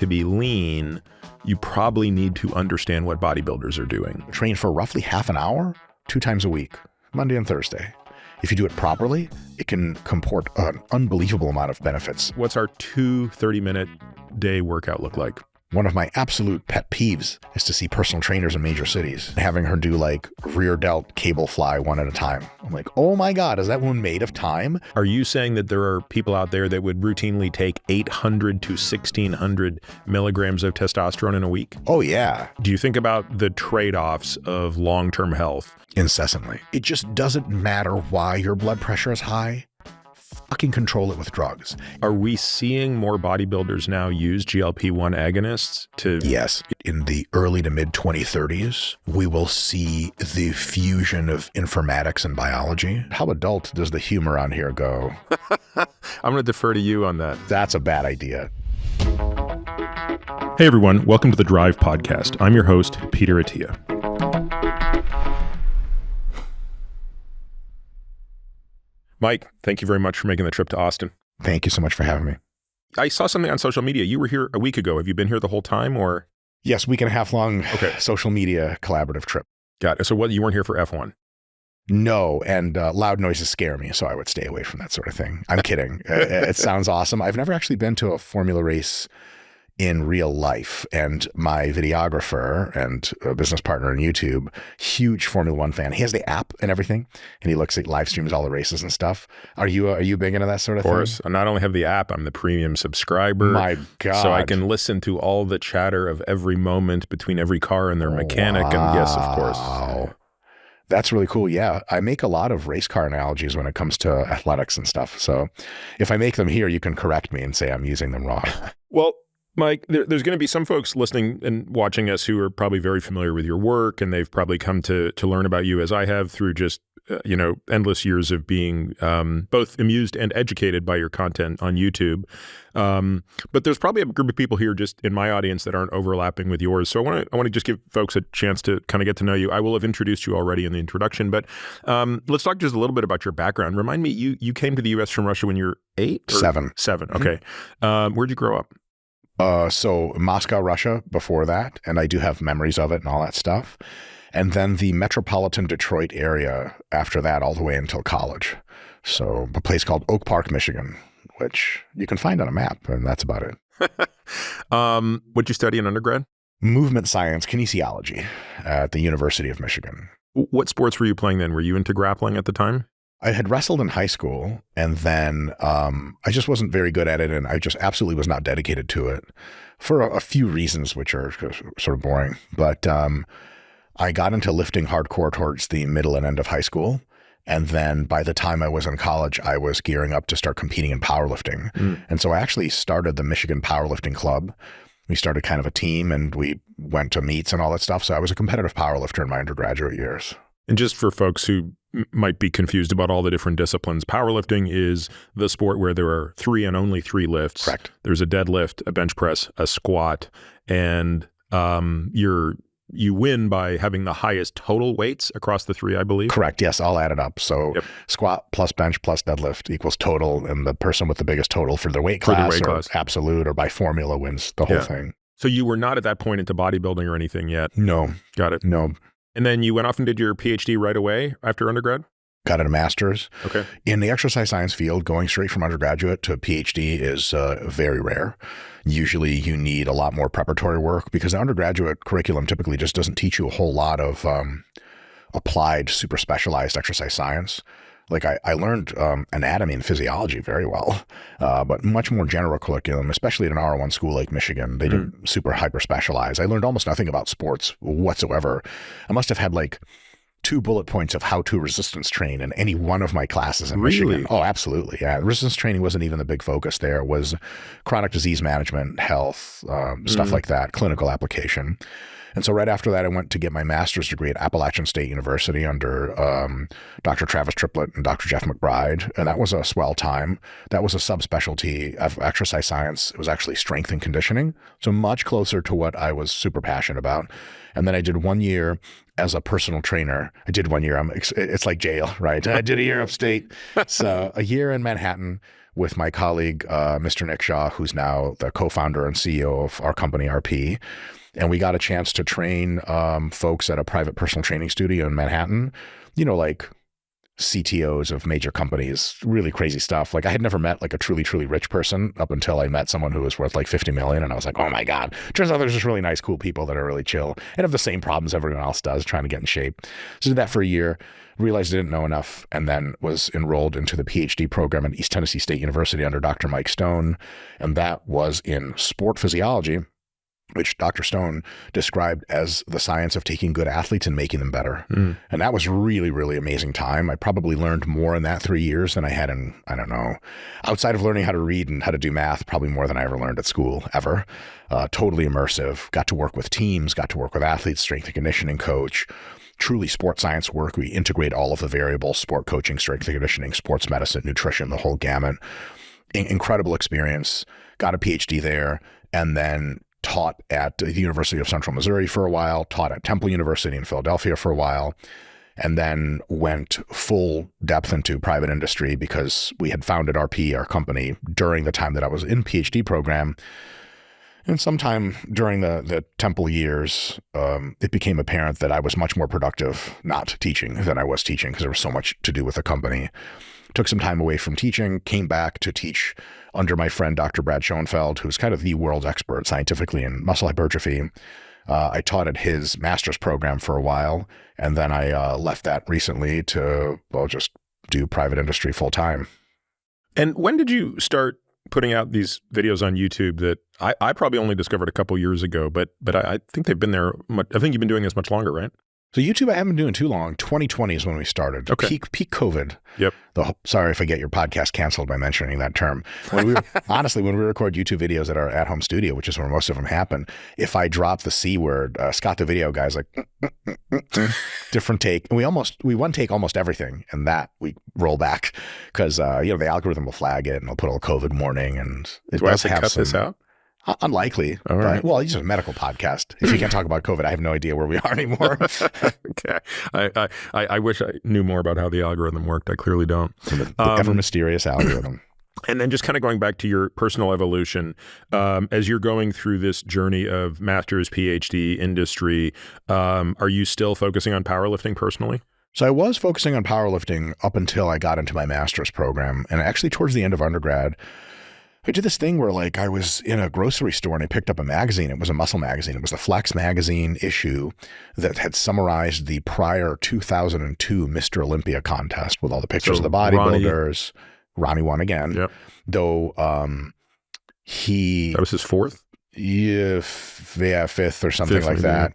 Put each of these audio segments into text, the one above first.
to be lean, you probably need to understand what bodybuilders are doing. Train for roughly half an hour, 2 times a week, Monday and Thursday. If you do it properly, it can comport an unbelievable amount of benefits. What's our 2 30-minute day workout look like? One of my absolute pet peeves is to see personal trainers in major cities having her do like rear delt cable fly one at a time. I'm like, oh my God, is that one made of time? Are you saying that there are people out there that would routinely take 800 to 1600 milligrams of testosterone in a week? Oh yeah. Do you think about the trade-offs of long-term health? Incessantly. It just doesn't matter why your blood pressure is high. Fucking control it with drugs. Are we seeing more bodybuilders now use GLP-1 agonists to... Yes. In the early to mid 2030s, we will see the fusion of informatics and biology. How adult does the humor on here go? I'm going to defer to you on that. That's a bad idea. Hey everyone, welcome to the Drive Podcast. I'm your host, Peter Attia. Mike, thank you very much for making the trip to Austin. Thank you so much for having me. I saw something on social media. You were here a week ago. Have you been here the whole time or? Yes, week and a half long social media collaborative trip. Got it. So what, you weren't here for F1? No, and loud noises scare me, so I would stay away from that sort of thing. I'm kidding. It sounds awesome. I've never actually been to a Formula race in real life, and my videographer and a business partner on YouTube, huge Formula One fan. He has the app and everything, and he looks at live streams all the races and stuff. Are you big into that sort of thing? Of course. I not only have the app, I'm the premium subscriber. My God. So I can listen to all the chatter of every moment between every car and their mechanic. Wow. And yes, of course. That's really cool. Yeah, I make a lot of race car analogies when it comes to athletics and stuff. So if I make them here, you can correct me and say I'm using them wrong. Well, Mike, there's going to be some folks listening and watching us who are probably very familiar with your work, and they've probably come to learn about you as I have through just, endless years of being both amused and educated by your content on YouTube. But there's probably a group of people here just in my audience that aren't overlapping with yours. So I want to just give folks a chance to kind of get to know you. I will have introduced you already in the introduction, but let's talk just a little bit about your background. Remind me, you came to the U.S. from Russia when you were 8? Seven. Okay. Where'd you grow up? So Moscow, Russia before that, and I do have memories of it and all that stuff. And then the metropolitan Detroit area after that all the way until college. So a place called Oak Park, Michigan, which you can find on a map, and that's about it. What'd you study in undergrad? Movement science, kinesiology at the University of Michigan. What sports were you playing then? Were you into grappling at the time? I had wrestled in high school, and then I just wasn't very good at it, and I just absolutely was not dedicated to it for a few reasons, which are sort of boring. But I got into lifting hardcore towards the middle and end of high school, and then by the time I was in college, I was gearing up to start competing in powerlifting. And so I actually started the Michigan Powerlifting Club. We started kind of a team, and we went to meets and all that stuff. So I was a competitive powerlifter in my undergraduate years. And just for folks who might be confused about all the different disciplines, powerlifting is the sport where there are 3 and only 3 lifts. Correct. There's a deadlift, a bench press, a squat, and you win by having the highest total weights across the 3, I believe. Correct. Yes, all added up. So squat plus bench plus deadlift equals total, and the person with the biggest total for their weight class, absolute or by formula wins the whole thing. So you were not at that point into bodybuilding or anything yet? No. Got it. No. And then you went off and did your PhD right away after undergrad? Got a master's. Okay. In the exercise science field, going straight from undergraduate to a PhD is very rare. Usually you need a lot more preparatory work because the undergraduate curriculum typically just doesn't teach you a whole lot of applied, super specialized exercise science. Like I learned anatomy and physiology very well, but much more general curriculum, especially at an R1 school like Michigan. They didn't super hyper specialize. I learned almost nothing about sports whatsoever. I must have had like 2 bullet points of how to resistance train in any one of my classes in Michigan. Oh, absolutely. Yeah. Resistance training wasn't even the big focus there. It was chronic disease management, health, stuff like that, clinical application. And so right after that, I went to get my master's degree at Appalachian State University under Dr. Travis Triplett and Dr. Jeff McBride. And that was a swell time. That was a subspecialty of exercise science. It was actually strength and conditioning. So much closer to what I was super passionate about. And then I did 1 year as a personal trainer. I did 1 year. It's like jail, right? I did a year upstate. So a year in Manhattan with my colleague, Mr. Nick Shaw, who's now the co-founder and CEO of our company, RP. And we got a chance to train folks at a private personal training studio in Manhattan, like CTOs of major companies, really crazy stuff. Like I had never met like a truly, truly rich person up until I met someone who was worth like 50 million. And I was like, oh my God, turns out there's just really nice, cool people that are really chill and have the same problems everyone else does, trying to get in shape. So did that for a year, realized I didn't know enough, and then was enrolled into the PhD program at East Tennessee State University under Dr. Mike Stone. And that was in sport physiology, which Dr. Stone described as the science of taking good athletes and making them better. And that was really, really amazing time. I probably learned more in that 3 years than I had in, I don't know, outside of learning how to read and how to do math, probably more than I ever learned at school, ever. Totally immersive. Got to work with teams, got to work with athletes, strength and conditioning coach, truly sports science work. We integrate all of the variables, sport coaching, strength and conditioning, sports medicine, nutrition, the whole gamut. Incredible experience. Got a PhD there, and then taught at the University of Central Missouri for a while, taught at Temple University in Philadelphia for a while, and then went full depth into private industry because we had founded RP, our company, during the time that I was in PhD program. And sometime during the Temple years, it became apparent that I was much more productive not teaching than I was teaching because there was so much to do with the company. Took some time away from teaching, came back to teach under my friend, Dr. Brad Schoenfeld, who's kind of the world's expert scientifically in muscle hypertrophy. I taught at his master's program for a while, and then I left that recently to, just do private industry full time. And when did you start putting out these videos on YouTube that I probably only discovered a couple years ago, but I think they've been there. I think you've been doing this much longer, right? So YouTube, I haven't been doing too long. 2020 is when we started. Okay. Peak COVID. Yep. Sorry if I get your podcast canceled by mentioning that term. Honestly, when we record YouTube videos at our at-home studio, which is where most of them happen, if I drop the C word, Scott the video guy's like, different take. And we one take almost everything, and that we roll back because the algorithm will flag it and it'll put a little COVID warning, and it Do I have does to have cut some. this out? Unlikely. All right. Well, it's just a medical podcast. If you can't talk about COVID, I have no idea where we are anymore. Okay. I wish I knew more about how the algorithm worked. I clearly don't. The ever mysterious algorithm. And then just kind of going back to your personal evolution, as you're going through this journey of master's, PhD, industry, are you still focusing on powerlifting personally? So I was focusing on powerlifting up until I got into my master's program. And actually towards the end of undergrad, I did this thing where I was in a grocery store and I picked up a magazine. It was a muscle magazine. It was the Flex magazine issue that had summarized the prior 2002 Mr. Olympia contest with all the pictures of the bodybuilders. Ronnie won again. Yep. Though that was his fourth? Yeah, fifth or something like that.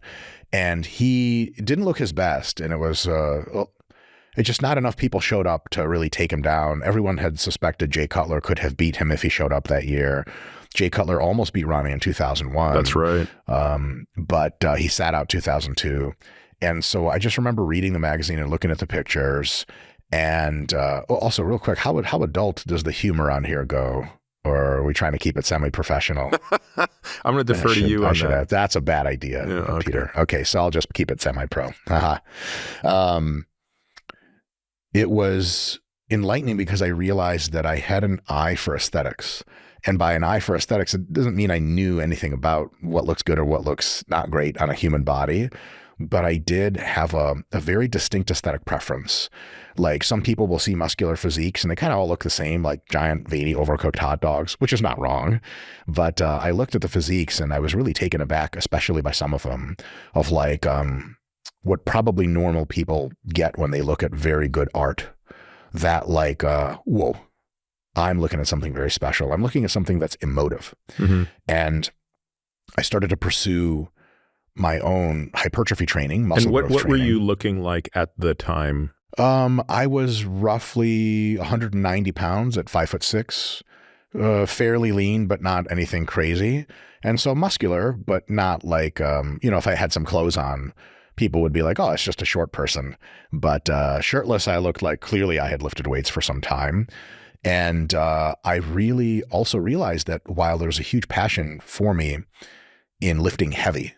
And he didn't look his best. And it was it's just not enough people showed up to really take him down. Everyone had suspected Jay Cutler could have beat him if he showed up that year. Jay Cutler almost beat Ronnie in 2001. That's right. But he sat out 2002. And so I just remember reading the magazine and looking at the pictures. And also real quick, how adult does the humor on here go? Or are we trying to keep it semi-professional? I'm going to defer to you on that. That's a bad idea, Peter. Okay, so I'll just keep it semi-pro. It was enlightening because I realized that I had an eye for aesthetics. And by an eye for aesthetics, it doesn't mean I knew anything about what looks good or what looks not great on a human body. But I did have a very distinct aesthetic preference. Like some people will see muscular physiques and they kind of all look the same, like giant, veiny, overcooked hot dogs, which is not wrong. But I looked at the physiques and I was really taken aback, especially by some of them, of what probably normal people get when they look at very good art. That whoa, I'm looking at something very special. I'm looking at something that's emotive. Mm-hmm. And I started to pursue my own hypertrophy training, muscle growth training. And what were you looking like at the time? I was roughly 190 pounds at 5'6", fairly lean, but not anything crazy. And so muscular, but not like, if I had some clothes on, people would be like, oh, it's just a short person. But shirtless, I looked like clearly I had lifted weights for some time. And I really also realized that while there's a huge passion for me in lifting heavy,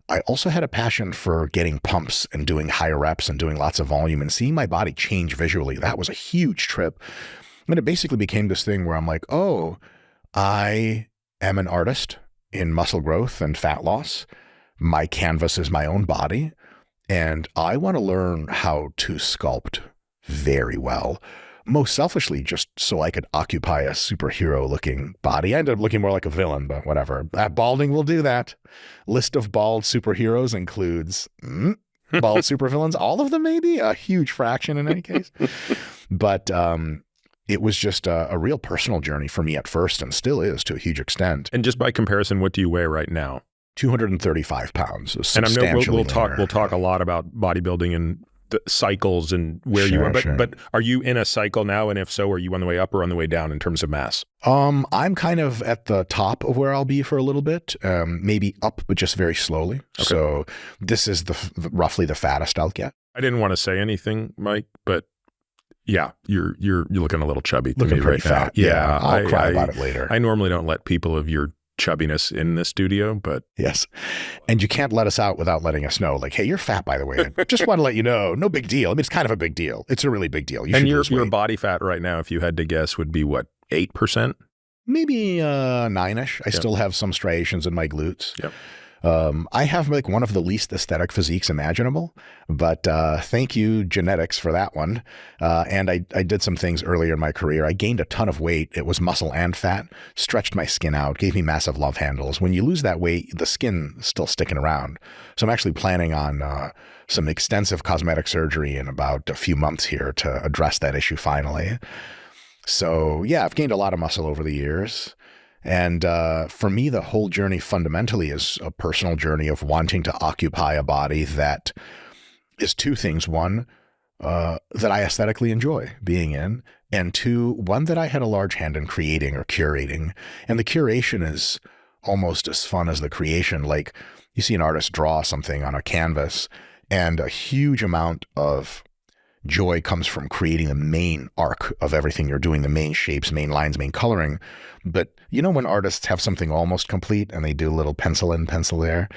I also had a passion for getting pumps and doing higher reps and doing lots of volume and seeing my body change visually. That was a huge trip. And it basically became this thing where I'm like, oh, I am an artist in muscle growth and fat loss. My canvas is my own body. And I want to learn how to sculpt very well. Most selfishly, just so I could occupy a superhero-looking body. I ended up looking more like a villain, but whatever. Balding will do that. List of bald superheroes includes bald supervillains. All of them, maybe? A huge fraction in any case. But it was just a real personal journey for me at first, and still is to a huge extent. And just by comparison, what do you weigh right now? 235 pounds. And I know we'll talk a lot about bodybuilding and the cycles and where you are, but are you in a cycle now? And if so, are you on the way up or on the way down in terms of mass? I'm kind of at the top of where I'll be for a little bit, maybe up, but just very slowly. Okay. So this is roughly the fattest I'll get. I didn't want to say anything, Mike, but yeah, you're looking a little chubby. Looking pretty fat. Now. Yeah, I'll cry about it later. I normally don't let people of your chubbiness in the studio, but yes. And you can't let us out without letting us know, like, hey, you're fat, by the way. I just want to let you know, no big deal. I mean, it's kind of a big deal. It's a really big deal. And your body fat right now, if you had to guess, would be what, 8%? Maybe 9-ish. I still have some striations in my glutes. Yep. I have like one of the least aesthetic physiques imaginable, but thank you, genetics, for that one. And I did some things earlier in my career. I gained a ton of weight. It was muscle and fat, stretched my skin out, gave me massive love handles. When you lose that weight, the skin's still sticking around. So I'm actually planning on some extensive cosmetic surgery in about a few months here to address that issue finally. So yeah, I've gained a lot of muscle over the years. And for me, the whole journey fundamentally is a personal journey of wanting to occupy a body that is two things. One, that I aesthetically enjoy being in, and two, one that I had a large hand in creating or curating. And the curation is almost as fun as the creation. Like you see an artist draw something on a canvas, and a huge amount of joy comes from creating the main arc of everything you're doing, the main shapes, main lines, main coloring. But you know when artists have something almost complete and they do a little pencil in, pencil there,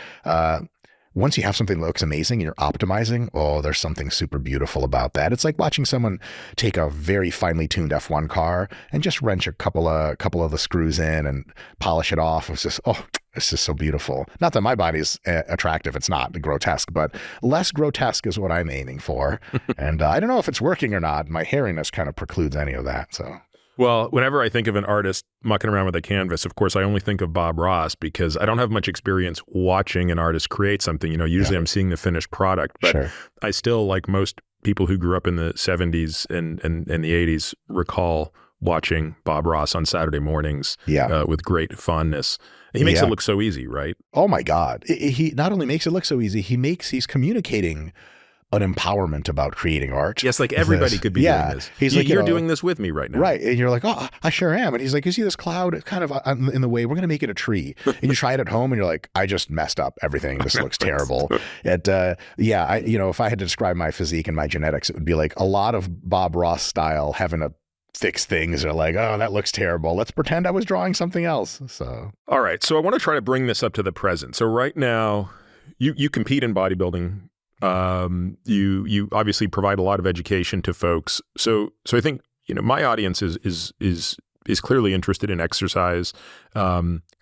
once you have something that looks amazing and you're optimizing, oh, there's something super beautiful about that. It's like watching someone take a very finely tuned F1 car and just wrench a couple of the screws in and polish it off. It's just, oh, this is so beautiful. Not that my body's attractive. It's not grotesque, but less grotesque is what I'm aiming for. And I don't know if it's working or not. My hairiness kind of precludes any of that. So. Well, whenever I think of an artist mucking around with a canvas, of course, I only think of Bob Ross because I don't have much experience watching an artist create something. You know, usually I'm seeing the finished product, but I still, like most people who grew up in the 70s and the 80s, recall watching Bob Ross on Saturday mornings with great fondness. He makes it look so easy, right? Oh my God. He not only makes it look so easy, he's communicating an empowerment about creating art. Yes, like everybody could be doing this. He's like, you're doing this with me right now. Right. And you're like, oh, I sure am. And he's like, you see this cloud kind of in the way, we're going to make it a tree. And you try it at home and you're like, I just messed up everything. This looks terrible. If I had to describe my physique and my genetics, it would be like a lot of Bob Ross style having to fix things are like, oh, that looks terrible. Let's pretend I was drawing something else. So, all right. So I want to try to bring this up to the present. So right now, you compete in bodybuilding. You obviously provide a lot of education to folks. So I think, my audience is clearly interested in exercise,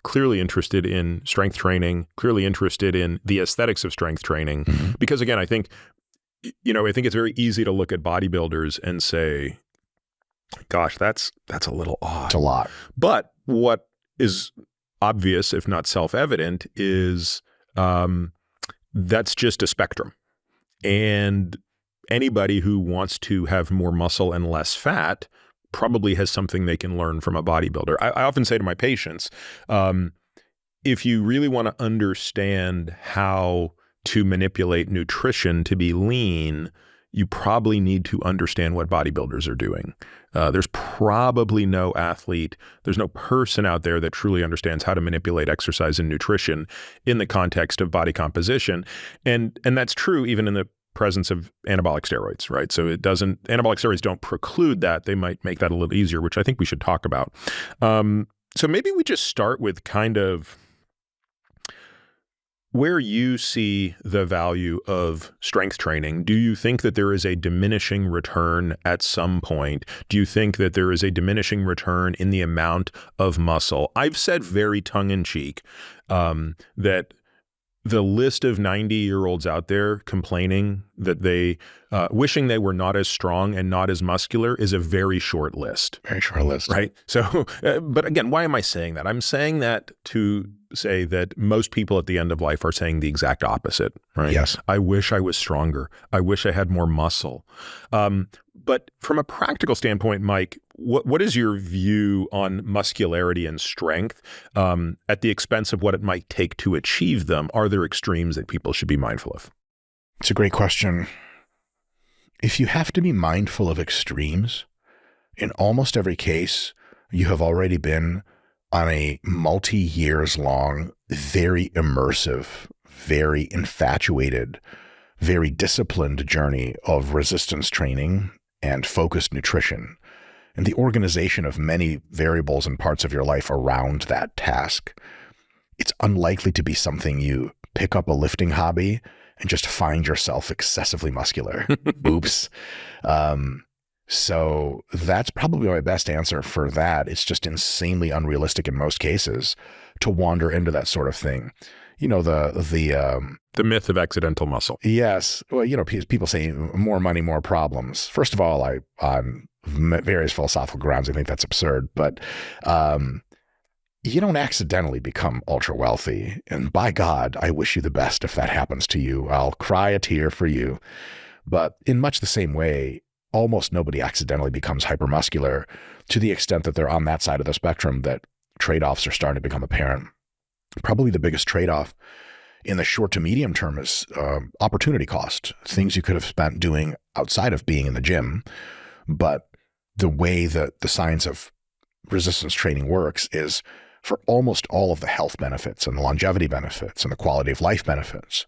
clearly interested in strength training, clearly interested in the aesthetics of strength training. Mm-hmm. Because again, I think it's very easy to look at bodybuilders and say, gosh, that's a little odd. It's a lot. But what is obvious, if not self-evident, is that's just a spectrum. And anybody who wants to have more muscle and less fat probably has something they can learn from a bodybuilder. I often say to my patients, if you really want to understand how to manipulate nutrition to be lean, you probably need to understand what bodybuilders are doing. There's probably no athlete, there's no person out there that truly understands how to manipulate exercise and nutrition in the context of body composition. And that's true even in the presence of anabolic steroids, right? So anabolic steroids don't preclude that. They might make that a little easier, which I think we should talk about. So maybe we just start with kind of where you see the value of strength training, do you think that there is a diminishing return at some point? Do you think that there is a diminishing return in the amount of muscle? I've said very tongue-in-cheek that the list of 90-year-olds out there complaining that they, wishing they were not as strong and not as muscular is a very short list. Very short list. Right? So, but again, why am I saying that? I'm saying that to say that most people at the end of life are saying the exact opposite, right? Yes. I wish I was stronger. I wish I had more muscle. But from a practical standpoint, Mike, what is your view on muscularity and strength at the expense of what it might take to achieve them? Are there extremes that people should be mindful of? It's a great question. If you have to be mindful of extremes, in almost every case, you have already been on a multi-years long, very immersive, very infatuated, very disciplined journey of resistance training and focused nutrition, and the organization of many variables and parts of your life around that task. It's unlikely to be something you pick up a lifting hobby and just find yourself excessively muscular. Oops. So that's probably my best answer for that. It's just insanely unrealistic in most cases to wander into that sort of thing. You know, the myth of accidental muscle. Yes. Well, you know, people say more money, more problems. First of all, on various philosophical grounds, I think that's absurd. But you don't accidentally become ultra wealthy. And by God, I wish you the best if that happens to you. I'll cry a tear for you. But in much the same way, almost nobody accidentally becomes hypermuscular, to the extent that they're on that side of the spectrum that trade-offs are starting to become apparent. Probably the biggest trade-off in the short to medium term is opportunity cost, things you could have spent doing outside of being in the gym. But the way that the science of resistance training works is for almost all of the health benefits and the longevity benefits and the quality of life benefits,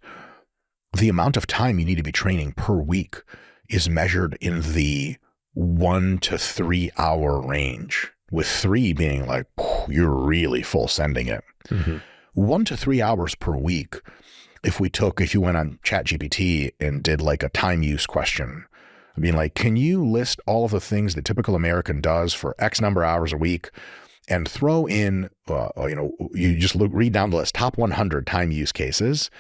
the amount of time you need to be training per week is measured in the 1 to 3 hour range, with 3 being like, you're really full sending it. Mm-hmm. 1 to 3 hours per week. If you went on ChatGPT and did like a time use question, I mean, like, can you list all of the things the typical American does for X number of hours a week and throw in, you just read down the list, top 100 time use cases.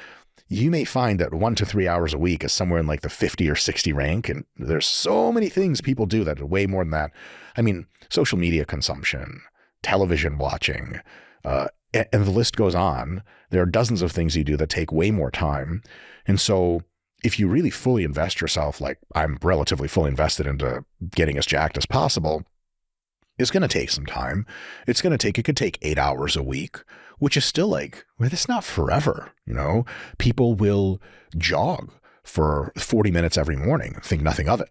You may find that 1 to 3 hours a week is somewhere in like the 50 or 60 rank. And there's so many things people do that are way more than that. I mean, social media consumption, television watching, and the list goes on. There are dozens of things you do that take way more time. And so if you really fully invest yourself, like I'm relatively fully invested into getting as jacked as possible, it's going to take some time. It could take 8 hours a week, which is still like, well, it's not forever. You know, people will jog for 40 minutes every morning, think nothing of it.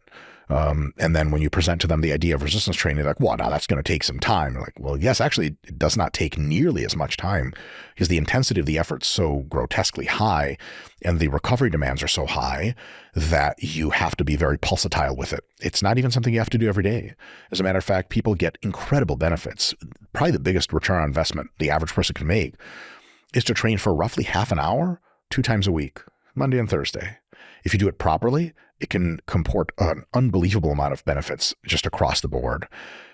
And then when you present to them the idea of resistance training, they're like, well, now that's going to take some time. They're like, well, yes, actually, it does not take nearly as much time because the intensity of the effort's so grotesquely high and the recovery demands are so high that you have to be very pulsatile with it. It's not even something you have to do every day. As a matter of fact, people get incredible benefits. Probably the biggest return on investment the average person can make is to train for roughly half an hour, 2 times a week, Monday and Thursday. If you do it properly, it can comport an unbelievable amount of benefits just across the board.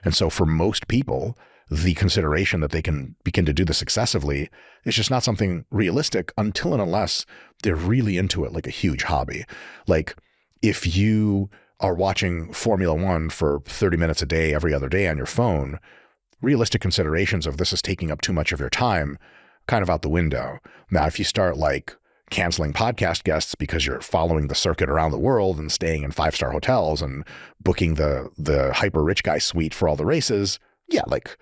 And so for most people, the consideration that they can begin to do this successively is just not something realistic until and unless they're really into it like a huge hobby. Like if you are watching Formula One for 30 minutes a day, every other day on your phone, realistic considerations of this is taking up too much of your time, kind of out the window. Now, if you start like canceling podcast guests because you're following the circuit around the world and staying in 5-star hotels and booking the hyper rich guy suite for all the races, yeah, like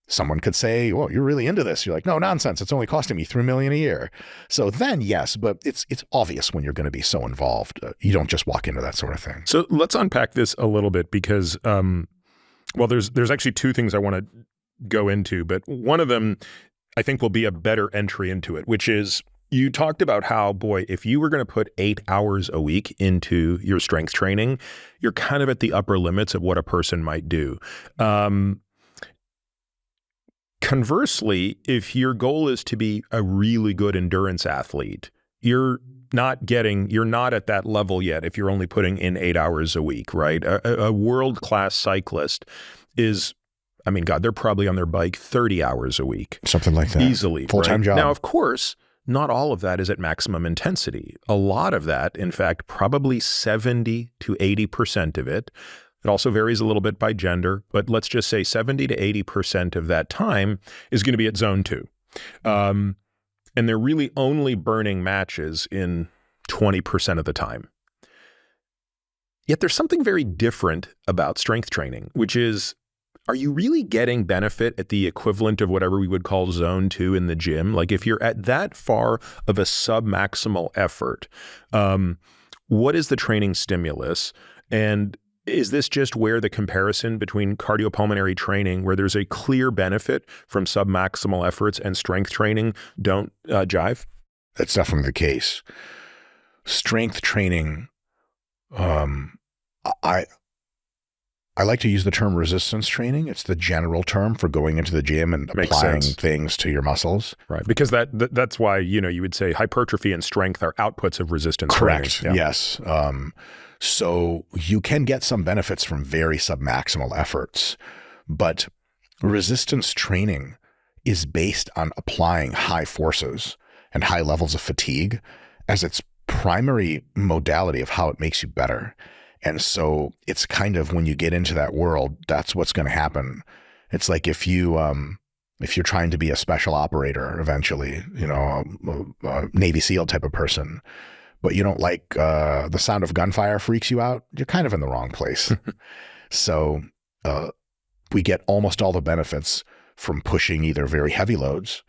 someone could say, well, you're really into this. You're like, no, nonsense. It's only costing me $3 million a year. So then yes, but it's obvious when you're going to be so involved. You don't just walk into that sort of thing. So let's unpack this a little bit because, there's actually 2 things I want to go into, but one of them I think will be a better entry into it, which is you talked about how, boy, if you were going to put 8 hours a week into your strength training, you're kind of at the upper limits of what a person might do. Conversely, if your goal is to be a really good endurance athlete, you're not at that level yet if you're only putting in 8 hours a week, right? A world-class cyclist is, I mean, God, they're probably on their bike 30 hours a week. Something like that. Easily. Full-time job. Now, of course, not all of that is at maximum intensity. A lot of that, in fact, probably 70 to 80% of it. It also varies a little bit by gender, but let's just say 70 to 80% of that time is going to be at zone 2. And they're really only burning matches in 20% of the time. Yet there's something very different about strength training, which is, are you really getting benefit at the equivalent of whatever we would call zone 2 in the gym? Like if you're at that far of a sub-maximal effort, what is the training stimulus? And is this just where the comparison between cardiopulmonary training, where there's a clear benefit from submaximal efforts, and strength training don't jive? That's definitely the case. Strength training, I like to use the term resistance training. It's the general term for going into the gym and applying things to your muscles. Right, because that's why, you would say hypertrophy and strength are outputs of resistance training. Correct, yes. So you can get some benefits from very submaximal efforts, but resistance training is based on applying high forces and high levels of fatigue as its primary modality of how it makes you better. And so it's kind of, when you get into that world, that's what's going to happen. It's like if you're trying to be a special operator eventually, a Navy SEAL type of person, but you don't like the sound of gunfire freaks you out, you're kind of in the wrong place. So we get almost all the benefits from pushing either very heavy loads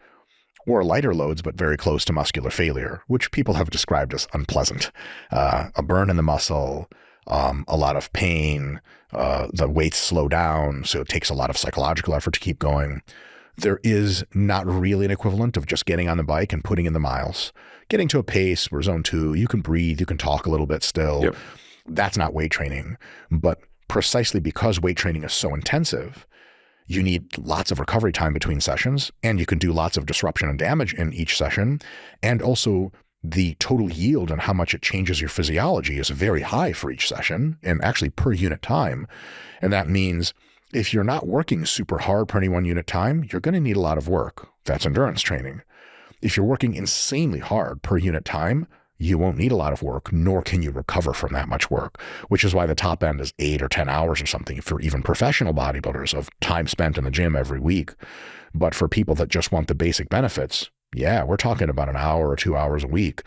or lighter loads, but very close to muscular failure, which people have described as unpleasant. A burn in the muscle, a lot of pain, the weights slow down, so it takes a lot of psychological effort to keep going. There is not really an equivalent of just getting on the bike and putting in the miles. Getting to a pace where zone 2, you can breathe, you can talk a little bit still. Yep. That's not weight training. But precisely because weight training is so intensive, you need lots of recovery time between sessions, and you can do lots of disruption and damage in each session. And also the total yield and how much it changes your physiology is very high for each session, and actually per unit time. And that means if you're not working super hard per any 1 unit time, you're going to need a lot of work. That's endurance training. If you're working insanely hard per unit time, you won't need a lot of work, nor can you recover from that much work, which is why the top end is 8 or 10 hours or something for even professional bodybuilders of time spent in the gym every week. But for people that just want the basic benefits, yeah, we're talking about an hour or 2 hours a week.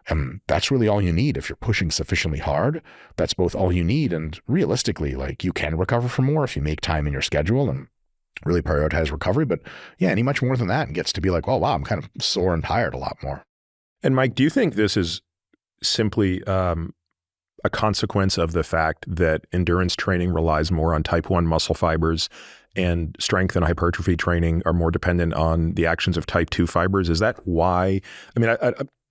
And that's really all you need. If you're pushing sufficiently hard, that's both all you need. And realistically, like, you can recover from more if you make time in your schedule and really prioritize recovery. But yeah, any much more than that, it gets to be like, oh, wow, I'm kind of sore and tired a lot more. And Mike, do you think this is simply a consequence of the fact that endurance training relies more on type 1 muscle fibers and strength and hypertrophy training are more dependent on the actions of type 2 fibers? Is that why? I mean,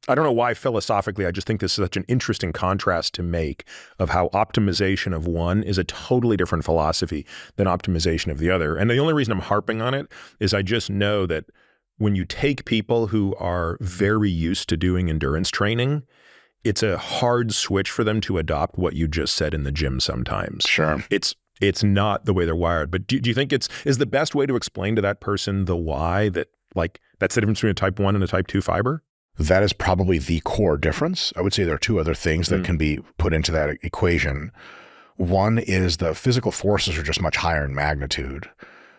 I don't know why philosophically, I just think this is such an interesting contrast to make of how optimization of one is a totally different philosophy than optimization of the other. And the only reason I'm harping on it is I just know that when you take people who are very used to doing endurance training, it's a hard switch for them to adopt what you just said in the gym sometimes. Sure. It's not the way they're wired. But do you think is the best way to explain to that person the why that, like, that's the difference between a type 1 and a type 2 fiber? That is probably the core difference. I would say there are two other things that can be put into that equation. One is the physical forces are just much higher in magnitude.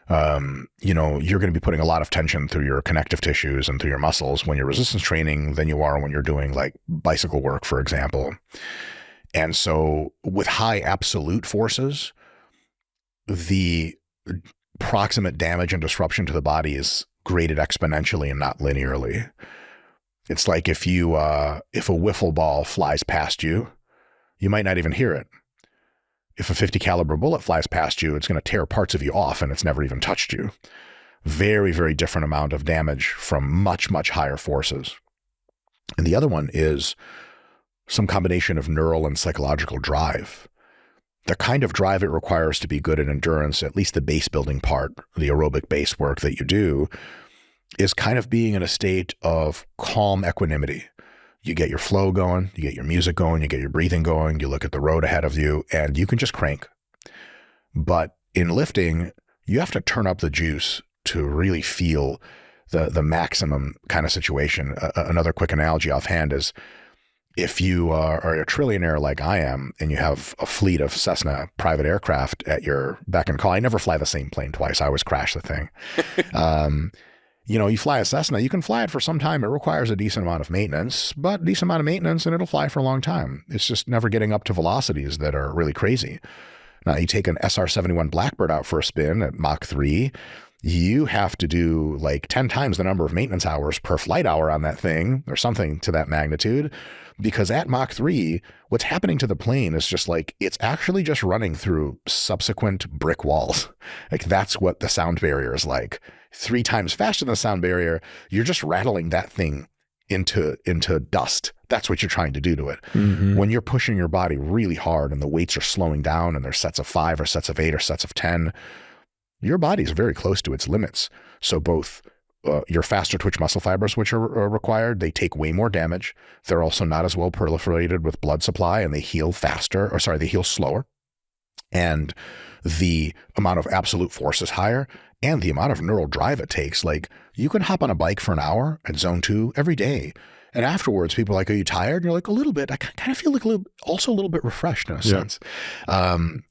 You're going to be putting a lot of tension through your connective tissues and through your muscles when you're resistance training than you are when you're doing like bicycle work, for example. And so with high absolute forces, the proximate damage and disruption to the body is graded exponentially and not linearly. It's like if a wiffle ball flies past you, you might not even hear it. If a 50 caliber bullet flies past you, it's going to tear parts of you off and it's never even touched you. Very, very different amount of damage from much, much higher forces. And the other one is some combination of neural and psychological drive. the kind of drive it requires to be good at endurance, at least the base building part, the aerobic base work that you do, is kind of being in a state of calm equanimity. You get your flow going, you get your music going, you get your breathing going, you look at the road ahead of you, and you can just crank. But in lifting, you have to turn up the juice to really feel the maximum kind of situation. Another quick analogy offhand is if you are a trillionaire like I am and you have a fleet of Cessna private aircraft at your beck and call. I never fly the same plane twice. I always crash the thing. You fly a Cessna, you can fly it for some time. It requires a decent amount of maintenance, but decent amount of maintenance and it'll fly for a long time. It's just never getting up to velocities that are really crazy. Now you take an SR-71 Blackbird out for a spin at Mach 3, you have to do like 10 times the number of maintenance hours per flight hour on that thing or something to that magnitude. Because at Mach 3, what's happening to the plane is just like, it's actually just running through subsequent brick walls. Like that's what the sound barrier is like. 3 times faster than the sound barrier, you're just rattling that thing into dust. That's what you're trying to do to it. Mm-hmm. When you're pushing your body really hard and the weights are slowing down and there's sets of 5 or sets of 8 or sets of 10, your body is very close to its limits. So both your faster twitch muscle fibers, which are required, they take way more damage. They're also not as well proliferated with blood supply and they heal faster, they heal slower. And the amount of absolute force is higher and the amount of neural drive it takes. Like you can hop on a bike for an hour at zone 2 every day. And afterwards, people are like, are you tired? And you're like, a little bit. I kind of feel like also a little bit refreshed in a sense.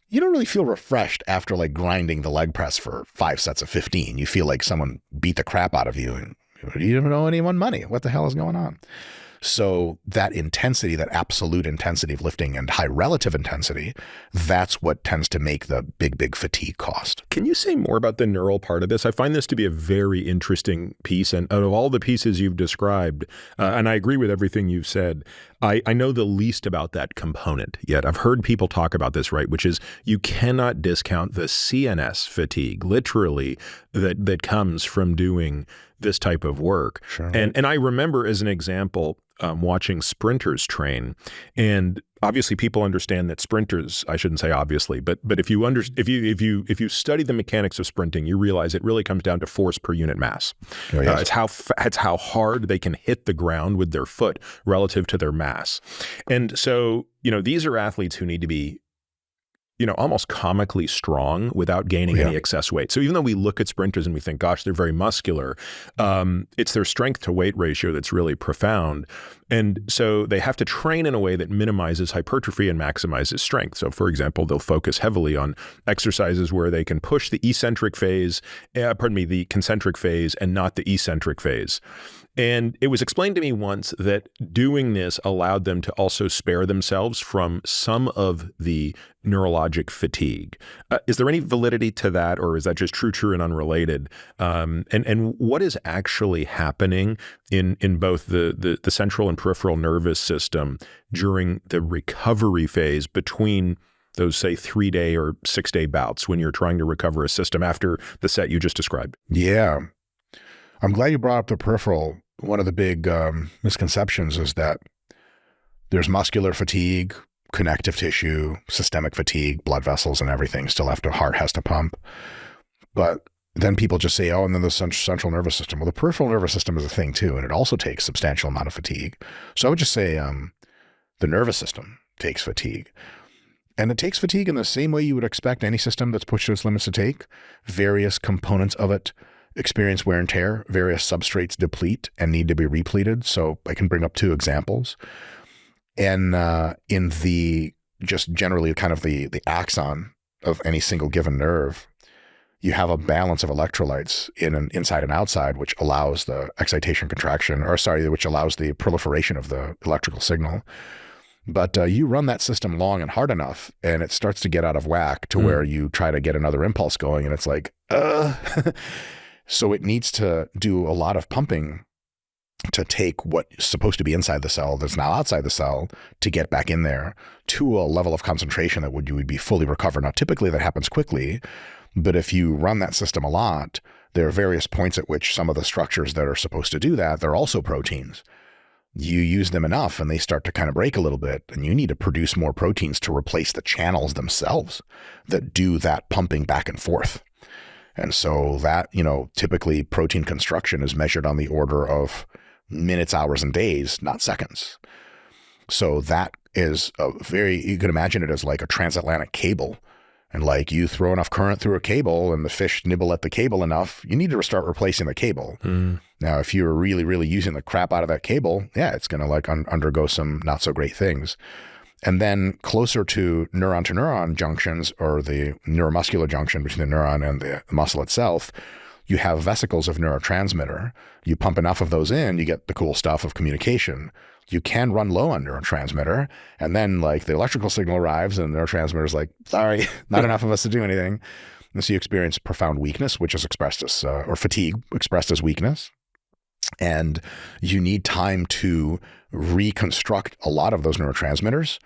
You don't really feel refreshed after like grinding the leg press for 5 sets of 15. You feel like someone beat the crap out of you and you don't owe anyone money. What the hell is going on? So that intensity, that absolute intensity of lifting and high relative intensity, that's what tends to make the big fatigue cost. Can you say more about the neural part of this? I find this to be a very interesting piece. And out of all the pieces you've described, and I agree with everything you've said, I know the least about that component yet. I've heard people talk about this, right? Which is you cannot discount the CNS fatigue, literally, that comes from doing this type of work. Sure. And I remember as an example, watching sprinters train, and obviously people understand that sprinters, I shouldn't say obviously, but if you study the mechanics of sprinting, you realize it really comes down to force per unit mass. Oh, yes. It's how hard they can hit the ground with their foot relative to their mass. And so, these are athletes who need to be almost comically strong without gaining any excess weight. So even though we look at sprinters and we think, gosh, they're very muscular, it's their strength to weight ratio that's really profound. And so they have to train in a way that minimizes hypertrophy and maximizes strength. So for example, they'll focus heavily on exercises where they can push the the concentric phase and not the eccentric phase. And it was explained to me once that doing this allowed them to also spare themselves from some of the neurologic fatigue. Is there any validity to that, or is that just true and unrelated? And what is actually happening in both the central and peripheral nervous system during the recovery phase between those, say, 3-day or 6-day bouts when you're trying to recover a system after the set you just described? Yeah. I'm glad you brought up the peripheral. One of the big misconceptions is that there's muscular fatigue, connective tissue, systemic fatigue, blood vessels and everything still heart has to pump. But then people just say, oh, and then the central nervous system. Well, the peripheral nervous system is a thing too, and it also takes substantial amount of fatigue. So I would just say the nervous system takes fatigue. And it takes fatigue in the same way you would expect any system that's pushed to its limits to take. Various components of it experience wear and tear, various substrates deplete and need to be repleted. So I can bring up 2 examples. And in the just generally kind of the axon of any single given nerve, you have a balance of electrolytes in an inside and outside, which allows the excitation contraction, which allows the proliferation of the electrical signal. But you run that system long and hard enough, and it starts to get out of whack to where you try to get another impulse going, and it's like, So it needs to do a lot of pumping to take what's supposed to be inside the cell that's now outside the cell to get back in there to a level of concentration that you would be fully recovered. Now, typically that happens quickly, but if you run that system a lot, there are various points at which some of the structures that are supposed to do that, they're also proteins. you use them enough and they start to kind of break a little bit, and you need to produce more proteins to replace the channels themselves that do that pumping back and forth. And so that, typically protein construction is measured on the order of minutes, hours, and days, not seconds. So that is you can imagine it as like a transatlantic cable. And like you throw enough current through a cable and the fish nibble at the cable enough, you need to start replacing the cable. Now, if you're really, really using the crap out of that cable, yeah, it's going to like undergo some not so great things. And then closer to neuron junctions, or the neuromuscular junction between the neuron and the muscle itself, you have vesicles of neurotransmitter. You pump enough of those in, you get the cool stuff of communication. You can run low on neurotransmitter, and then like the electrical signal arrives and the neurotransmitter is like, sorry, not enough of us to do anything. And so you experience profound weakness, which is expressed as, or fatigue expressed as weakness. And you need time to reconstruct a lot of those neurotransmitters,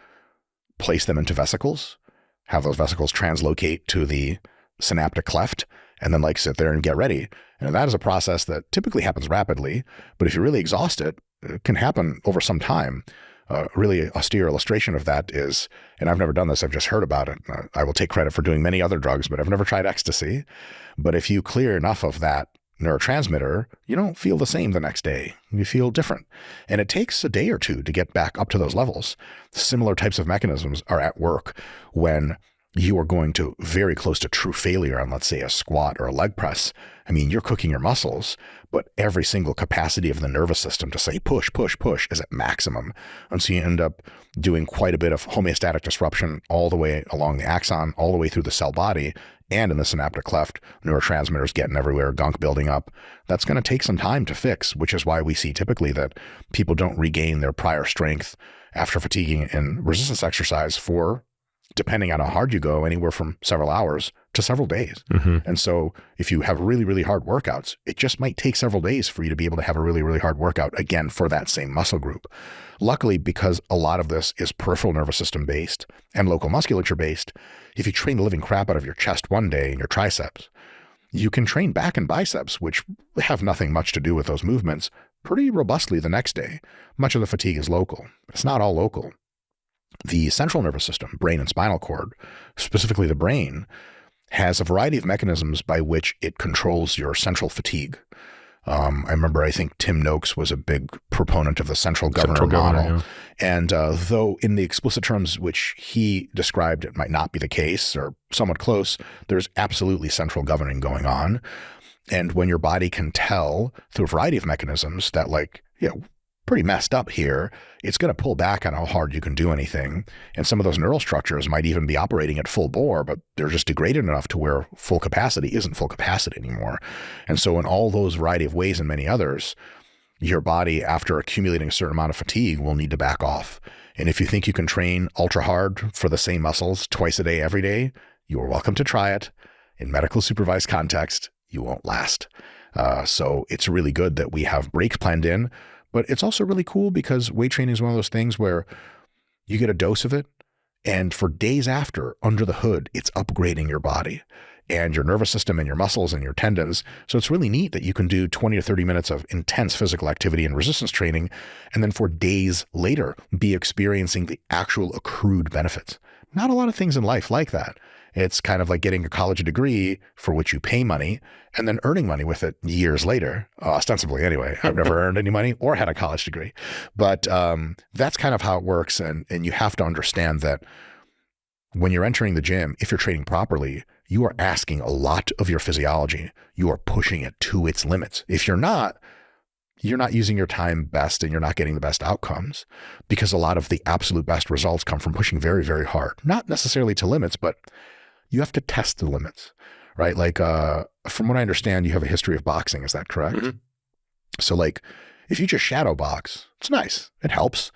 place them into vesicles, have those vesicles translocate to the synaptic cleft, and then like sit there and get ready. And that is a process that typically happens rapidly, but if you really exhaust it, it can happen over some time. A really austere illustration of that is, and I've never done this, I've just heard about it. I will take credit for doing many other drugs, but I've never tried ecstasy. But if you clear enough of that neurotransmitter, you don't feel the same the next day. You feel different. And it takes a day or two to get back up to those levels. Similar types of mechanisms are at work when you are going to very close to true failure on, let's say, a squat or a leg press. I mean, you're cooking your muscles, but every single capacity of the nervous system to say push, push, push is at maximum. And so you end up doing quite a bit of homeostatic disruption all the way along the axon, all the way through the cell body, and in the synaptic cleft, neurotransmitters getting everywhere, gunk building up. That's going to take some time to fix, which is why we see typically that people don't regain their prior strength after fatiguing in resistance exercise for, depending on how hard you go, anywhere from several hours to several days. And so if you have really, really hard workouts, it just might take several days for you to be able to have a really, really hard workout again for that same muscle group. Luckily, because a lot of this is peripheral nervous system based and local musculature based, if you train the living crap out of your chest one day and your triceps, you can train back and biceps, which have nothing much to do with those movements, pretty robustly the next day. Much of the fatigue is local. It's not all local. The central nervous system, brain and spinal cord, specifically the brain, has a variety of mechanisms by which it controls your central fatigue. I remember, I think Tim Noakes was a big proponent of the central governor model. Yeah. And though in the explicit terms which he described, it might not be the case or somewhat close, there's absolutely central governing going on. And when your body can tell through a variety of mechanisms that like, pretty messed up here, it's going to pull back on how hard you can do anything. And some of those neural structures might even be operating at full bore, but they're just degraded enough to where full capacity isn't full capacity anymore. And so in all those variety of ways and many others, your body, after accumulating a certain amount of fatigue, will need to back off. And if you think you can train ultra hard for the same muscles twice a day, every day, you are welcome to try it. In medical supervised context, you won't last. So it's really good that we have breaks planned in. But it's also really cool because weight training is one of those things where you get a dose of it, and for days after, under the hood, it's upgrading your body and your nervous system and your muscles and your tendons. So it's really neat that you can do 20 to 30 minutes of intense physical activity and resistance training, and then for days later, be experiencing the actual accrued benefits. Not a lot of things in life like that. It's kind of like getting a college degree for which you pay money and then earning money with it years later, ostensibly anyway. I've never earned any money or had a college degree, but that's kind of how it works. And you have to understand that when you're entering the gym, if you're training properly, you are asking a lot of your physiology. You are pushing it to its limits. If you're not using your time best and you're not getting the best outcomes, because a lot of the absolute best results come from pushing very, very hard. Not necessarily to limits, but you have to test the limits, right? Like, from what I understand, you have a history of boxing. Is that correct? Mm-hmm. So like, if you just shadow box, it's nice. It helps.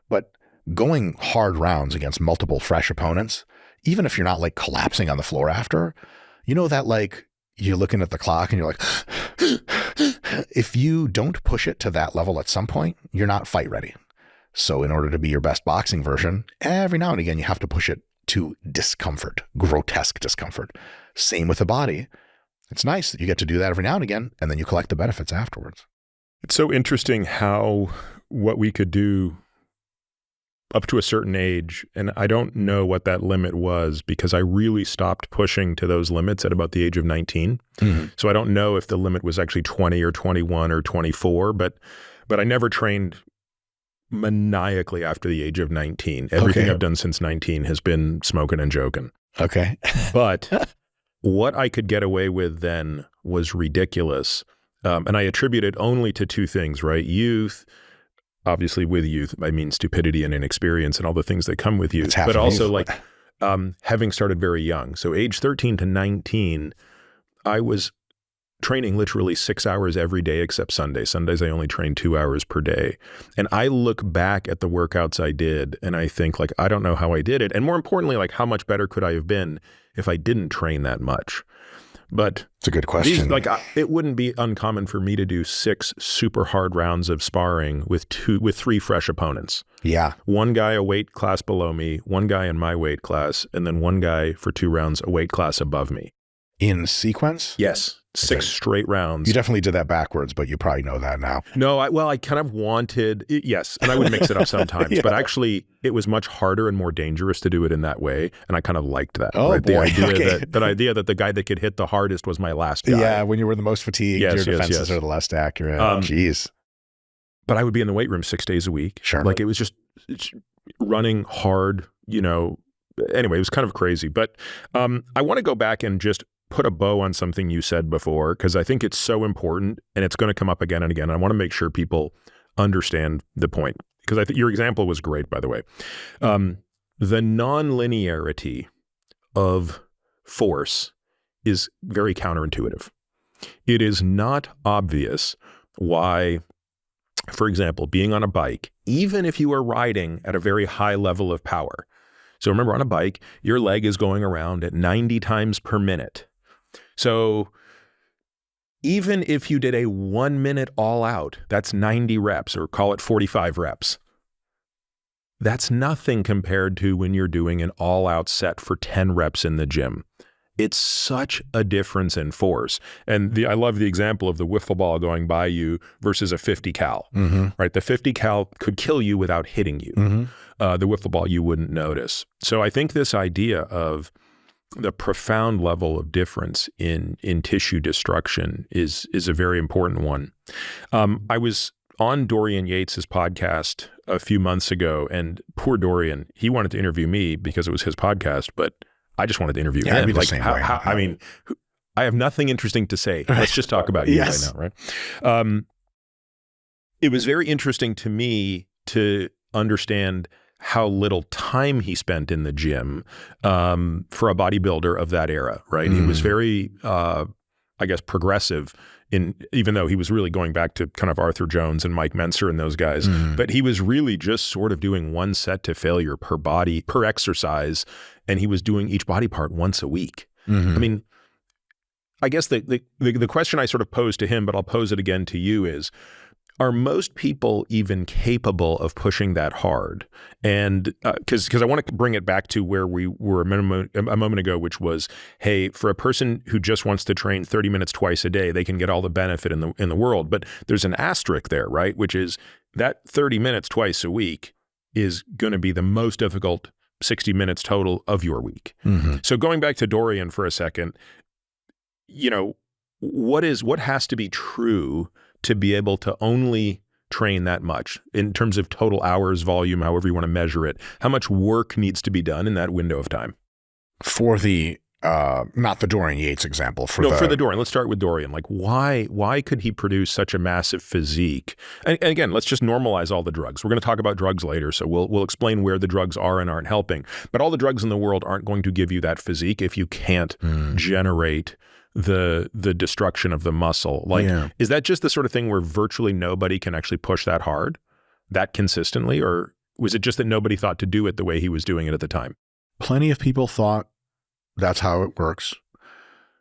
But going hard rounds against multiple fresh opponents, even if you're not like collapsing on the floor after, you know that like you're looking at the clock and you're like, if you don't push it to that level at some point, you're not fight ready. So in order to be your best boxing version, every now and again, you have to push it to discomfort, grotesque discomfort. Same with the body. It's nice that you get to do that every now and again, and then you collect the benefits afterwards. It's so interesting how what we could do up to a certain age. And I don't know what that limit was because I really stopped pushing to those limits at about the age of 19. Mm-hmm. So I don't know if the limit was actually 20 or 21 or 24, but I never trained maniacally after the age of 19. Everything Okay. I've done since 19 has been smoking and joking. Okay. But what I could get away with then was ridiculous. And I attribute it only to two things, right? Youth. Obviously, with youth, I mean stupidity and inexperience and all the things that come with youth, but also like having started very young. So age 13 to 19, I was training literally 6 hours every day except Sunday. Sundays, I only trained 2 hours per day. And I look back at the workouts I did and I think like, I don't know how I did it. And more importantly, like how much better could I have been if I didn't train that much? But it's a good question. It wouldn't be uncommon for me to do 6 super hard rounds of sparring with 3 fresh opponents. Yeah. One guy a weight class below me, one guy in my weight class, and then one guy for 2 rounds a weight class above me. In sequence? Yes. 6 straight rounds. You definitely did that backwards, but you probably know that now. No, I kind of wanted, yes, and I would mix it up sometimes, Yeah. but actually it was much harder and more dangerous to do it in that way, and I kind of liked that. Oh, right? boy. The idea that the guy that could hit the hardest was my last guy. Yeah, when you were the most fatigued, your defenses are the less accurate. Jeez. But I would be in the weight room 6 days a week. Sure. Like it was just running hard, anyway, it was kind of crazy. But I want to go back and just put a bow on something you said before, because I think it's so important and it's going to come up again and again. I want to make sure people understand the point, because I think your example was great, by the way. The nonlinearity of force is very counterintuitive. It is not obvious why, for example, being on a bike, even if you are riding at a very high level of power. So remember, on a bike, your leg is going around at 90 times per minute. So even if you did a 1 minute all out, that's 90 reps, or call it 45 reps. That's nothing compared to when you're doing an all out set for 10 reps in the gym. It's such a difference in force. And I love the example of the wiffle ball going by you versus a 50 cal, right? The 50 cal could kill you without hitting you. The wiffle ball, you wouldn't notice. So I think this idea of the profound level of difference in tissue destruction is a very important one. I was on Dorian Yates's podcast a few months ago, and poor Dorian, he wanted to interview me because it was his podcast, but I just wanted to interview him. Like, I mean, I have nothing interesting to say. Let's just talk about you right now, right? It was very interesting to me to understand how little time he spent in the gym for a bodybuilder of that era, right? He was very, I guess, progressive even though he was really going back to kind of Arthur Jones and Mike Menser and those guys, but he was really just sort of doing 1 set to failure per body, per exercise, and he was doing each body part once a week. I mean, I guess the question I sort of posed to him, but I'll pose it again to you is, are most people even capable of pushing that hard? And because I want to bring it back to where we were a moment ago, which was, hey, for a person who just wants to train 30 minutes twice a day, they can get all the benefit in the world. But there's an asterisk there, right? Which is that 30 minutes twice a week is going to be the most difficult 60 minutes total of your week. So going back to Dorian for a second, what has to be true to be able to only train that much in terms of total hours, volume, however you want to measure it? How much work needs to be done in that window of time? For the, not the Dorian Yates example. For the Dorian. Let's start with Dorian. Like, why could he produce such a massive physique? And again, let's just normalize all the drugs. We're going to talk about drugs later, so we'll explain where the drugs are and aren't helping. But all the drugs in the world aren't going to give you that physique if you can't generate the destruction of the muscle. Like, is that just the sort of thing where virtually nobody can actually push that hard, that consistently? Or was it just that nobody thought to do it the way he was doing it at the time? Plenty of people thought that's how it works.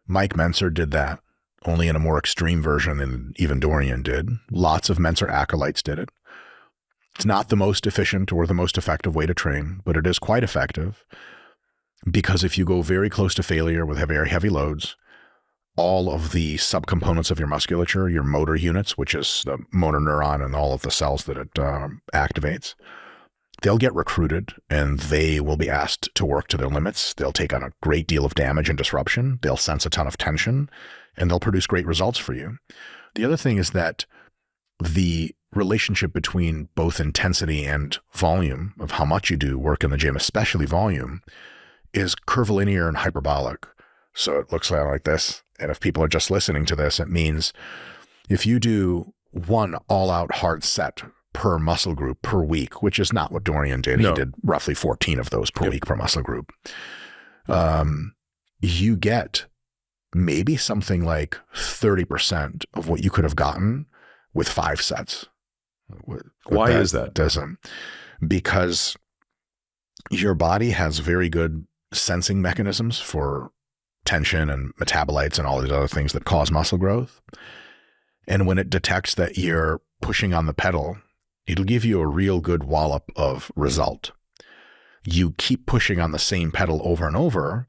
Mike Menser did that, only in a more extreme version than even Dorian did. Lots of Menser acolytes did it. It's not the most efficient or the most effective way to train, but it is quite effective, because if you go very close to failure with very heavy loads, all of the subcomponents of your musculature, your motor units, which is the motor neuron and all of the cells that it activates. They'll get recruited and they will be asked to work to their limits. They'll take on a great deal of damage and disruption. They'll sense a ton of tension and they'll produce great results for you. The other thing is that the relationship between both intensity and volume of how much you do work in the gym, especially volume, is curvilinear and hyperbolic. So it looks like this. And if people are just listening to this, it means if you do one all-out hard set per muscle group per week, which is not what Dorian did. No. He did roughly 14 of those per week per muscle group. You get maybe something like 30% of what you could have gotten with 5 sets. Why is that? Because your body has very good sensing mechanisms for tension and metabolites and all these other things that cause muscle growth. And when it detects that you're pushing on the pedal, it'll give you a real good wallop of result. You keep pushing on the same pedal over and over,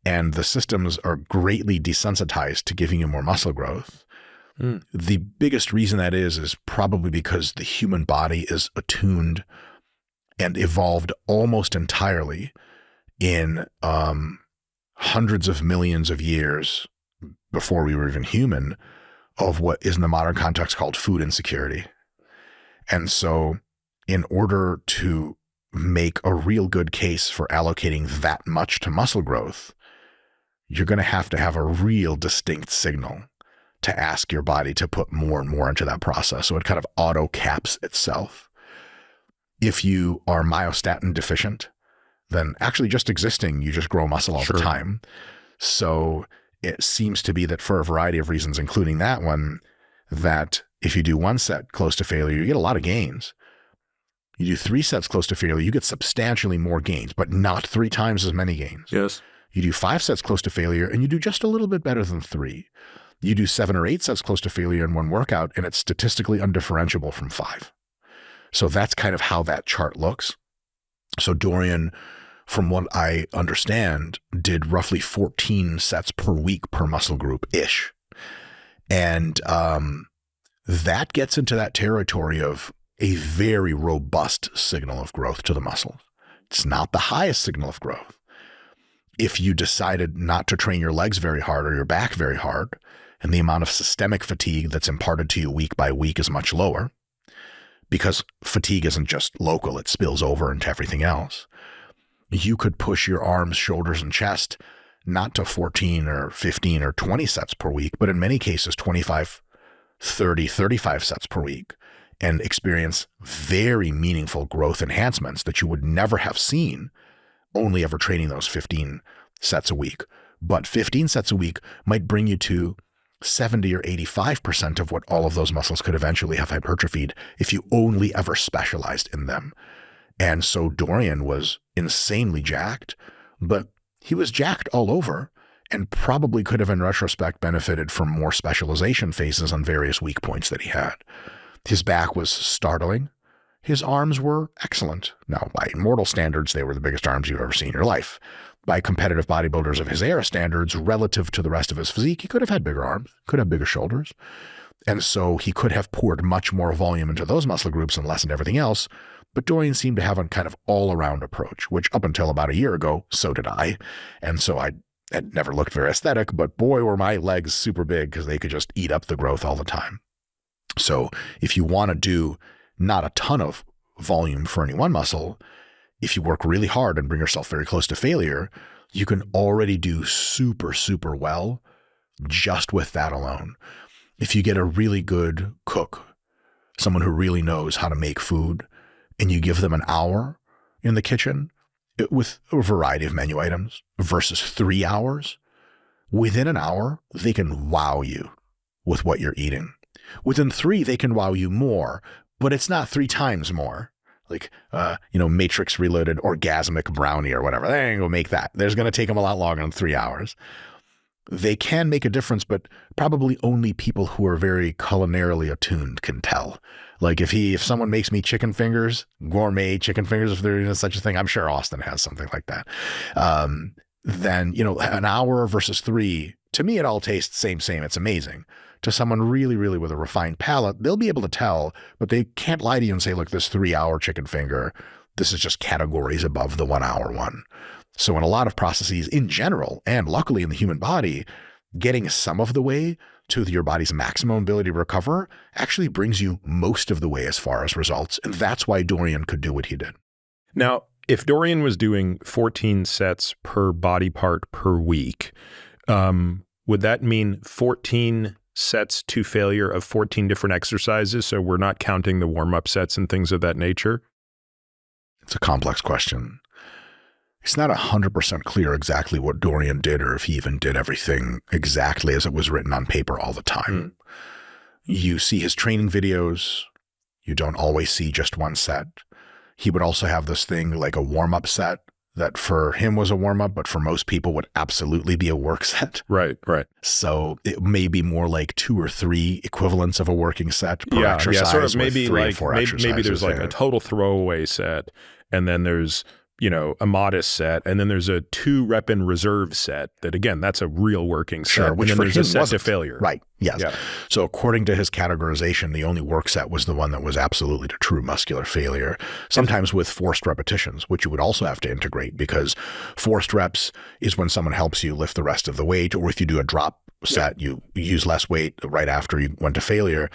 and the systems are greatly desensitized to giving you more muscle growth. The biggest reason that is probably because the human body is attuned and evolved almost entirely in hundreds of millions of years before we were even human of what is in the modern context called food insecurity. And so in order to make a real good case for allocating that much to muscle growth, you're going to have a real distinct signal to ask your body to put more and more into that process. So it kind of auto caps itself. If you are myostatin deficient, then actually just existing, you just grow muscle all the time. So it seems to be that for a variety of reasons, including that one, that if you do 1 set close to failure, you get a lot of gains. You do 3 sets close to failure, you get substantially more gains, but not 3 times as many gains. Yes. You do 5 sets close to failure and you do just a little bit better than 3. You do 7 or 8 sets close to failure in one workout and it's statistically undifferentiable from 5. So that's kind of how that chart looks. So Dorian, from what I understand, did roughly 14 sets per week per muscle group-ish. And that gets into that territory of a very robust signal of growth to the muscles. It's not the highest signal of growth. If you decided not to train your legs very hard or your back very hard, and the amount of systemic fatigue that's imparted to you week by week is much lower, because fatigue isn't just local, it spills over into everything else. You could push your arms, shoulders, and chest not to 14 or 15 or 20 sets per week, but in many cases 25, 30, 35 sets per week and experience very meaningful growth enhancements that you would never have seen only ever training those 15 sets a week. But 15 sets a week might bring you to 70 or 85% of what all of those muscles could eventually have hypertrophied if you only ever specialized in them. And so Dorian was insanely jacked, but he was jacked all over and probably could have in retrospect benefited from more specialization phases on various weak points that he had. His back was startling. His arms were excellent. Now, by mortal standards, they were the biggest arms you've ever seen in your life. By competitive bodybuilders of his era standards, relative to the rest of his physique, he could have had bigger arms, could have bigger shoulders. And so he could have poured much more volume into those muscle groups and lessened everything else. But Dorian seemed to have a kind of all-around approach, which up until about a year ago, so did I. And so I had never looked very aesthetic, but boy, were my legs super big because they could just eat up the growth all the time. So if you want to do not a ton of volume for any one muscle, if you work really hard and bring yourself very close to failure, you can already do super, super well just with that alone. If you get a really good cook, someone who really knows how to make food, and you give them an hour in the kitchen with a variety of menu items versus 3 hours, within an hour, they can wow you with what you're eating. Within 3, they can wow you more, but it's not 3 times more. Like, Matrix Reloaded orgasmic brownie or whatever. They ain't gonna make that. There's going to take them a lot longer than 3 hours. They can make a difference, but probably only people who are very culinarily attuned can tell. Like if someone makes me chicken fingers, gourmet chicken fingers, if there is such a thing, I'm sure Austin has something like that. Then, an hour versus 3 To me, it all tastes same. It's amazing. To someone really, really with a refined palate, they'll be able to tell, but they can't lie to you and say, look, this 3-hour chicken finger, this is just categories above the 1-hour one. So in a lot of processes in general, and luckily in the human body, getting some of the way to your body's maximum ability to recover actually brings you most of the way as far as results. And that's why Dorian could do what he did. Now, if Dorian was doing 14 sets per body part per week, would that mean 14 sets to failure of 14 different exercises? So we're not counting the warm-up sets and things of that nature? It's a complex question. It's not 100% clear exactly what Dorian did or if he even did everything exactly as it was written on paper all the time. You see his training videos. You don't always see just one set. He would also have this thing like a warm-up set that for him was a warm-up, but for most people would absolutely be a work set. Right. So it may be more like 2 or 3 equivalents of a working set per exercise. Yeah, sort of maybe with 3 like or 4 maybe there's like a total throwaway set, and then there's a modest set, and then there's a 2 rep in reserve set that, again, that's a real working set. Sure, which and then for there's him a set to failure. Right, yes. Yeah. So according to his categorization, the only work set was the one that was absolutely to true muscular failure, sometimes with forced repetitions, which you would also have to integrate, because forced reps is when someone helps you lift the rest of the weight, or if you do a drop set, you use less weight right after you went to failure.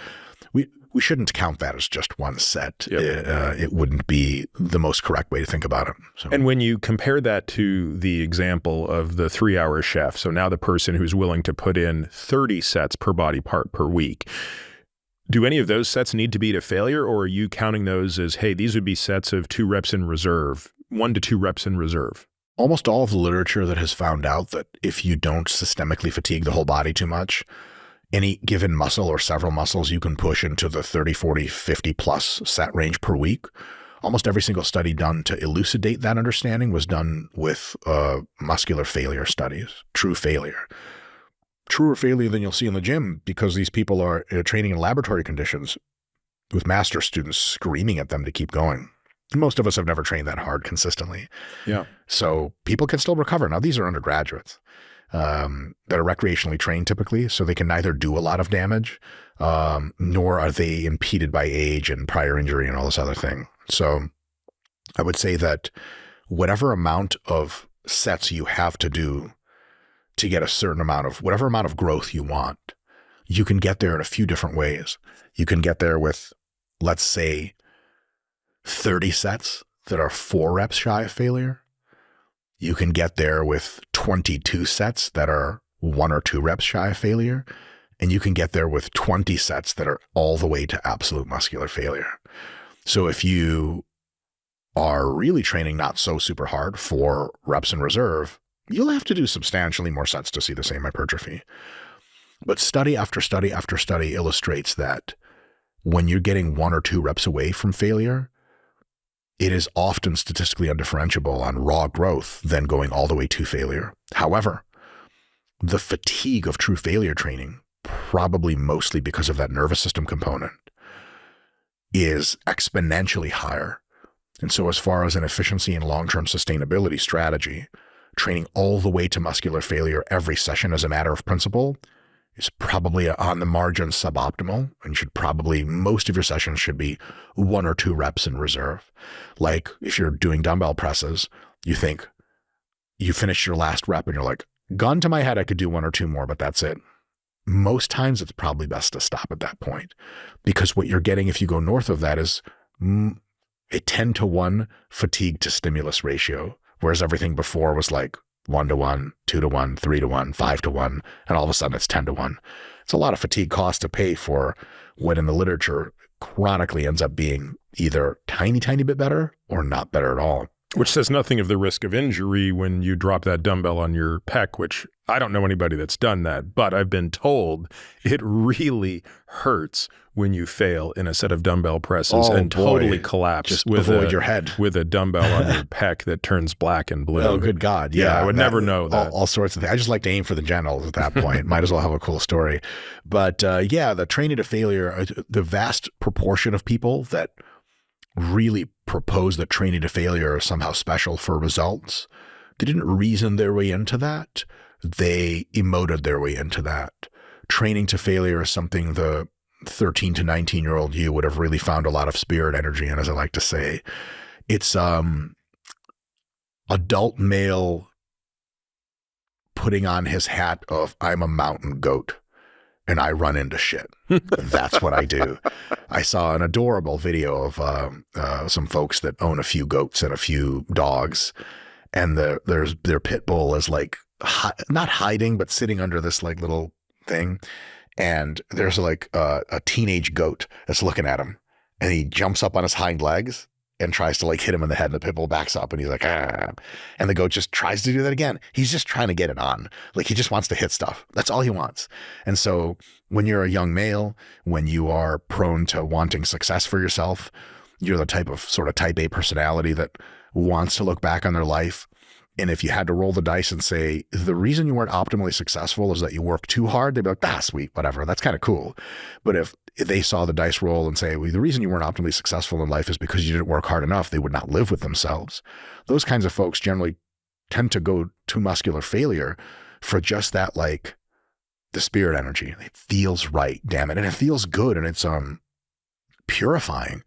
We shouldn't count that as just one set. It wouldn't be the most correct way to think about it. So. And when you compare that to the example of the 3-hour chef, so now the person who's willing to put in 30 sets per body part per week, do any of those sets need to be to failure, or are you counting those as, hey, these would be sets of 2 reps in reserve, 1 to 2 reps in reserve? Almost all of the literature that has found out that if you don't systemically fatigue the whole body too much, any given muscle or several muscles you can push into the 30, 40, 50 plus set range per week. Almost every single study done to elucidate that understanding was done with muscular failure studies, true failure. Truer failure than you'll see in the gym, because these people are training in laboratory conditions with master students screaming at them to keep going. Most of us have never trained that hard consistently. Yeah. So people can still recover. Now, these are undergraduates that are recreationally trained typically, so they can neither do a lot of damage, nor are they impeded by age and prior injury and all this other thing. So I would say that whatever amount of sets you have to do to get a certain amount of, whatever amount of growth you want, you can get there in a few different ways. You can get there with, let's say, 30 sets that are 4 reps shy of failure. You can get there with 22 sets that are 1 or 2 reps shy of failure. And you can get there with 20 sets that are all the way to absolute muscular failure. So if you are really training not so super hard, 4 reps in reserve, you'll have to do substantially more sets to see the same hypertrophy. But study after study after study illustrates that when you're getting 1 or 2 reps away from failure, it is often statistically undifferentiable on raw growth than going all the way to failure. However, the fatigue of true failure training, probably mostly because of that nervous system component, is exponentially higher. And so as far as an efficiency and long-term sustainability strategy, training all the way to muscular failure every session as a matter of principle is probably on the margin suboptimal, and should probably, most of your sessions should be 1 or 2 reps in reserve. Like if you're doing dumbbell presses, you think you finish your last rep and you're like, gun to my head, I could do 1 or 2 more, but that's it. Most times it's probably best to stop at that point, because what you're getting if you go north of that is a 10-to-1 fatigue to stimulus ratio, whereas everything before was like 1-to-1, 2-to-1, 3-to-1, 5-to-1, and all of a sudden it's 10-to-1. It's a lot of fatigue cost to pay for what in the literature chronically ends up being either tiny bit better or not better at all. Which says nothing of the risk of injury when you drop that dumbbell on your pec, which I don't know anybody that's done that, but I've been told it really hurts when you fail in a set of dumbbell presses and totally collapse. Just with avoid your head. With a dumbbell on your pec that turns black and blue. Oh, good God. Yeah, I would never know that. All sorts of things. I just like to aim for the genitals at that point. Might as well have a cool story. But yeah, the training to failure, the vast proportion of people that really propose that training to failure is somehow special for results, they didn't reason their way into that. they emoted their way into that. Training to failure is something the 13 to 19-year-old you would have really found a lot of spirit energy in, as I like to say. It's adult male putting on his hat of, I'm a mountain goat and I run into shit. That's what I do. I saw an adorable video of some folks that own a few goats and a few dogs, and their pit bull is like, not hiding, but sitting under this like little thing. And there's like a teenage goat that's looking at him, and he jumps up on his hind legs and tries to like hit him in the head, and the pit bull backs up and he's like, ah. And the goat just tries to do that again. He's just trying to get it on. Like, he just wants to hit stuff. That's all he wants. And so when you're a young male, when you are prone to wanting success for yourself, you're the type of sort of type A personality that wants to look back on their life. And if you had to roll the dice and say, the reason you weren't optimally successful is that you worked too hard, they'd be like, ah, sweet, whatever. That's kind of cool. But if they saw the dice roll and say, well, the reason you weren't optimally successful in life is because you didn't work hard enough, they would not live with themselves. Those kinds of folks generally tend to go to muscular failure for just that, like, the spirit energy. It feels right, damn it. And it feels good, and it's purifying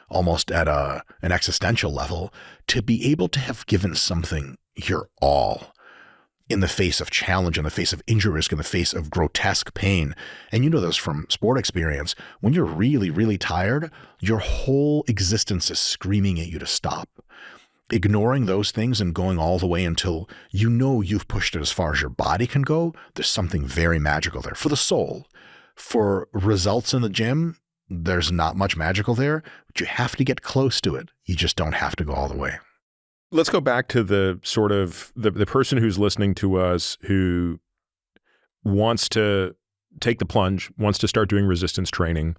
almost at an existential level to be able to have given something your all in the face of challenge, in the face of injury risk, in the face of grotesque pain. And you know this from sport experience. When you're really, really tired, your whole existence is screaming at you to stop. Ignoring those things and going all the way until you know you've pushed it as far as your body can go, there's something very magical there for the soul. For results in the gym, there's not much magical there, but you have to get close to it. You just don't have to go all the way. Let's go back to the sort of the person who's listening to us who wants to take the plunge, wants to start doing resistance training.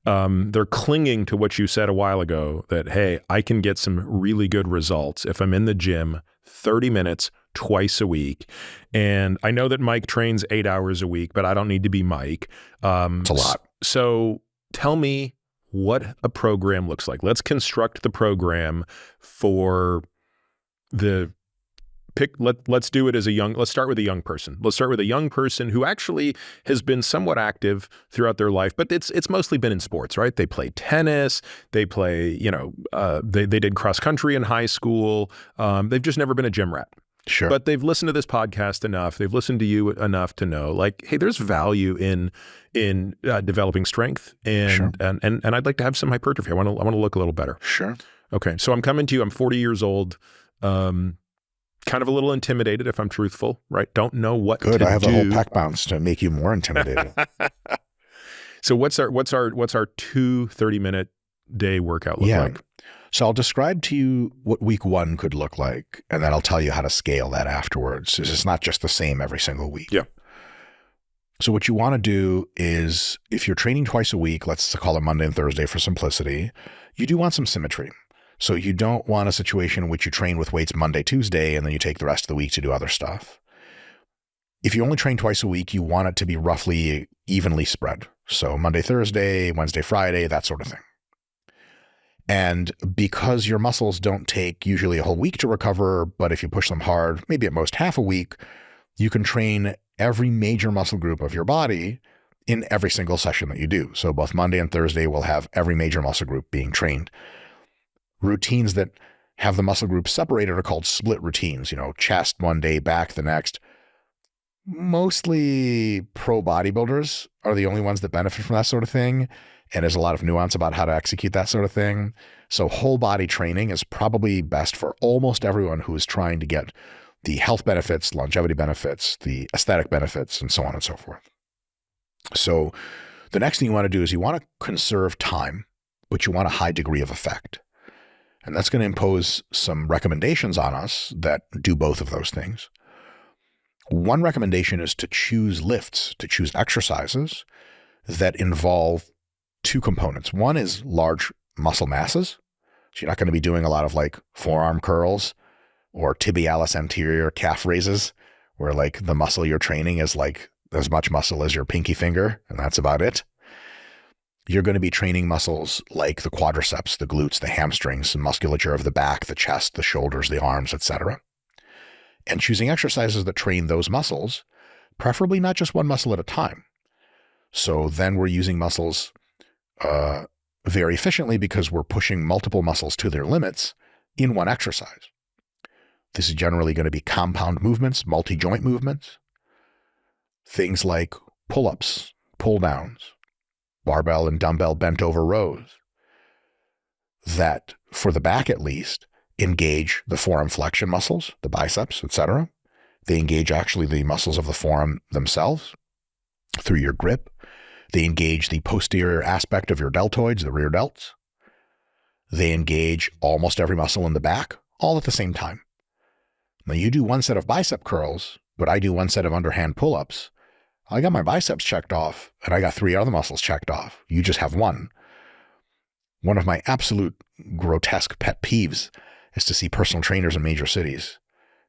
They're clinging to what you said a while ago that, hey, I can get some really good results if I'm in the gym 30 minutes twice a week. And I know that Mike trains 8 hours a week, but I don't need to be Mike. It's a lot. So tell me what a program looks like. Let's construct the program for let's do it as let's start with a young person. Let's start with a young person who actually has been somewhat active throughout their life, but it's mostly been in sports, right? They play tennis, they play, they did cross country in high school. They've just never been a gym rat. Sure. But they've listened to this podcast enough. They've listened to you enough to know, like, hey, there's value in developing strength, and Sure. and I'd like to have some hypertrophy. I want to look a little better. Sure. Okay, so I'm coming to you. I'm 40 years old. Kind of a little intimidated, if I'm truthful, right? Don't know what to do. Good. I have a whole pack bounce to make you more intimidated. So what's our 30-minute day workout look like? So I'll describe to you what week 1 could look like, and then I'll tell you how to scale that afterwards. It's not just the same every single week. Yeah. So what you want to do is, if you're training twice a week, let's call it Monday and Thursday for simplicity, you do want some symmetry. So you don't want a situation in which you train with weights Monday, Tuesday, and then you take the rest of the week to do other stuff. If you only train twice a week, you want it to be roughly evenly spread. So Monday, Thursday, Wednesday, Friday, that sort of thing. And because your muscles don't take usually a whole week to recover, but if you push them hard, maybe at most half a week, you can train every major muscle group of your body in every single session that you do. So both Monday and Thursday will have every major muscle group being trained. Routines that have the muscle groups separated are called split routines, chest one day, back the next. Mostly pro bodybuilders are the only ones that benefit from that sort of thing. And there's a lot of nuance about how to execute that sort of thing. So whole body training is probably best for almost everyone who is trying to get the health benefits, longevity benefits, the aesthetic benefits, and so on and so forth. So the next thing you want to do is you want to conserve time, but you want a high degree of effect. And that's going to impose some recommendations on us that do both of those things. One recommendation is to choose lifts, to choose exercises that involve 2 components. One is large muscle masses. So you're not going to be doing a lot of like forearm curls or tibialis anterior calf raises, where like the muscle you're training is like as much muscle as your pinky finger, and that's about it. You're going to be training muscles like the quadriceps, the glutes, the hamstrings, the musculature of the back, the chest, the shoulders, the arms, etc. and choosing exercises that train those muscles, preferably not just one muscle at a time. So then we're using muscles very efficiently because we're pushing multiple muscles to their limits in one exercise. This is generally going to be compound movements, multi-joint movements, things like pull-ups, pull-downs, barbell and dumbbell bent over rows that, for the back at least, engage the forearm flexion muscles, the biceps, etc. They engage actually the muscles of the forearm themselves through your grip. They engage the posterior aspect of your deltoids, the rear delts. They engage almost every muscle in the back, all at the same time. Now you do one set of bicep curls, but I do one set of underhand pull-ups. I got my biceps checked off, and I got 3 other muscles checked off. You just have one. One of my absolute grotesque pet peeves is to see personal trainers in major cities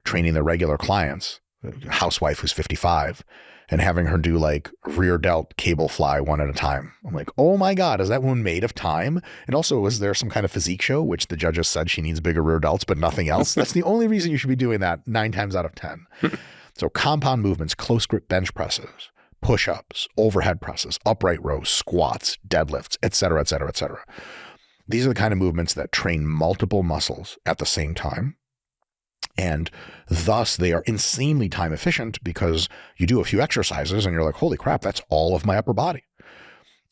training their regular clients, a housewife who's 55, and having her do like rear delt cable fly one at a time. I'm like, oh my God, is that one made of time? And also, is there some kind of physique show, which the judges said she needs bigger rear delts, but nothing else? That's the only reason you should be doing that 9 times out of 10. So compound movements, close grip bench presses, push-ups, overhead presses, upright rows, squats, deadlifts, et cetera, et cetera, et cetera. These are the kind of movements that train multiple muscles at the same time. And thus they are insanely time efficient because you do a few exercises and you're like, holy crap, that's all of my upper body.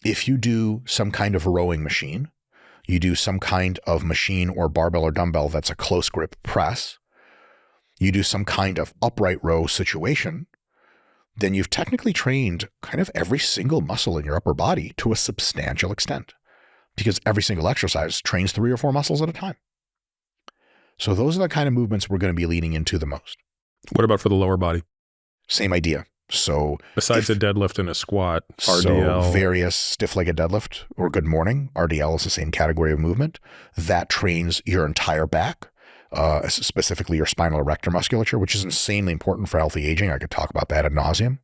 If you do some kind of rowing machine, you do some kind of machine or barbell or dumbbell that's a close grip press, you do some kind of upright row situation, then you've technically trained kind of every single muscle in your upper body to a substantial extent, because every single exercise trains 3 or 4 muscles at a time. So those are the kind of movements we're going to be leaning into the most. What about for the lower body? Same idea. So besides a deadlift and a squat, RDL. So various stiff-legged deadlift or good morning, RDL is the same category of movement. That trains your entire back, specifically your spinal erector musculature, which is insanely important for healthy aging. I could talk about that ad nauseum.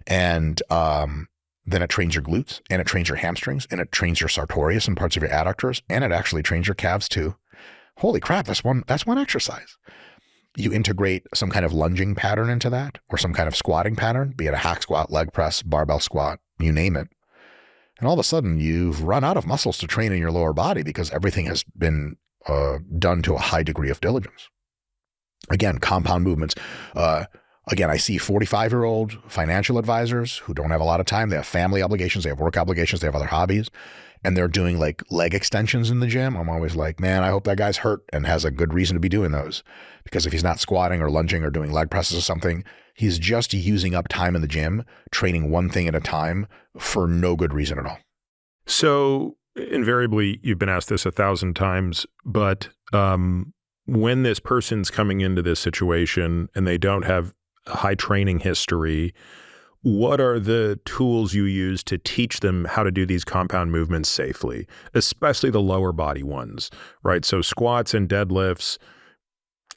And then it trains your glutes, and it trains your hamstrings, and it trains your sartorius and parts of your adductors, and it actually trains your calves too. Holy crap, that's one exercise. You integrate some kind of lunging pattern into that, or some kind of squatting pattern, be it a hack squat, leg press, barbell squat, you name it. And all of a sudden you've run out of muscles to train in your lower body because everything has been done to a high degree of diligence. Again, compound movements. Again, I see 45-year-old financial advisors who don't have a lot of time. They have family obligations, they have work obligations, they have other hobbies, and they're doing like leg extensions in the gym. I'm always like, man, I hope that guy's hurt and has a good reason to be doing those. Because if he's not squatting or lunging or doing leg presses or something, he's just using up time in the gym, training one thing at a time for no good reason at all. So invariably, you've been asked this 1,000 times, but when this person's coming into this situation and they don't have a high training history, what are the tools you use to teach them how to do these compound movements safely, especially the lower body ones, right? So squats and deadlifts,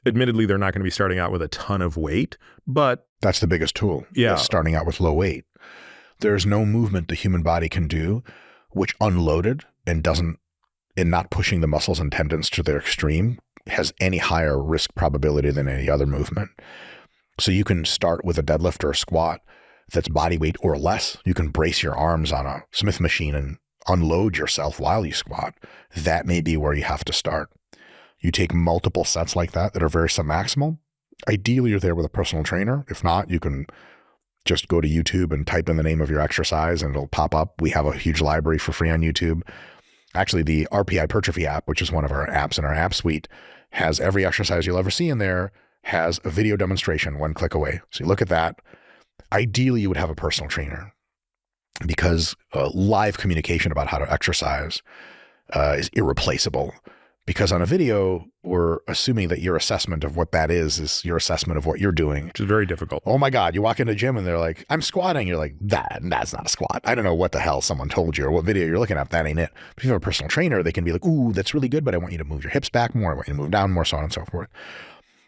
admittedly, they're not going to be starting out with a ton of weight, but that's the biggest tool. Yeah. Starting out with low weight. There's no movement the human body can do which unloaded and not pushing the muscles and tendons to their extreme has any higher risk probability than any other movement. So you can start with a deadlift or a squat that's body weight or less. You can brace your arms on a Smith machine and unload yourself while you squat. That may be where you have to start. You take multiple sets like that are very submaximal. Ideally, you're there with a personal trainer. If not, you can just go to YouTube and type in the name of your exercise and it'll pop up. We have a huge library for free on YouTube. Actually, the RP Hypertrophy app, which is one of our apps in our app suite, has every exercise you'll ever see in there, has a video demonstration one click away. So you look at that. Ideally, you would have a personal trainer because live communication about how to exercise is irreplaceable. Because on a video, we're assuming that your assessment of what that is your assessment of what you're doing. Which is very difficult. Oh my God, you walk into a gym and they're like, I'm squatting. You're like, that's not a squat. I don't know what the hell someone told you or what video you're looking at. That ain't it. But if you have a personal trainer, they can be like, ooh, that's really good, but I want you to move your hips back more. I want you to move down more, so on and so forth.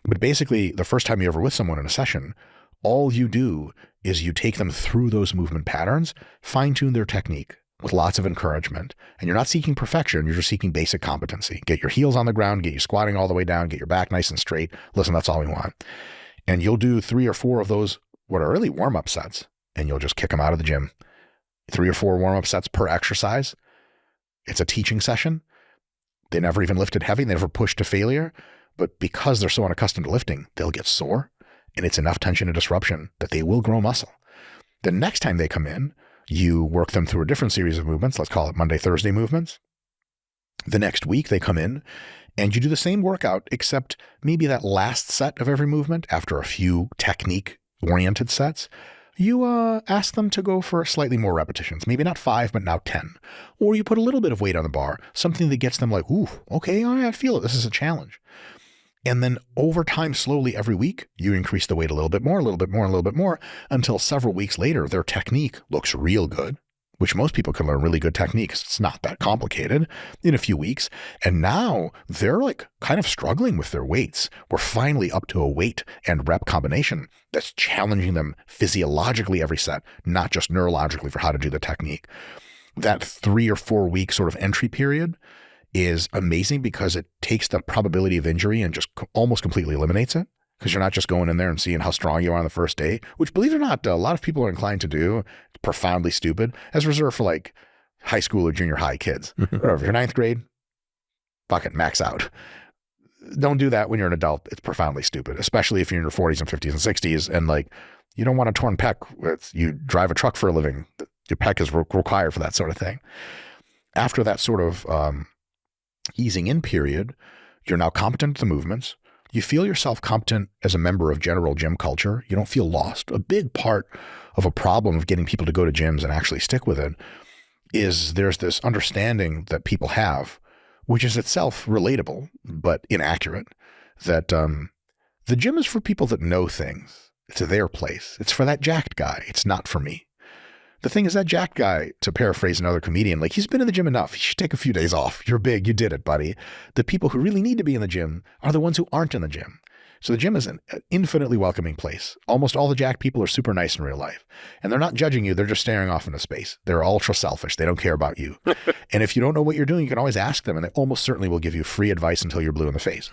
But basically, the first time you're ever with someone in a session, all you do is you take them through those movement patterns, fine-tune their technique with lots of encouragement. And you're not seeking perfection, you're just seeking basic competency. Get your heels on the ground, get you squatting all the way down, get your back nice and straight. Listen, that's all we want. And you'll do 3 or 4 of those, what are really warm-up sets, and you'll just kick them out of the gym. 3 or 4 warm-up sets per exercise. It's a teaching session. They never even lifted heavy. They never pushed to failure. But because they're so unaccustomed to lifting, they'll get sore, and it's enough tension and disruption that they will grow muscle. The next time they come in, you work them through a different series of movements. Let's call it Monday, Thursday movements. The next week they come in and you do the same workout, except maybe that last set of every movement, after a few technique-oriented sets, you ask them to go for slightly more repetitions, maybe not 5, but now 10. Or you put a little bit of weight on the bar, something that gets them like, ooh, okay, all right, I feel it. This is a challenge. And then over time, slowly every week, you increase the weight a little bit more, a little bit more, a little bit more, until several weeks later, their technique looks real good, which most people can learn really good techniques. It's not that complicated in a few weeks. And now they're like kind of struggling with their weights. We're finally up to a weight and rep combination that's challenging them physiologically every set, not just neurologically for how to do the technique. That 3 or 4 week sort of entry period is amazing because it takes the probability of injury and just almost completely eliminates it, because you're not just going in there and seeing how strong you are on the first day, which, believe it or not, a lot of people are inclined to do. It's profoundly stupid, as reserved for like high school or junior high kids. Or if you're 9th grade, fuck it, max out. Don't do that when you're an adult. It's profoundly stupid, especially if you're in your 40s and 50s and 60s and like you don't want a torn pec. You drive a truck for a living. Your pec is required for that sort of thing. After that sort of easing in period, you're now competent at the movements. You feel yourself competent as a member of general gym culture. You don't feel lost. A big part of a problem of getting people to go to gyms and actually stick with it is there's this understanding that people have, which is itself relatable, but inaccurate, that the gym is for people that know things. It's their place. It's for that jacked guy. It's not for me. The thing is, that jacked guy, to paraphrase another comedian, like, he's been in the gym enough. You should take a few days off. You're big. You did it, buddy. The people who really need to be in the gym are the ones who aren't in the gym. So the gym is an infinitely welcoming place. Almost all the jacked people are super nice in real life. And they're not judging you. They're just staring off into space. They're ultra selfish. They don't care about you. And if you don't know what you're doing, you can always ask them, and they almost certainly will give you free advice until you're blue in the face.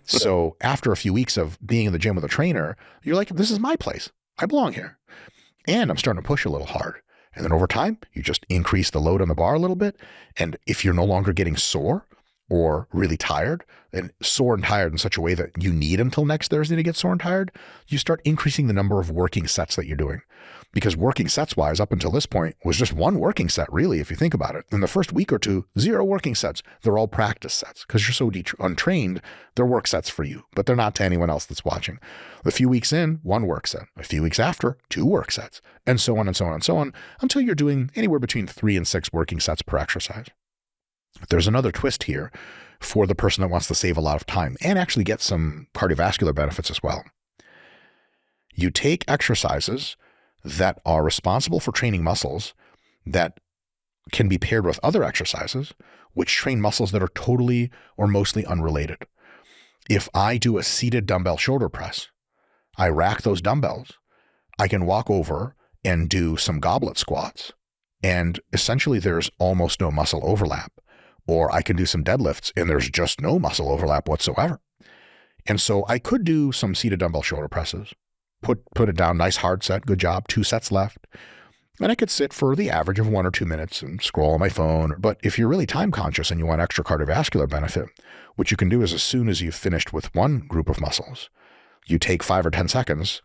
So after a few weeks of being in the gym with a trainer, you're like, this is my place. I belong here. And I'm starting to push a little hard. And then over time, you just increase the load on the bar a little bit. And if you're no longer getting sore or really tired, and sore and tired in such a way that you need until next Thursday to get sore and tired, you start increasing the number of working sets that you're doing. Because working sets wise, up until this point, was just one working set, really, if you think about it. In the first week or two, 0 working sets. They're all practice sets. Because you're so untrained, they're work sets for you, but they're not to anyone else that's watching. A few weeks in, 1 work set. A few weeks after, 2 work sets. And so on and so on and so on, until you're doing anywhere between 3 and 6 working sets per exercise. There's another twist here for the person that wants to save a lot of time and actually get some cardiovascular benefits as well. You take exercises that are responsible for training muscles that can be paired with other exercises which train muscles that are totally or mostly unrelated. If I do a seated dumbbell shoulder press, I rack those dumbbells, I can walk over and do some goblet squats, and essentially there's almost no muscle overlap. Or I can do some deadlifts and there's just no muscle overlap whatsoever. And so I could do some seated dumbbell shoulder presses, put it down, nice hard set, good job, 2 sets left. And I could sit for the average of 1 or 2 minutes and scroll on my phone. But if you're really time conscious and you want extra cardiovascular benefit, what you can do is, as soon as you've finished with one group of muscles, you take 5 or 10 seconds,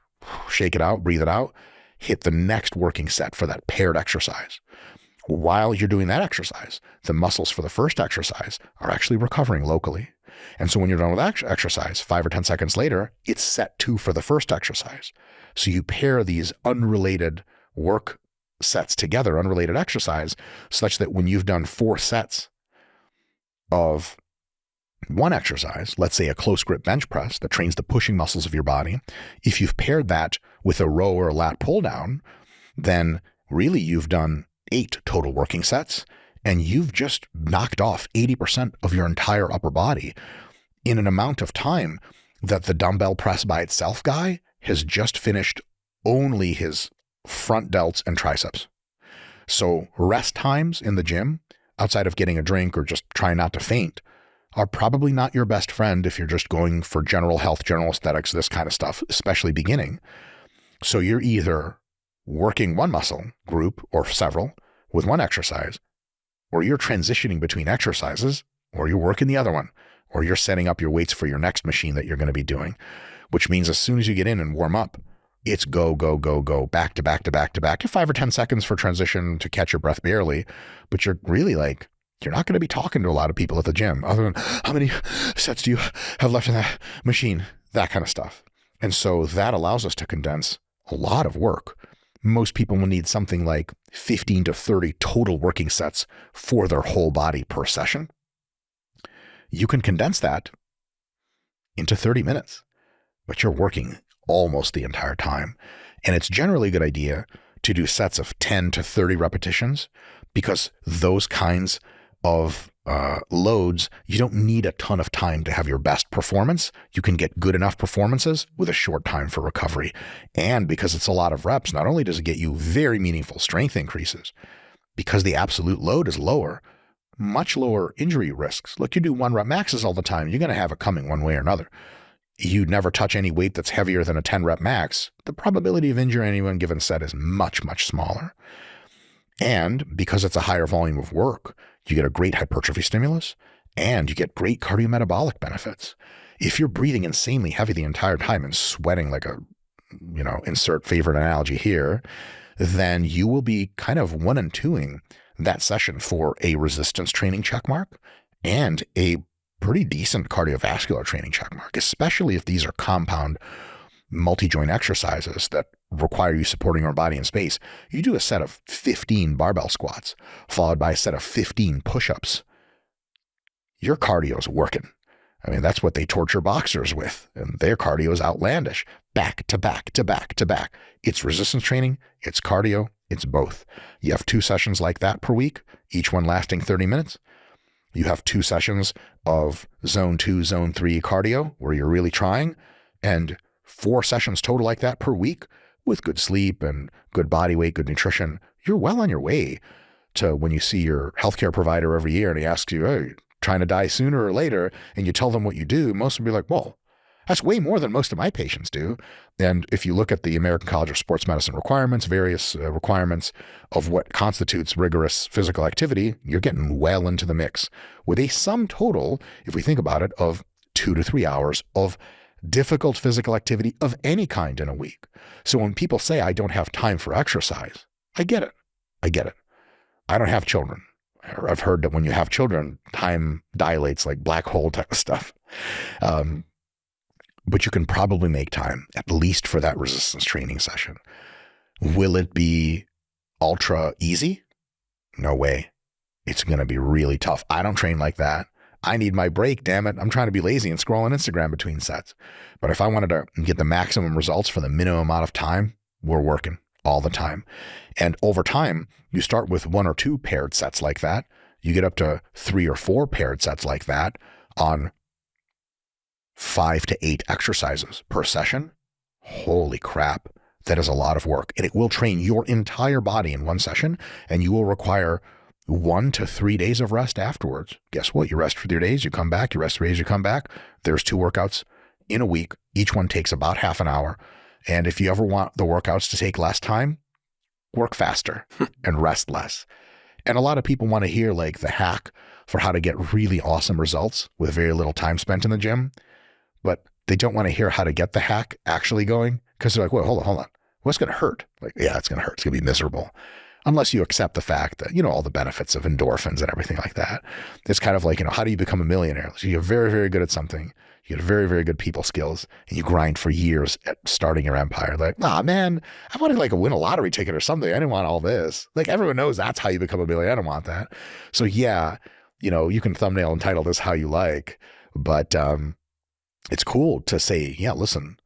shake it out, breathe it out, hit the next working set for that paired exercise. While you're doing that exercise, the muscles for the first exercise are actually recovering locally. And so when you're done with exercise, 5 or 10 seconds later, it's set 2 for the first exercise. So you pair these unrelated work sets together, unrelated exercise, such that when you've done 4 sets of one exercise, let's say a close grip bench press that trains the pushing muscles of your body, if you've paired that with a row or a lat pull down, then really you've done 8 total working sets, and you've just knocked off 80% of your entire upper body in an amount of time that the dumbbell press by itself guy has just finished only his front delts and triceps. So rest times in the gym, outside of getting a drink or just trying not to faint, are probably not your best friend if you're just going for general health, general aesthetics, this kind of stuff, especially beginning. So you're either working one muscle group or several with one exercise, or you're transitioning between exercises, or you're working the other one, or you're setting up your weights for your next machine that you're going to be doing, which means as soon as you get in and warm up, it's go, go, go, go, back to back to back to back. 5 or 10 seconds for transition to catch your breath barely, but you're really like, you're not going to be talking to a lot of people at the gym other than how many sets do you have left in that machine, that kind of stuff. And so that allows us to condense a lot of work. Most people will need something like 15 to 30 total working sets for their whole body per session. You can condense that into 30 minutes, but you're working almost the entire time. And it's generally a good idea to do sets of 10 to 30 repetitions because those kinds of loads, you don't need a ton of time to have your best performance. You can get good enough performances with a short time for recovery. And because it's a lot of reps, not only does it get you very meaningful strength increases, because the absolute load is lower, much lower injury risks. Look, you do 1 rep maxes all the time, you're going to have it coming one way or another. You never touch any weight that's heavier than a 10 rep max, the probability of injury in any one given set is much, much smaller. And because it's a higher volume of work, you get a great hypertrophy stimulus and you get great cardiometabolic benefits. If you're breathing insanely heavy the entire time and sweating like a, insert favorite analogy here, then you will be kind of 1 and 2ing that session for a resistance training checkmark and a pretty decent cardiovascular training checkmark, especially if these are compound multi-joint exercises that require you supporting your body in space. You do a set of 15 barbell squats followed by a set of 15 push-ups. Your cardio's working. I mean, that's what they torture boxers with, and their cardio is outlandish. Back to back to back to back. It's resistance training, it's cardio, it's both. You have 2 sessions like that per week, each one lasting 30 minutes. You have 2 sessions of zone 2, zone 3 cardio where you're really trying, and 4 sessions total like that per week with good sleep and good body weight, good nutrition. You're well on your way to when you see your healthcare provider every year and he asks you, hey, trying to die sooner or later, and you tell them what you do, most will be like, well, that's way more than most of my patients do. And if you look at the American College of Sports Medicine requirements, various requirements of what constitutes rigorous physical activity, you're getting well into the mix with a sum total, if we think about it, of 2 to 3 hours of difficult physical activity of any kind in a week. So when people say, I don't have time for exercise, I get it. I get it. I don't have children. I've heard that when you have children, time dilates like black hole type of stuff. But you can probably make time, at least for that resistance training session. Will it be ultra easy? No way. It's going to be really tough. I don't train like that. I need my break, damn it. I'm trying to be lazy and scroll on Instagram between sets. But if I wanted to get the maximum results for the minimum amount of time, we're working all the time. And over time, you start with 1 or 2 paired sets like that. You get up to 3 or 4 paired sets like that on 5 to 8 exercises per session. Holy crap. That is a lot of work. And it will train your entire body in one session, and you will require 1 to 3 days of rest afterwards. Guess what? You rest for 3 days, you come back, you rest 3 days, you come back. There's 2 workouts in a week. Each one takes about half an hour. And if you ever want the workouts to take less time, work faster and rest less. And a lot of people want to hear like the hack for how to get really awesome results with very little time spent in the gym, but they don't want to hear how to get the hack actually going because they're like, well, hold on. What's going to hurt? Like, yeah, it's going to hurt. It's going to be miserable. Unless you accept the fact that, all the benefits of endorphins and everything like that. It's kind of like, how do you become a millionaire? So you get very, very good at something. You get very, very good people skills, and you grind for years at starting your empire. Like, nah, man, I wanted like win a lottery ticket or something. I didn't want all this. Like everyone knows that's how you become a millionaire. I don't want that. So yeah, you can thumbnail and title this how you like, but it's cool to say, yeah, listen,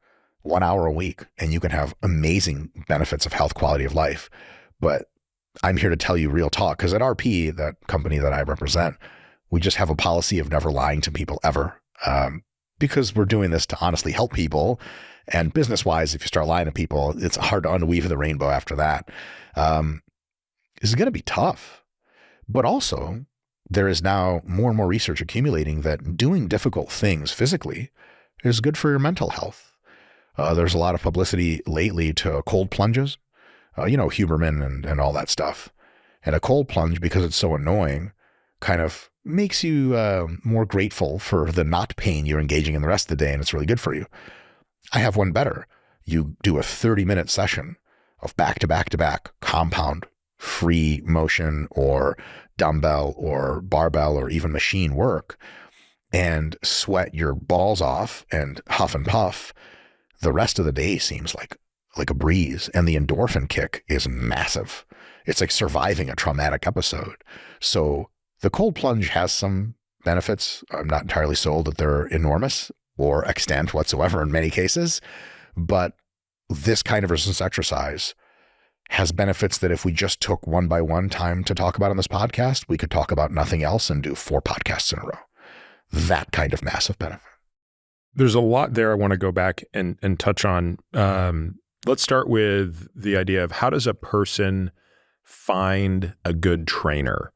1 hour a week and you can have amazing benefits of health, quality of life. But I'm here to tell you real talk, because at RP, that company that I represent, we just have a policy of never lying to people ever, because we're doing this to honestly help people. And business-wise, if you start lying to people, it's hard to unweave the rainbow after that. This is going to be tough. But also, there is now more and more research accumulating that doing difficult things physically is good for your mental health. There's a lot of publicity lately to cold plunges, Huberman and all that stuff. And a cold plunge, because it's so annoying, kind of makes you more grateful for the not pain you're engaging in the rest of the day, and it's really good for you. I have one better. You do a 30-minute session of back-to-back-to-back compound free motion or dumbbell or barbell or even machine work and sweat your balls off and huff and puff. The rest of the day seems like a breeze, and the endorphin kick is massive. It's like surviving a traumatic episode. So the cold plunge has some benefits. I'm not entirely sold that they're enormous or extent whatsoever in many cases, but this kind of resistance exercise has benefits that if we just took one by one time to talk about on this podcast, we could talk about nothing else and do 4 podcasts in a row. That kind of massive benefit. There's a lot there I want to go back and touch on. Let's start with the idea of how does a person find a good trainer?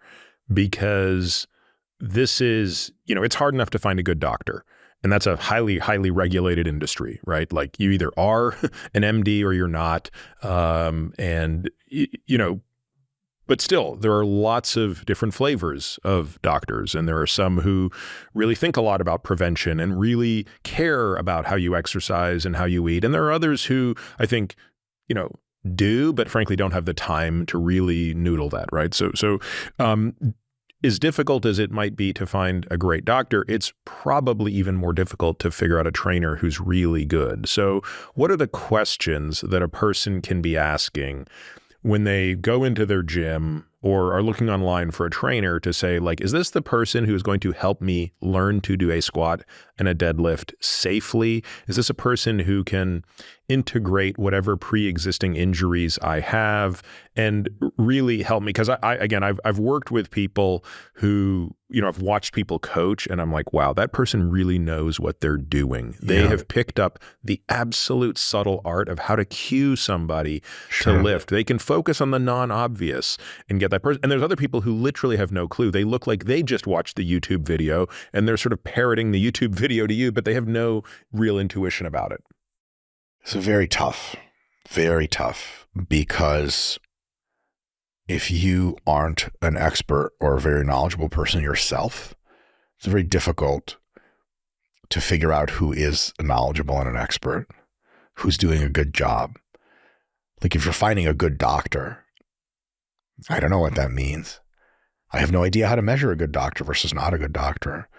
Because this is, it's hard enough to find a good doctor. And that's a highly, highly regulated industry, right? Like you either are an MD or you're not. But still, there are lots of different flavors of doctors. And there are some who really think a lot about prevention and really care about how you exercise and how you eat. And there are others who I think, do, but frankly don't have the time to really noodle that, right? So as difficult as it might be to find a great doctor, it's probably even more difficult to figure out a trainer who's really good. So what are the questions that a person can be asking when they go into their gym or are looking online for a trainer to say, like, is this the person who is going to help me learn to do a squat and a deadlift safely? Is this a person who can integrate whatever pre-existing injuries I have and really help me? Because I've worked with people who, I've watched people coach and I'm like, wow, that person really knows what they're doing. They have picked up the absolute subtle art of how to cue somebody to lift. They can focus on the non-obvious and get that person. And there's other people who literally have no clue. They look like they just watched the YouTube video and they're sort of parroting the YouTube video to you, but they have no real intuition about it. It's very tough, because if you aren't an expert or a very knowledgeable person yourself, it's very difficult to figure out who is knowledgeable and an expert, who's doing a good job. Like if you're finding a good doctor, I don't know what that means. I have no idea how to measure a good doctor versus not a good doctor.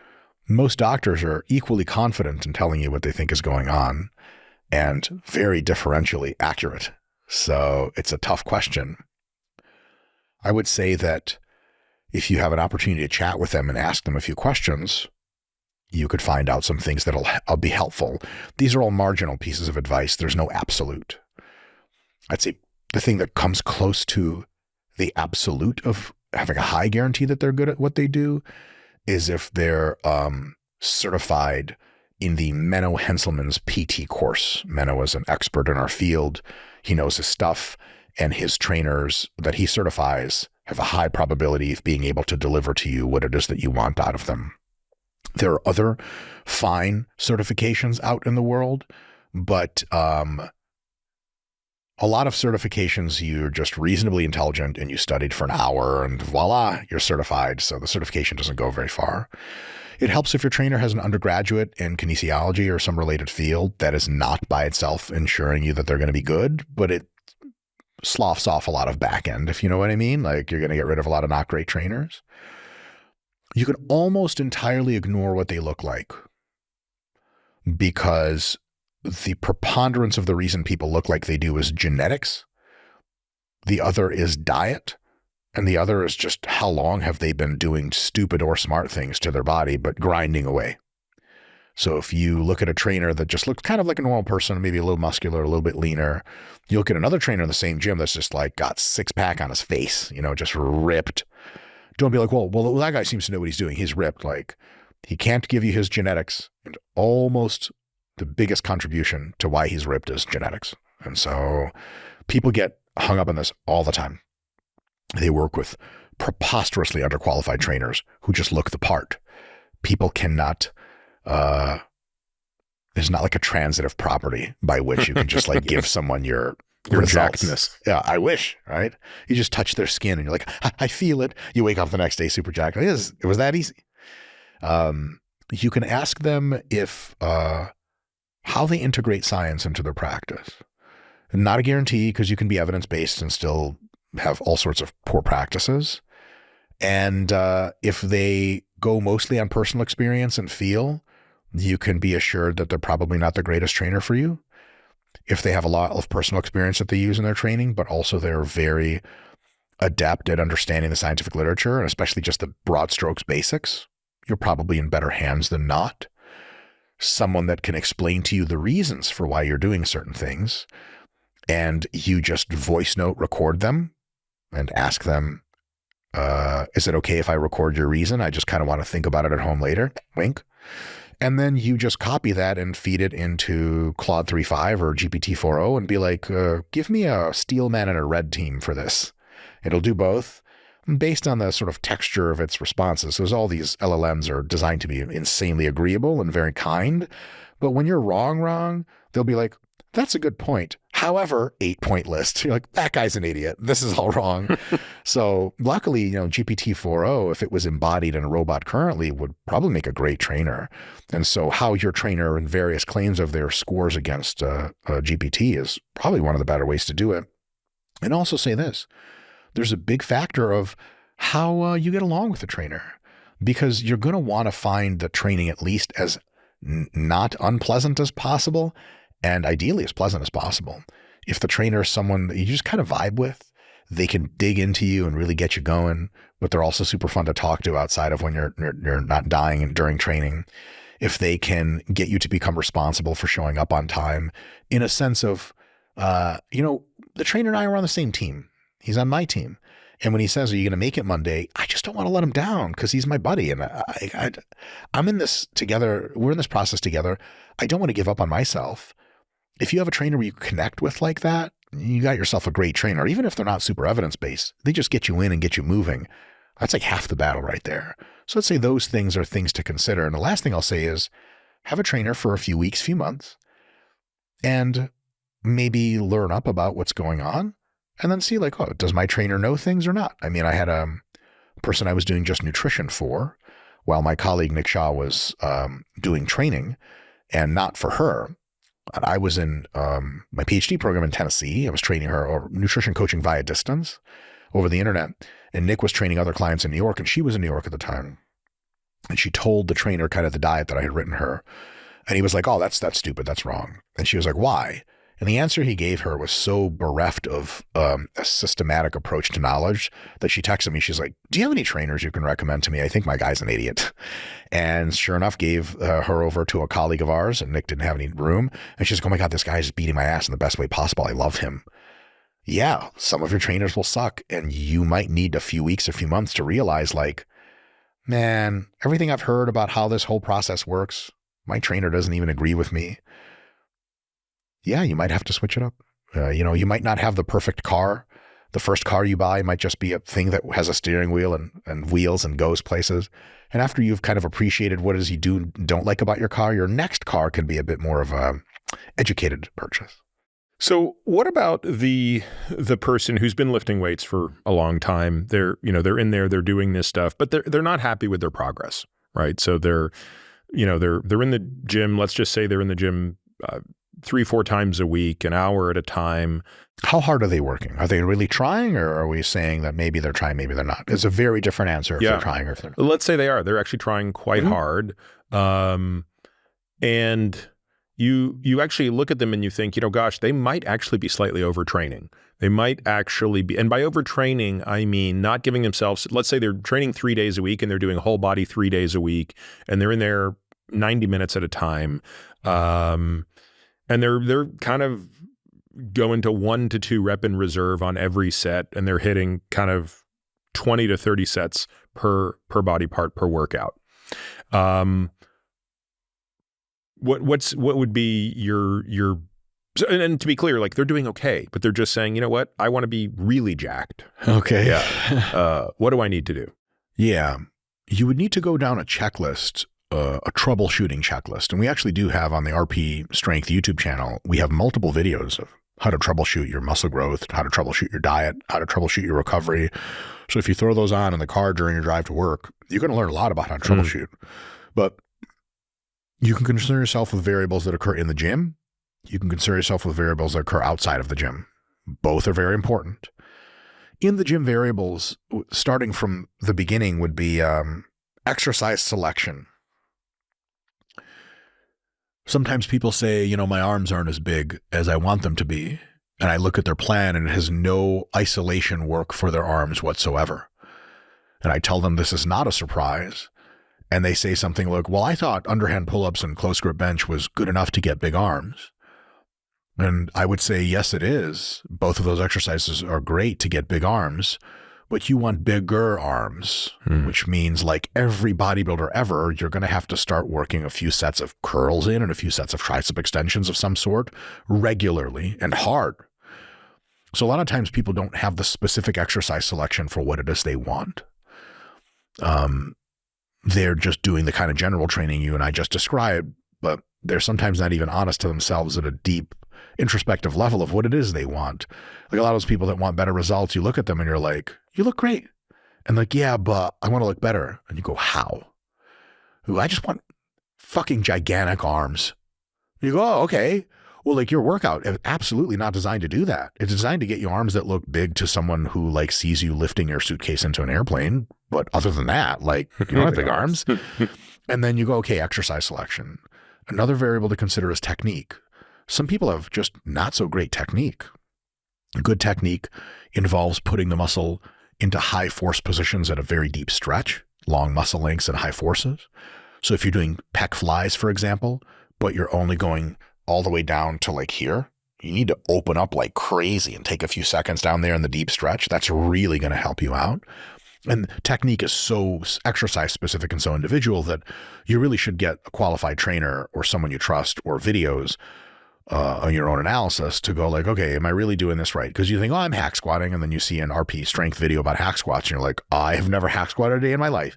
Most doctors are equally confident in telling you what they think is going on and very differentially accurate. So it's a tough question. I would say that if you have an opportunity to chat with them and ask them a few questions, you could find out some things that'll be helpful. These are all marginal pieces of advice. There's no absolute. I'd say the thing that comes close to the absolute of having a high guarantee that they're good at what they do is if they're certified in the Menno Henselman's PT course. Menno is an expert in our field. He knows his stuff, and his trainers that he certifies have a high probability of being able to deliver to you what it is that you want out of them. There are other fine certifications out in the world, but a lot of certifications, you're just reasonably intelligent and you studied for an hour and voila, you're certified. So the certification doesn't go very far. It helps if your trainer has an undergraduate in kinesiology or some related field. That is not by itself ensuring you that they're going to be good, but it sloughs off a lot of back end, if you know what I mean. Like you're going to get rid of a lot of not great trainers. You can almost entirely ignore what they look like because the preponderance of the reason people look like they do is genetics. The other is diet. And the other is just how long have they been doing stupid or smart things to their body, but grinding away. So if you look at a trainer that just looks kind of like a normal person, maybe a little muscular, a little bit leaner, you look at another trainer in the same gym that's just like got 6-pack on his face, just ripped. Don't be like, well, that guy seems to know what he's doing. He's ripped. Like he can't give you his genetics, and almost the biggest contribution to why he's ripped is genetics. And so people get hung up on this all the time. They work with preposterously underqualified trainers who just look the part. People cannot, there's not like a transitive property by which you can just like give someone your results. Jackness. Yeah, I wish, right? You just touch their skin and you're like, I feel it. You wake up the next day super jacked. It was that easy. You can ask them if how they integrate science into their practice. Not a guarantee, because you can be evidence-based and still have all sorts of poor practices. And if they go mostly on personal experience and feel, you can be assured that they're probably not the greatest trainer for you. If they have a lot of personal experience that they use in their training, but also they're very adept at understanding the scientific literature, and especially just the broad strokes basics, you're probably in better hands than not. Someone that can explain to you the reasons for why you're doing certain things, and you just voice note record them and ask them, is it okay if I record your reason? I just kind of want to think about it at home later. Wink. And then you just copy that and feed it into Claude 3.5 or GPT-4o and be like, give me a steel man and a red team for this. It'll do both based on the sort of texture of its responses. So all these LLMs are designed to be insanely agreeable and very kind. But when you're wrong, they'll be like, that's a good point. However, 8-point list. You're like, that guy's an idiot. This is all wrong. So luckily, GPT-4o, if it was embodied in a robot currently, would probably make a great trainer. And so how your trainer and various claims of their scores against GPT is probably one of the better ways to do it. And also say this, there's a big factor of how you get along with the trainer, because you're going to want to find the training at least as not unpleasant as possible, and ideally as pleasant as possible. If the trainer is someone that you just kind of vibe with, they can dig into you and really get you going, but they're also super fun to talk to outside of when you're not dying during training. If they can get you to become responsible for showing up on time, in a sense of, the trainer and I are on the same team. He's on my team. And when he says, are you going to make it Monday? I just don't want to let him down because he's my buddy. And I'm in this together. We're in this process together. I don't want to give up on myself. If you have a trainer where you connect with like that, you got yourself a great trainer. Even if they're not super evidence-based, they just get you in and get you moving. That's like half the battle right there. So let's say those things are things to consider. And the last thing I'll say is have a trainer for a few weeks, few months, and maybe learn up about what's going on, and then see like, oh, does my trainer know things or not? I mean, I had a person I was doing just nutrition for while my colleague Nick Shaw was doing training, and not for her. I was in my PhD program in Tennessee. I was training her or nutrition coaching via distance over the internet. And Nick was training other clients in New York, and she was in New York at the time. And she told the trainer kind of the diet that I had written her. And he was like, oh, that's stupid. That's wrong. And she was like, why? And the answer he gave her was so bereft of a systematic approach to knowledge that she texted me. She's like, do you have any trainers you can recommend to me? I think my guy's an idiot. And sure enough, gave her over to a colleague of ours, and Nick didn't have any room. And she's like, oh my God, this guy is beating my ass in the best way possible. I love him. Yeah, some of your trainers will suck, and you might need a few weeks, a few months to realize like, man, everything I've heard about how this whole process works, my trainer doesn't even agree with me. Yeah, you might have to switch it up. You might not have the perfect car. The first car you buy might just be a thing that has a steering wheel and wheels and goes places. And after you've kind of appreciated what it is you do and don't like about your car, your next car can be a bit more of a educated purchase. So what about the person who's been lifting weights for a long time? They're in there, they're doing this stuff, but they're not happy with their progress, right? So they're in the gym. Let's just say they're in the gym 3-4 times a week, an hour at a time. How hard are they working? Are they really trying, or are we saying that maybe they're trying, maybe they're not? It's a very different answer if they're trying or if they're not. Let's say they are. They're actually trying quite hard. And you actually look at them and you think, gosh, they might actually be slightly overtraining. They might actually be, and by overtraining, I mean not giving themselves, let's say they're training 3 days a week and they're doing whole body 3 days a week, and they're in there 90 minutes at a time. And they're kind of going to 1 to 2 rep in reserve on every set, and they're hitting kind of 20 to 30 sets per body part per workout. What would be your So, and to be clear, like they're doing okay, but they're just saying, you know what? I want to be really jacked. Okay. Yeah. What do I need to do? Yeah. You would need to go down a checklist, a troubleshooting checklist. And we actually do have on the RP Strength YouTube channel, we have multiple videos of how to troubleshoot your muscle growth, how to troubleshoot your diet, how to troubleshoot your recovery. So if you throw those on in the car during your drive to work, you're going to learn a lot about how to troubleshoot. But you can concern yourself with variables that occur in the gym. You can concern yourself with variables that occur outside of the gym. Both are very important. In the gym, variables, starting from the beginning, would be exercise selection. Sometimes people say, you know, my arms aren't as big as I want them to be. And I look at their plan and it has no isolation work for their arms whatsoever. And I tell them this is not a surprise. And they say something like, well, I thought underhand pull-ups and close grip bench was good enough to get big arms. And I would say, yes, it is. Both of those exercises are great to get big arms, but you want bigger arms, which means like every bodybuilder ever, you're going to have to start working a few sets of curls in and a few sets of tricep extensions of some sort regularly and hard. So a lot of times people don't have the specific exercise selection for what it is they want. They're just doing the kind of general training you and I just described, but they're sometimes not even honest to themselves at a deep introspective level of what it is they want. Like a lot of those people that want better results, you look at them and you're like, you look great. And like, yeah, but I want to look better. And you go, how? Ooh, I just want fucking gigantic arms. You go, oh, okay. Well, like your workout is absolutely not designed to do that. It's designed to get you arms that look big to someone who like sees you lifting your suitcase into an airplane. But other than that, like you don't have big arms. And then you go, okay, exercise selection. Another variable to consider is technique. Some people have just not so great technique. Good technique involves putting the muscle into high force positions at a very deep stretch, long muscle lengths and high forces. So if you're doing pec flies, for example, but you're only going all the way down to like here, you need to open up like crazy and take a few seconds down there in the deep stretch. That's really going to help you out. And technique is so exercise specific and so individual that you really should get a qualified trainer or someone you trust or videos on your own analysis to go like, okay, am I really doing this right? Because you think, oh, I'm hack squatting. And then you see an RP strength video about hack squats and you're like, I have never hack squatted a day in my life.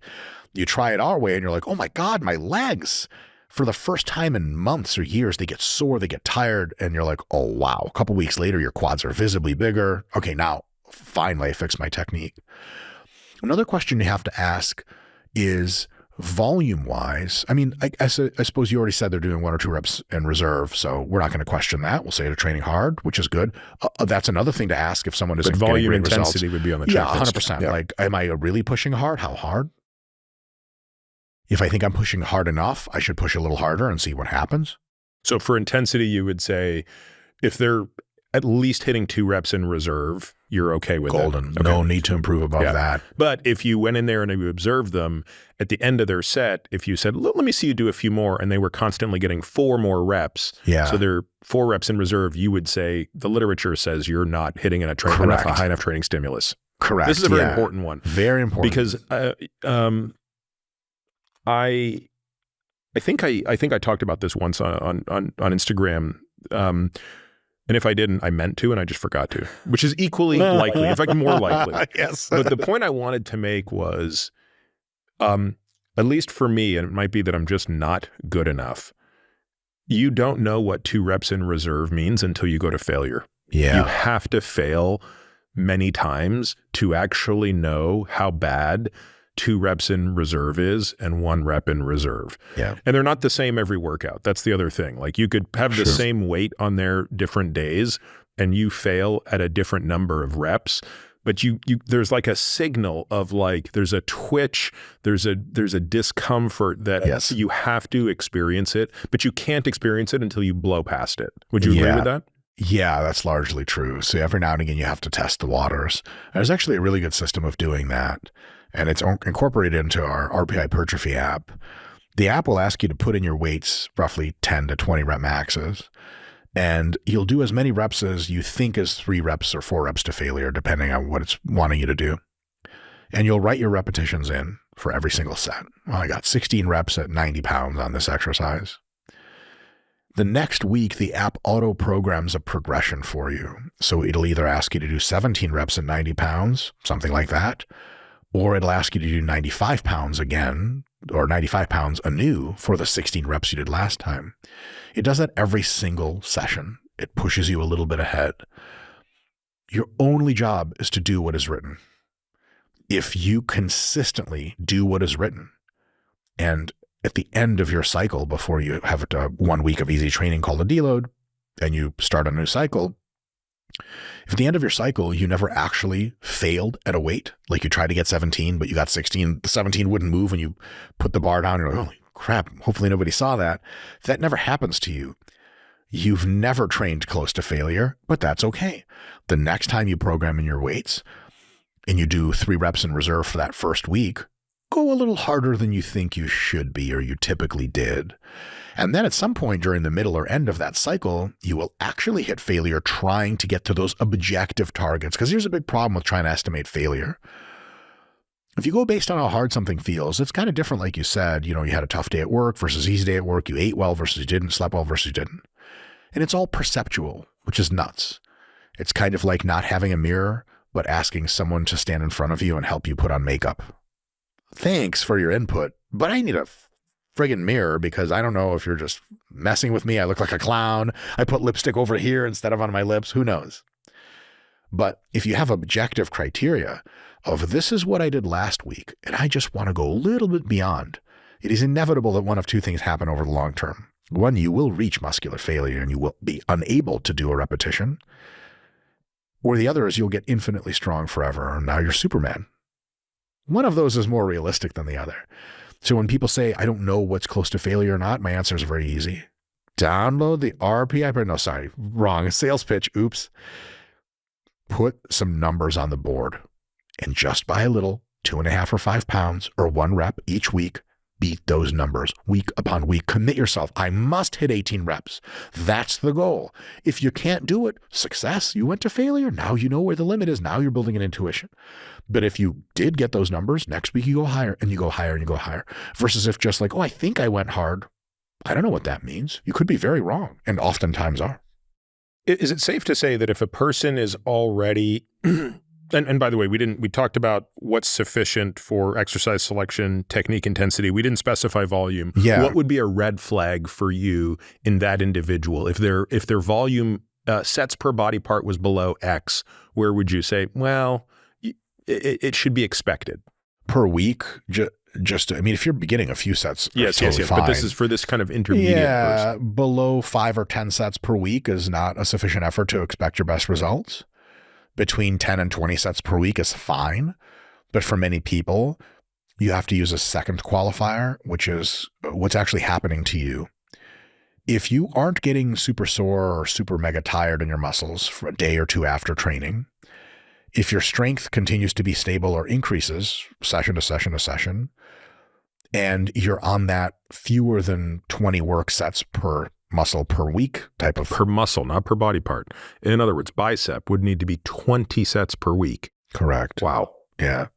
You try it our way and you're like, oh my God, my legs. For the first time in months or years, they get sore, they get tired. And you're like, oh, wow. A couple weeks later, your quads are visibly bigger. Okay, now finally I fixed my technique. Another question you have to ask is volume-wise. I mean, I suppose you already said they're doing 1 or 2 reps in reserve, so we're not going to question that. We'll say they're training hard, which is good. That's another thing to ask if someone isn't getting great results. Volume intensity would be on the checklist. Yeah, 100%. Yeah. Like, am I really pushing hard? How hard? If I think I'm pushing hard enough, I should push a little harder and see what happens. So for intensity, you would say if they're at least hitting 2 reps in reserve, you're okay with Golden. Okay. No need to improve above that. But if you went in there and you observed them at the end of their set, if you said, let me see you do a few more, and they were constantly getting 4 more reps, so they're 4 reps in reserve, you would say the literature says you're not hitting a high enough training stimulus. Correct. This is a very important one. Very important. Because I think I talked about this once on Instagram. And if I didn't, I meant to, and I just forgot to, which is equally likely, in fact, more likely. Yes. But the point I wanted to make was, at least for me, and it might be that I'm just not good enough, you don't know what 2 reps in reserve means until you go to failure. Yeah. You have to fail many times to actually know how bad 2 reps in reserve is and 1 rep in reserve. Yeah. And they're not the same every workout. That's the other thing. Like you could have the same weight on their different days and you fail at a different number of reps, but you there's like a signal of like, there's a twitch, there's a discomfort that you have to experience it, but you can't experience it until you blow past it. Would you agree with that? Yeah, that's largely true. So every now and again, you have to test the waters. There's actually a really good system of doing that. And it's incorporated into our RP hypertrophy app. The app will ask you to put in your weights, roughly 10 to 20 rep maxes. And you'll do as many reps as you think is 3 reps or 4 reps to failure, depending on what it's wanting you to do. And you'll write your repetitions in for every single set. Well, I got 16 reps at 90 pounds on this exercise. The next week, the app auto programs a progression for you. So it'll either ask you to do 17 reps at 90 pounds, something like that, or it'll ask you to do 95 pounds again, or 95 pounds anew for the 16 reps you did last time. It does that every single session. It pushes you a little bit ahead. Your only job is to do what is written. If you consistently do what is written, and at the end of your cycle, before you have 1 week of easy training called a deload, and you start a new cycle, if at the end of your cycle, you never actually failed at a weight, like you tried to get 17, but you got 16, the 17 wouldn't move, and you put the bar down, you're like, holy crap, hopefully nobody saw that. If that never happens to you, you've never trained close to failure, but that's okay. The next time you program in your weights and you do 3 reps in reserve for that first week, go a little harder than you think you should be or you typically did. And then at some point during the middle or end of that cycle, you will actually hit failure trying to get to those objective targets. Because here's a big problem with trying to estimate failure. If you go based on how hard something feels, it's kind of different. Like you said, you had a tough day at work versus easy day at work. You ate well versus you didn't, slept well versus you didn't. And it's all perceptual, which is nuts. It's kind of like not having a mirror, but asking someone to stand in front of you and help you put on makeup. Thanks for your input, but I need a friggin' mirror because I don't know if you're just messing with me. I look like a clown. I put lipstick over here instead of on my lips. Who knows? But if you have objective criteria of this is what I did last week, and I just want to go a little bit beyond, it is inevitable that one of two things happen over the long term. One, you will reach muscular failure and you will be unable to do a repetition. Or the other is you'll get infinitely strong forever and now you're Superman. One of those is more realistic than the other. So when people say, I don't know what's close to failure or not, my answer is very easy. Download the RPI. No, sorry, wrong. Sales pitch. Oops. Put some numbers on the board and just by a little, 2.5 or 5 pounds or 1 rep each week, beat those numbers week upon week. Commit yourself. I must hit 18 reps. That's the goal. If you can't do it, success, you went to failure. Now you know where the limit is. Now you're building an intuition. But if you did get those numbers, next week you go higher and you go higher and you go higher. Versus if just like, oh, I think I went hard. I don't know what that means. You could be very wrong and oftentimes are. Is it safe to say that if a person is already and by the way, we talked about what's sufficient for exercise selection, technique intensity. We didn't specify volume. Yeah. What would be a red flag for you in that individual? If their volume sets per body part was below X, where would you say, well, it should be expected? Per week, if you're beginning a few sets, yes, totally fine. But this is for this kind of intermediate person. Below 5 or 10 sets per week is not a sufficient effort to expect your best results. Between 10 and 20 sets per week is fine. But for many people, you have to use a second qualifier, which is what's actually happening to you. If you aren't getting super sore or super mega tired in your muscles for a day or two after training, if your strength continues to be stable or increases session to session to session, and you're on that fewer than 20 work sets per muscle per week type of... Per muscle, not per body part. In other words, bicep would need to be 20 sets per week. Correct. Wow. Yeah.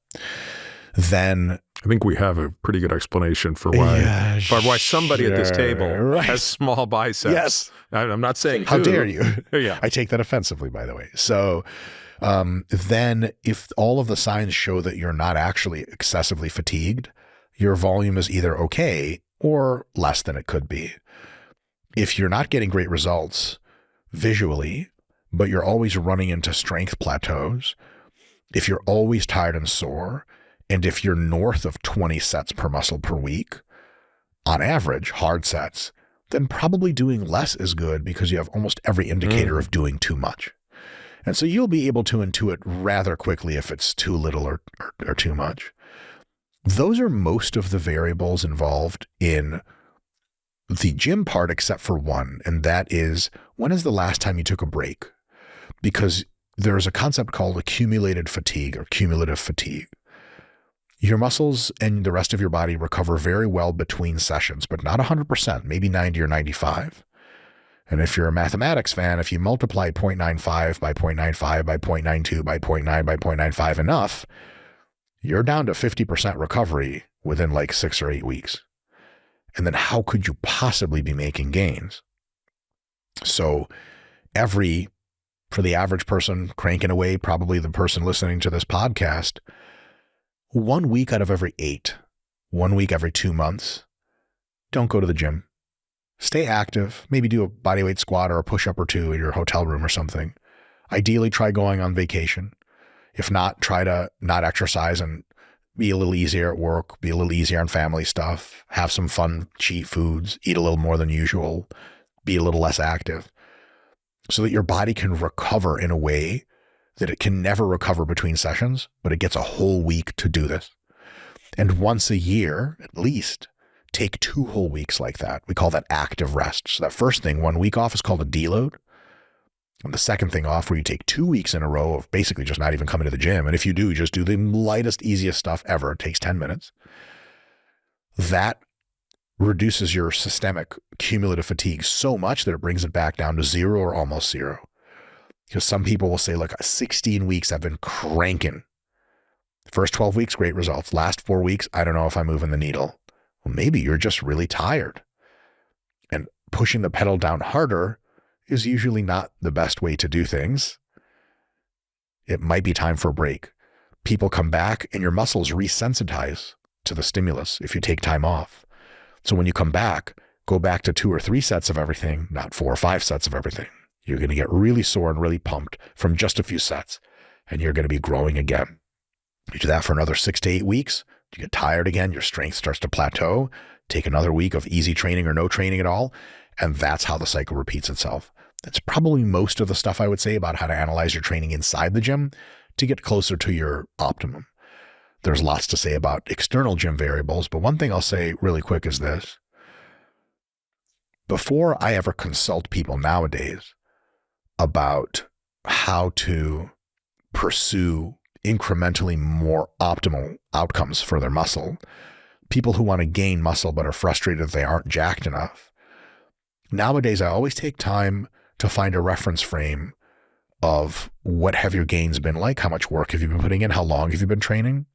Then... I think we have a pretty good explanation for why somebody at this table has small biceps. Yes. I'm not saying how dare you? Yeah. I take that offensively, by the way. So then if all of the signs show that you're not actually excessively fatigued, your volume is either okay or less than it could be. If you're not getting great results visually, but you're always running into strength plateaus, if you're always tired and sore, and if you're north of 20 sets per muscle per week, on average, hard sets, then probably doing less is good because you have almost every indicator of doing too much. And so you'll be able to intuit rather quickly if it's too little or too much. Those are most of the variables involved in the gym part, except for one, and that is, when is the last time you took a break? Because there's a concept called accumulated fatigue or cumulative fatigue. Your muscles and the rest of your body recover very well between sessions, but not 100%, maybe 90 or 95. And if you're a mathematics fan, if you multiply 0.95 by 0.95 by 0.92 by 0.9 by 0.95 enough, you're down to 50% recovery within like 6 or 8 weeks. And then how could you possibly be making gains? So for the average person cranking away, probably the person listening to this podcast, 1 week out of every 8, 1 week every 2 months, don't go to the gym. Stay active. Maybe do a bodyweight squat or a push-up or 2 in your hotel room or something. Ideally, try going on vacation. If not, try to not exercise and be a little easier at work, be a little easier on family stuff, have some fun, cheap foods, eat a little more than usual, be a little less active, so that your body can recover in a way that it can never recover between sessions, but it gets a whole week to do this. And once a year, at least, take 2 whole weeks like that. We call that active rest. So that first thing, 1 week off, is called a deload. And the second thing off, where you take 2 weeks in a row of basically just not even coming to the gym. And if you do, just do the lightest, easiest stuff ever. It takes 10 minutes. That reduces your systemic cumulative fatigue so much that it brings it back down to 0 or almost 0. Because some people will say, look, 16 weeks I've been cranking. First 12 weeks, great results. Last 4 weeks, I don't know if I'm moving the needle. Well, maybe you're just really tired. And pushing the pedal down harder is usually not the best way to do things. It might be time for a break. People come back and your muscles resensitize to the stimulus if you take time off. So when you come back, go back to 2 or 3 sets of everything, not 4 or 5 sets of everything. You're going to get really sore and really pumped from just a few sets, and you're going to be growing again. You do that for another 6 to 8 weeks. You get tired again. Your strength starts to plateau. Take another week of easy training or no training at all. And that's how the cycle repeats itself. That's probably most of the stuff I would say about how to analyze your training inside the gym to get closer to your optimum. There's lots to say about external gym variables, but one thing I'll say really quick is this. Before I ever consult people nowadays about how to pursue incrementally more optimal outcomes for their muscle, people who want to gain muscle but are frustrated that they aren't jacked enough, nowadays I always take time to find a reference frame of what have your gains been like, how much work have you been putting in, how long have you been training,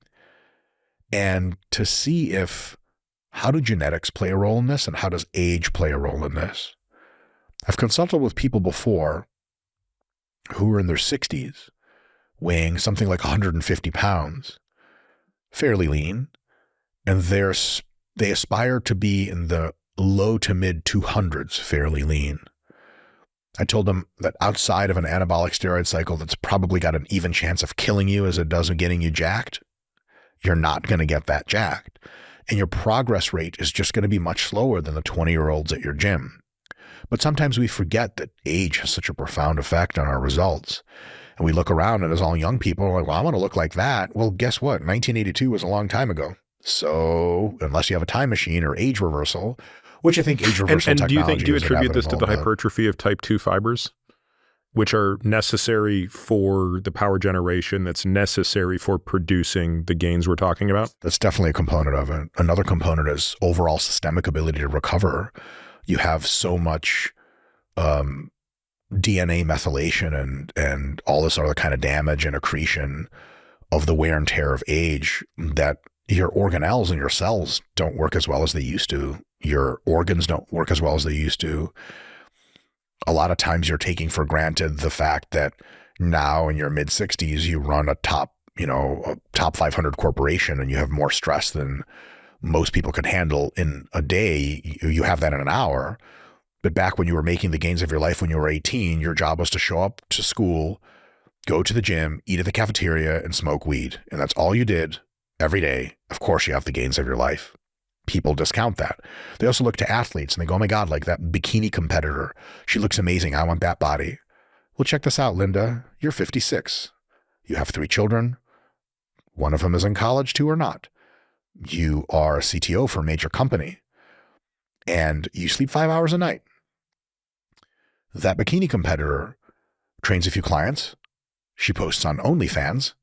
and to see how do genetics play a role in this and how does age play a role in this. I've consulted with people before who are in their 60s, weighing something like 150 pounds, fairly lean, and they aspire to be in the low to mid 200s, fairly lean. I told them that outside of an anabolic steroid cycle that's probably got an even chance of killing you as it does of getting you jacked, you're not going to get that jacked. And your progress rate is just going to be much slower than the 20-year-olds at your gym. But sometimes we forget that age has such a profound effect on our results. And we look around and as all young people are like, well, I want to look like that. Well, guess what? 1982 was a long time ago. So unless you have a time machine or age reversal, which I think age reversal technology do you attribute this to the hypertrophy of type 2 fibers, which are necessary for the power generation that's necessary for producing the gains we're talking about? That's definitely a component of it. Another component is overall systemic ability to recover. You have so much DNA methylation and all this other kind of damage and accretion of the wear and tear of age that your organelles and your cells don't work as well as they used to. Your organs don't work as well as they used to. A lot of times you're taking for granted the fact that now in your mid 60s, you run a top 500 corporation and you have more stress than most people could handle in a day. You have that in an hour. But back when you were making the gains of your life when you were 18, your job was to show up to school, go to the gym, eat at the cafeteria, and smoke weed. And that's all you did every day. Of course, you have the gains of your life. People discount that. They also look to athletes and they go, oh my God, like that bikini competitor. She looks amazing. I want that body. Well, check this out, Linda. You're 56. You have 3 children. One of them is in college, 2 are not. You are a CTO for a major company and you sleep 5 hours a night. That bikini competitor trains a few clients. She posts on OnlyFans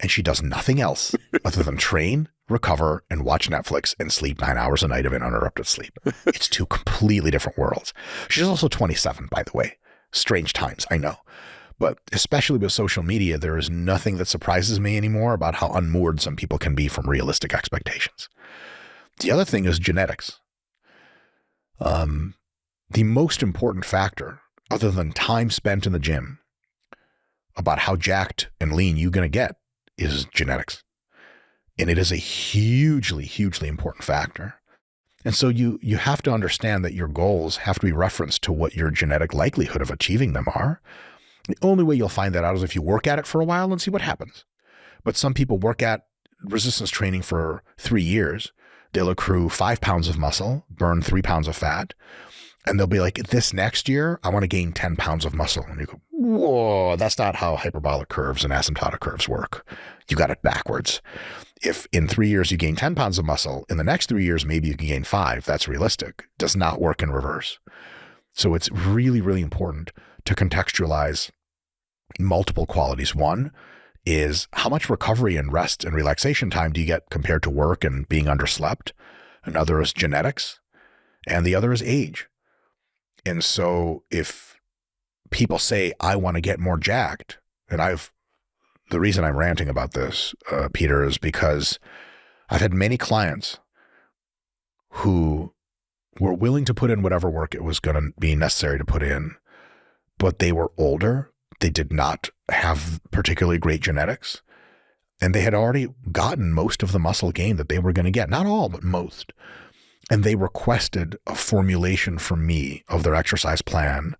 and she does nothing else other than train, recover, and watch Netflix and sleep 9 hours a night of uninterrupted sleep. It's 2 completely different worlds. She's also 27, by the way. Strange times, I know. But especially with social media, there is nothing that surprises me anymore about how unmoored some people can be from realistic expectations. The other thing is genetics. The most important factor other than time spent in the gym about how jacked and lean you're going to get is genetics. And it is a hugely, hugely important factor. And so you have to understand that your goals have to be referenced to what your genetic likelihood of achieving them are. The only way you'll find that out is if you work at it for a while and see what happens. But some people work at resistance training for 3 years. They'll accrue 5 pounds of muscle, burn 3 pounds of fat, and they'll be like, this next year, I want to gain 10 pounds of muscle. And you go, whoa, that's not how hyperbolic curves and asymptotic curves work. You got it backwards. If in 3 years you gain 10 pounds of muscle, in the next 3 years, maybe you can gain 5. That's realistic. Does not work in reverse. So it's really, really important to contextualize multiple qualities. One is how much recovery and rest and relaxation time do you get compared to work and being underslept? Another is genetics, and the other is age. And so if people say, I want to get more jacked, and the reason I'm ranting about this, Peter, is because I've had many clients who were willing to put in whatever work it was going to be necessary to put in, but they were older. They did not have particularly great genetics, and they had already gotten most of the muscle gain that they were going to get. Not all, but most. And they requested a formulation from me of their exercise plan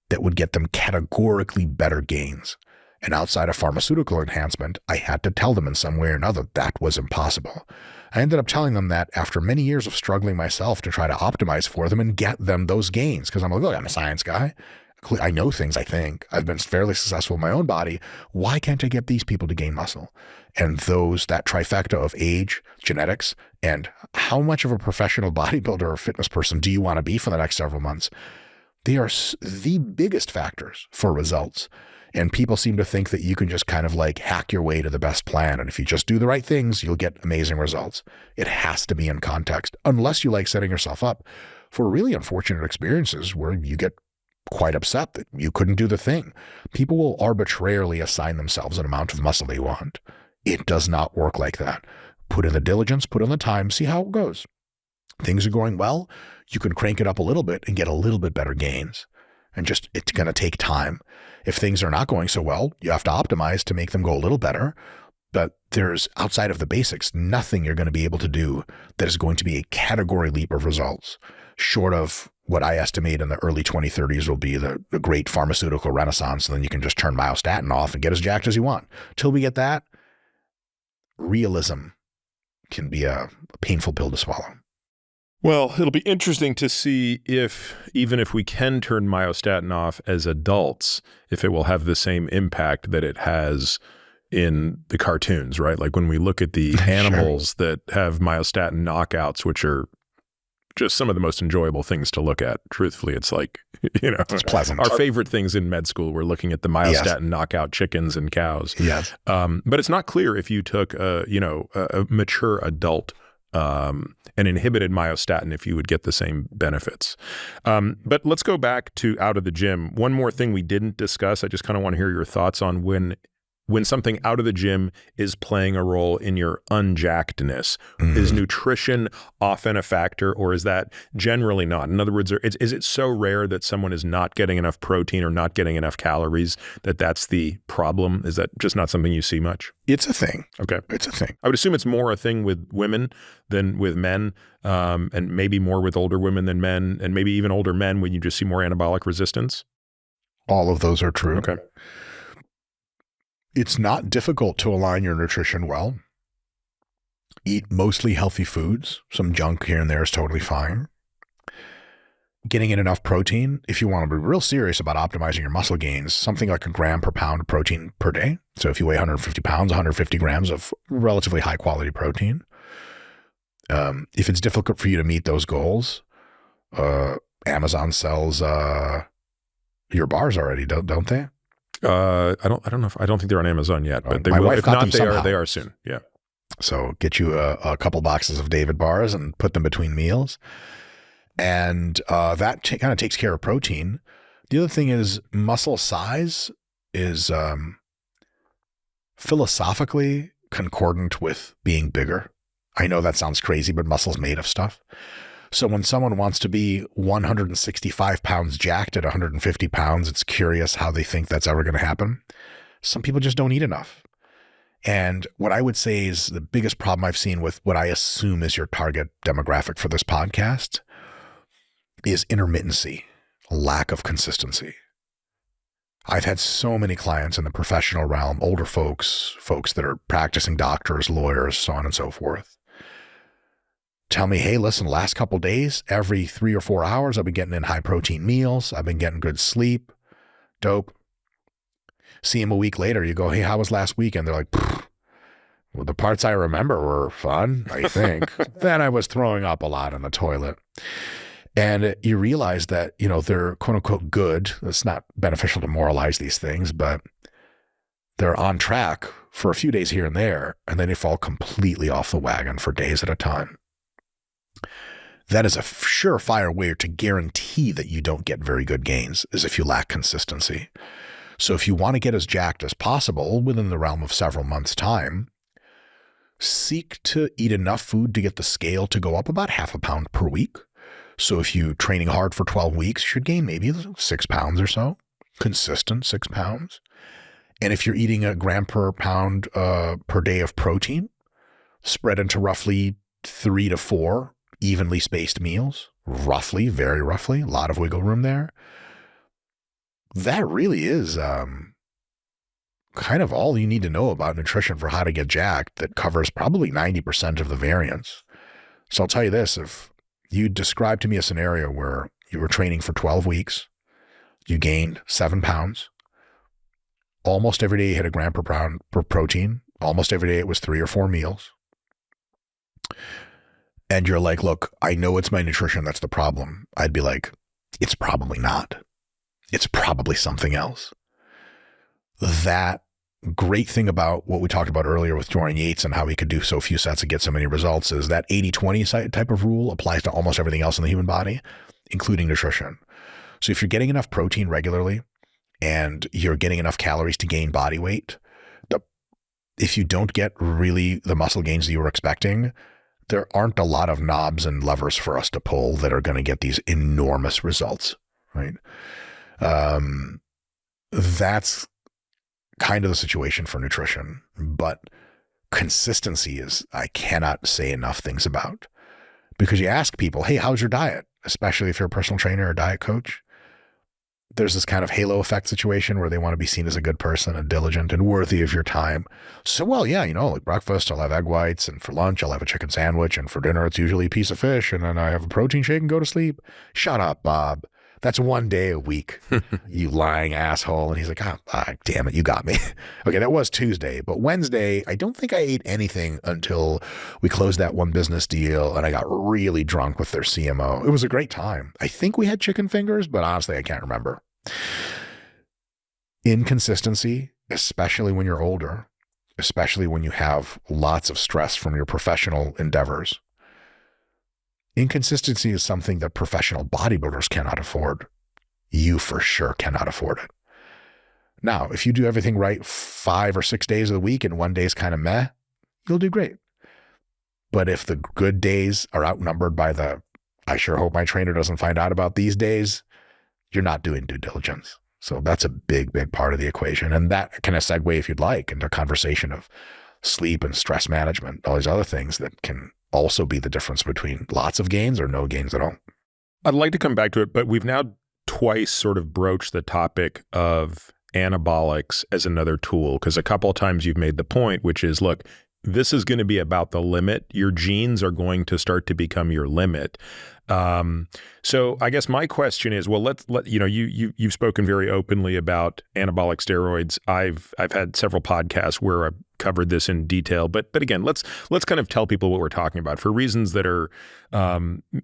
that would get them categorically better gains. And outside of pharmaceutical enhancement, I had to tell them in some way or another that was impossible. I ended up telling them that after many years of struggling myself to try to optimize for them and get them those gains, because I'm like, look, I'm a science guy. I know things, I think. I've been fairly successful in my own body. Why can't I get these people to gain muscle? And that trifecta of age, genetics, and how much of a professional bodybuilder or fitness person do you want to be for the next several months? They are the biggest factors for results. And people seem to think that you can just kind of like hack your way to the best plan. And if you just do the right things, you'll get amazing results. It has to be in context, unless you like setting yourself up for really unfortunate experiences where you get quite upset that you couldn't do the thing. People will arbitrarily assign themselves an amount of muscle they want. It does not work like that. Put in the diligence, put in the time, see how it goes. Things are going well, you can crank it up a little bit and get a little bit better gains. And it's going to take time. If things are not going so well, you have to optimize to make them go a little better. But there's, outside of the basics, nothing you're going to be able to do that is going to be a category leap of results, short of what I estimate in the early 2030s will be the great pharmaceutical renaissance. And then you can just turn myostatin off and get as jacked as you want. Till we get that, realism can be a painful pill to swallow. Well, it'll be interesting to see if, even if we can turn myostatin off as adults, if it will have the same impact that it has in the cartoons, right? Like when we look at the animals that have myostatin knockouts, which are just some of the most enjoyable things to look at. Truthfully, it's like, it's pleasant. Our favorite things in med school, we're looking at the myostatin knockout chickens and cows. Yes. But it's not clear if you took a mature adult and inhibited myostatin if you would get the same benefits. But let's go back to out of the gym. One more thing we didn't discuss. I just kind of want to hear your thoughts on when something out of the gym is playing a role in your unjackedness. Is nutrition often a factor, or is that generally not? In other words, is it so rare that someone is not getting enough protein or not getting enough calories that's the problem? Is that just not something you see much? It's a thing. Okay. It's a thing. I would assume it's more a thing with women than with men, and maybe more with older women than men, and maybe even older men when you just see more anabolic resistance. All of those are true. Okay. It's not difficult to align your nutrition well. Eat mostly healthy foods. Some junk here and there is totally fine. Getting in enough protein, if you want to be real serious about optimizing your muscle gains, something like a gram per pound of protein per day. So if you weigh 150 pounds, 150 grams of relatively high quality protein. If it's difficult for you to meet those goals, Amazon sells your bars already, don't they? I don't know. I don't think they're on Amazon yet, but they my will. wife If got not, them somehow. They are soon. Yeah. So get you a couple boxes of David bars and put them between meals. And that kind of takes care of protein. The other thing is muscle size is philosophically concordant with being bigger. I know that sounds crazy, but muscle's made of stuff. So when someone wants to be 165 pounds jacked at 150 pounds, it's curious how they think that's ever going to happen. Some people just don't eat enough. And what I would say is the biggest problem I've seen with what I assume is your target demographic for this podcast is intermittency, lack of consistency. I've had so many clients in the professional realm, older folks that are practicing doctors, lawyers, so on and so forth, tell me, hey, listen, last couple of days, every 3 or 4 hours, I've been getting in high protein meals. I've been getting good sleep. Dope. See them a week later. You go, hey, how was last weekend? They're like, well, the parts I remember were fun, I think. Then I was throwing up a lot in the toilet. And you realize that, they're quote unquote good. It's not beneficial to moralize these things, but they're on track for a few days here and there. And then they fall completely off the wagon for days at a time. That is a surefire way to guarantee that you don't get very good gains, is if you lack consistency. So if you want to get as jacked as possible within the realm of several months' time, seek to eat enough food to get the scale to go up about 0.5 pound per week. So if you're training hard for 12 weeks, you should gain maybe 6 pounds or so, consistent 6 pounds. And if you're eating 1 gram per pound per day of protein, spread into roughly 3 to 4 evenly spaced meals, roughly, very roughly, a lot of wiggle room there. That really is kind of all you need to know about nutrition for how to get jacked. That covers probably 90% of the variance. So I'll tell you this, if you describe to me a scenario where you were training for 12 weeks, you gained 7 pounds, almost every day you hit 1 gram per pound per protein, almost every day it was 3 or 4 meals, and you're like, look, I know it's my nutrition that's the problem, I'd be like, it's probably not. It's probably something else. That great thing about what we talked about earlier with Dorian Yates and how he could do so few sets and get so many results is that 80-20 type of rule applies to almost everything else in the human body, including nutrition. So if you're getting enough protein regularly and you're getting enough calories to gain body weight, if you don't get really the muscle gains that you were expecting, there aren't a lot of knobs and levers for us to pull that are going to get these enormous results, right? That's kind of the situation for nutrition, but consistency is, I cannot say enough things about, because you ask people, hey, how's your diet? Especially if you're a personal trainer or diet coach. There's this kind of halo effect situation where they want to be seen as a good person and diligent and worthy of your time. So, well, yeah, like breakfast, I'll have egg whites, and for lunch, I'll have a chicken sandwich, and for dinner, it's usually a piece of fish, and then I have a protein shake and go to sleep. Shut up, Bob. That's 1 day a week, you lying asshole. And he's like, damn it, you got me. Okay, that was Tuesday, but Wednesday, I don't think I ate anything until we closed that one business deal and I got really drunk with their CMO. It was a great time. I think we had chicken fingers, but honestly, I can't remember. Inconsistency, especially when you're older, especially when you have lots of stress from your professional endeavors. Inconsistency is something that professional bodybuilders cannot afford. You for sure cannot afford it. Now, if you do everything right 5 or 6 days of the week and 1 day is kind of meh, you'll do great. But if the good days are outnumbered by the, I sure hope my trainer doesn't find out about these days, you're not doing due diligence. So that's a big, big part of the equation. And that can segue, if you'd like, into a conversation of sleep and stress management, all these other things that can also be the difference between lots of gains or no gains at all. I'd like to come back to it, but we've now twice sort of broached the topic of anabolics as another tool, because a couple of times you've made the point, which is, look, this is going to be about the limit. Your genes are going to start to become your limit. So I guess my question is, well, you've spoken very openly about anabolic steroids. I've had several podcasts where I've covered this in detail, but again, let's kind of tell people what we're talking about for reasons that are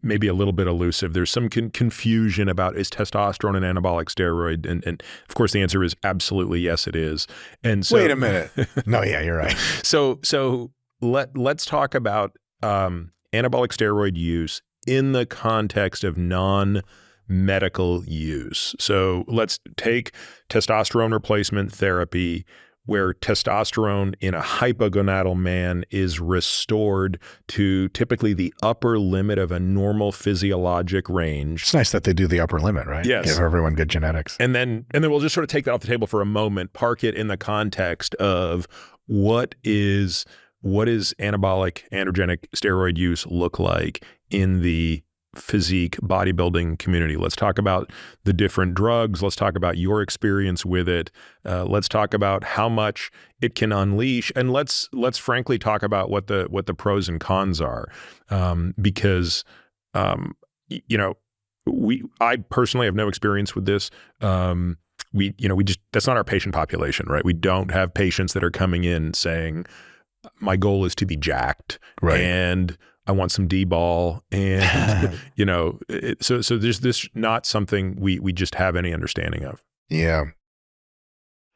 maybe a little bit elusive. There's some confusion about, is testosterone an anabolic steroid? And of course the answer is absolutely yes, it is. And so, wait a minute. No, yeah, you're right. So let's talk about anabolic steroid use in the context of non-medical use. So let's take testosterone replacement therapy. where testosterone in a hypogonadal man is restored to typically the upper limit of a normal physiologic range. It's nice that they do the upper limit, right? Yes. Give everyone good genetics. And then we'll just sort of take that off the table for a moment, park it in the context of what is anabolic androgenic steroid use look like in the physique bodybuilding community. Let's talk about the different drugs. Let's talk about your experience with it. Let's talk about how much it can unleash, and let's frankly talk about what the pros and cons are, because I personally have no experience with this. That's not our patient population, right? We don't have patients that are coming in saying, my goal is to be jacked, right, and I want some D-ball, and so there's this not something we just have any understanding of. Yeah.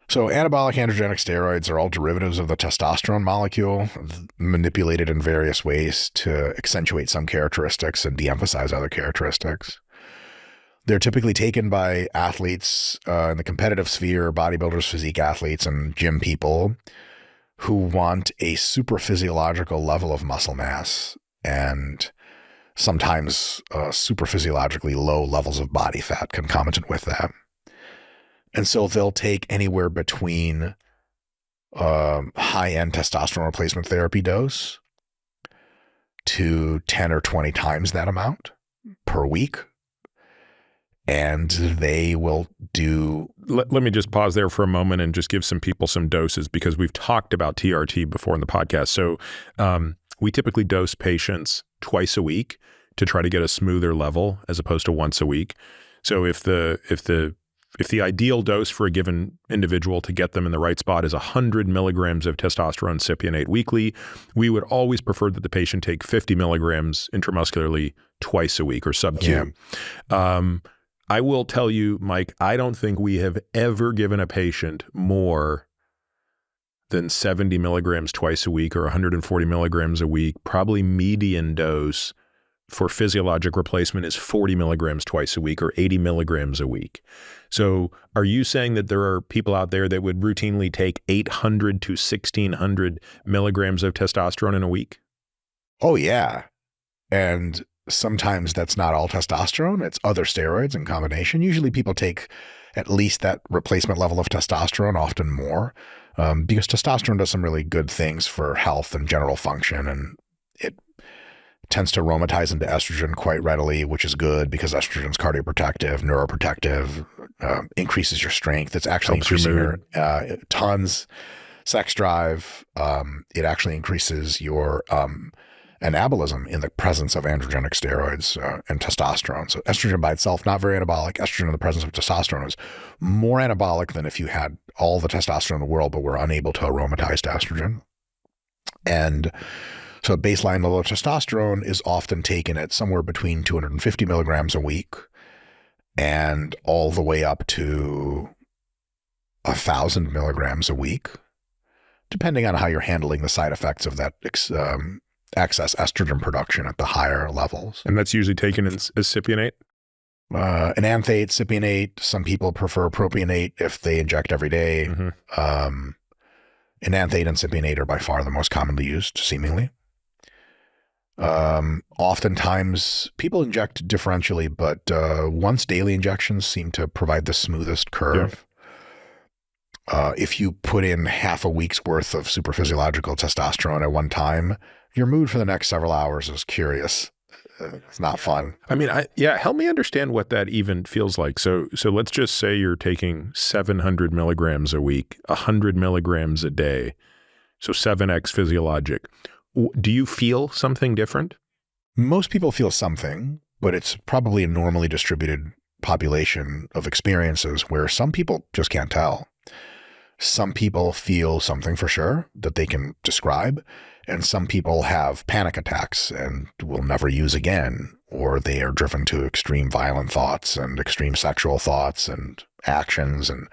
So anabolic androgenic steroids are all derivatives of the testosterone molecule, manipulated in various ways to accentuate some characteristics and de-emphasize other characteristics. They're typically taken by athletes in the competitive sphere, bodybuilders, physique athletes, and gym people who want a supraphysiological level of muscle mass and sometimes supraphysiologically low levels of body fat concomitant with that. And so they'll take anywhere between high-end testosterone replacement therapy dose to 10 or 20 times that amount per week. And they will do... Let me just pause there for a moment and just give some people some doses, because we've talked about TRT before in the podcast. So we typically dose patients twice a week to try to get a smoother level as opposed to once a week. So if the ideal dose for a given individual to get them in the right spot is 100 milligrams of testosterone cypionate weekly, we would always prefer that the patient take 50 milligrams intramuscularly twice a week or sub-Q. Yeah. I will tell you, Mike, I don't think we have ever given a patient more than 70 milligrams twice a week or 140 milligrams a week. Probably median dose for physiologic replacement is 40 milligrams twice a week or 80 milligrams a week. So are you saying that there are people out there that would routinely take 800 to 1,600 milligrams of testosterone in a week? Oh, yeah. And sometimes that's not all testosterone. It's other steroids in combination. Usually people take at least that replacement level of testosterone, often more, because testosterone does some really good things for health and general function, and it tends to aromatize into estrogen quite readily, which is good because estrogen's cardioprotective, neuroprotective, increases your strength. It's actually increasing your tons, sex drive. It actually increases your anabolism in the presence of androgenic steroids and testosterone. So estrogen by itself, not very anabolic. Estrogen in the presence of testosterone is more anabolic than if you had all the testosterone in the world, but were unable to aromatize to estrogen. And so a baseline level of testosterone is often taken at somewhere between 250 milligrams a week and all the way up to 1,000 milligrams a week, depending on how you're handling the side effects of that excess estrogen production at the higher levels. And that's usually taken as cypionate? Enanthate, cypionate. Some people prefer propionate if they inject every day. Mm-hmm. Enanthate and cypionate are by far the most commonly used, seemingly. Oftentimes people inject differentially, but once daily injections seem to provide the smoothest curve. Yeah. If you put in half a week's worth of supraphysiological testosterone at one time, your mood for the next several hours is curious. It's not fun. I mean, help me understand what that even feels like. So let's just say you're taking 700 milligrams a week, 100 milligrams a day. So 7x physiologic. Do you feel something different? Most people feel something, but it's probably a normally distributed population of experiences where some people just can't tell. Some people feel something for sure that they can describe, and some people have panic attacks and will never use again, or they are driven to extreme violent thoughts and extreme sexual thoughts and actions, and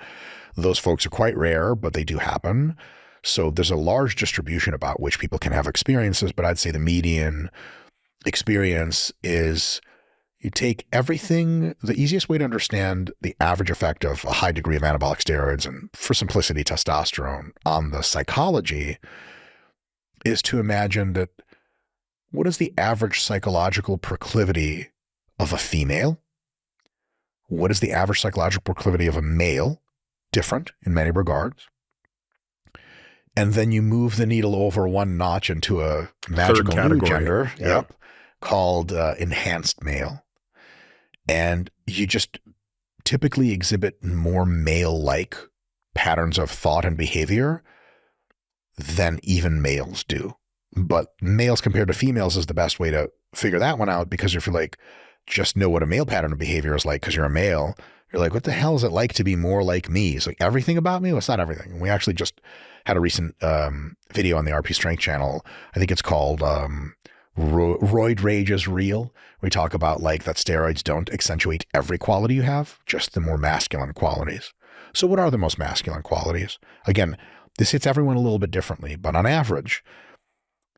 those folks are quite rare, but they do happen. So there's a large distribution about which people can have experiences, but I'd say the median experience is You take everything, the easiest way to understand the average effect of a high degree of anabolic steroids and, for simplicity, testosterone on the psychology is to imagine that what is the average psychological proclivity of a female? What is the average psychological proclivity of a male? Different in many regards. And then you move the needle over one notch into a magical new gender, called enhanced male. And you just typically exhibit more male-like patterns of thought and behavior than even males do. But males compared to females is the best way to figure that one out, because if you're like, just know what a male pattern of behavior is like because you're a male, you're like, what the hell is it like to be more like me? It's like everything about me? Well, it's not everything. And we actually just had a recent video on the RP Strength channel. I think it's called Roid Rage is Real. We talk about like that steroids don't accentuate every quality you have, just the more masculine qualities. So what are the most masculine qualities? Again, this hits everyone a little bit differently, but on average,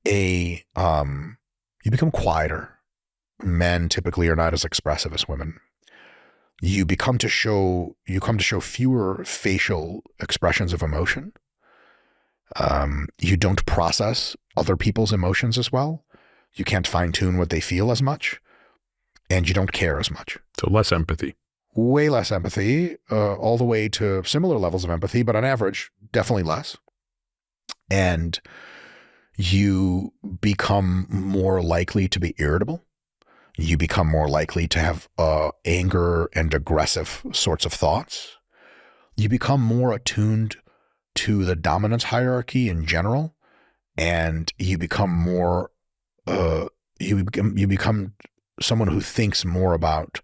you become quieter. Men typically are not as expressive as women. You come to show fewer facial expressions of emotion. You don't process other people's emotions as well. You can't fine tune what they feel as much, and you don't care as much. So less empathy. Way less empathy, all the way to similar levels of empathy, but on average, definitely less. And you become more likely to be irritable. You become more likely to have anger and aggressive sorts of thoughts. You become more attuned to the dominance hierarchy in general, and you become more you become someone who thinks more about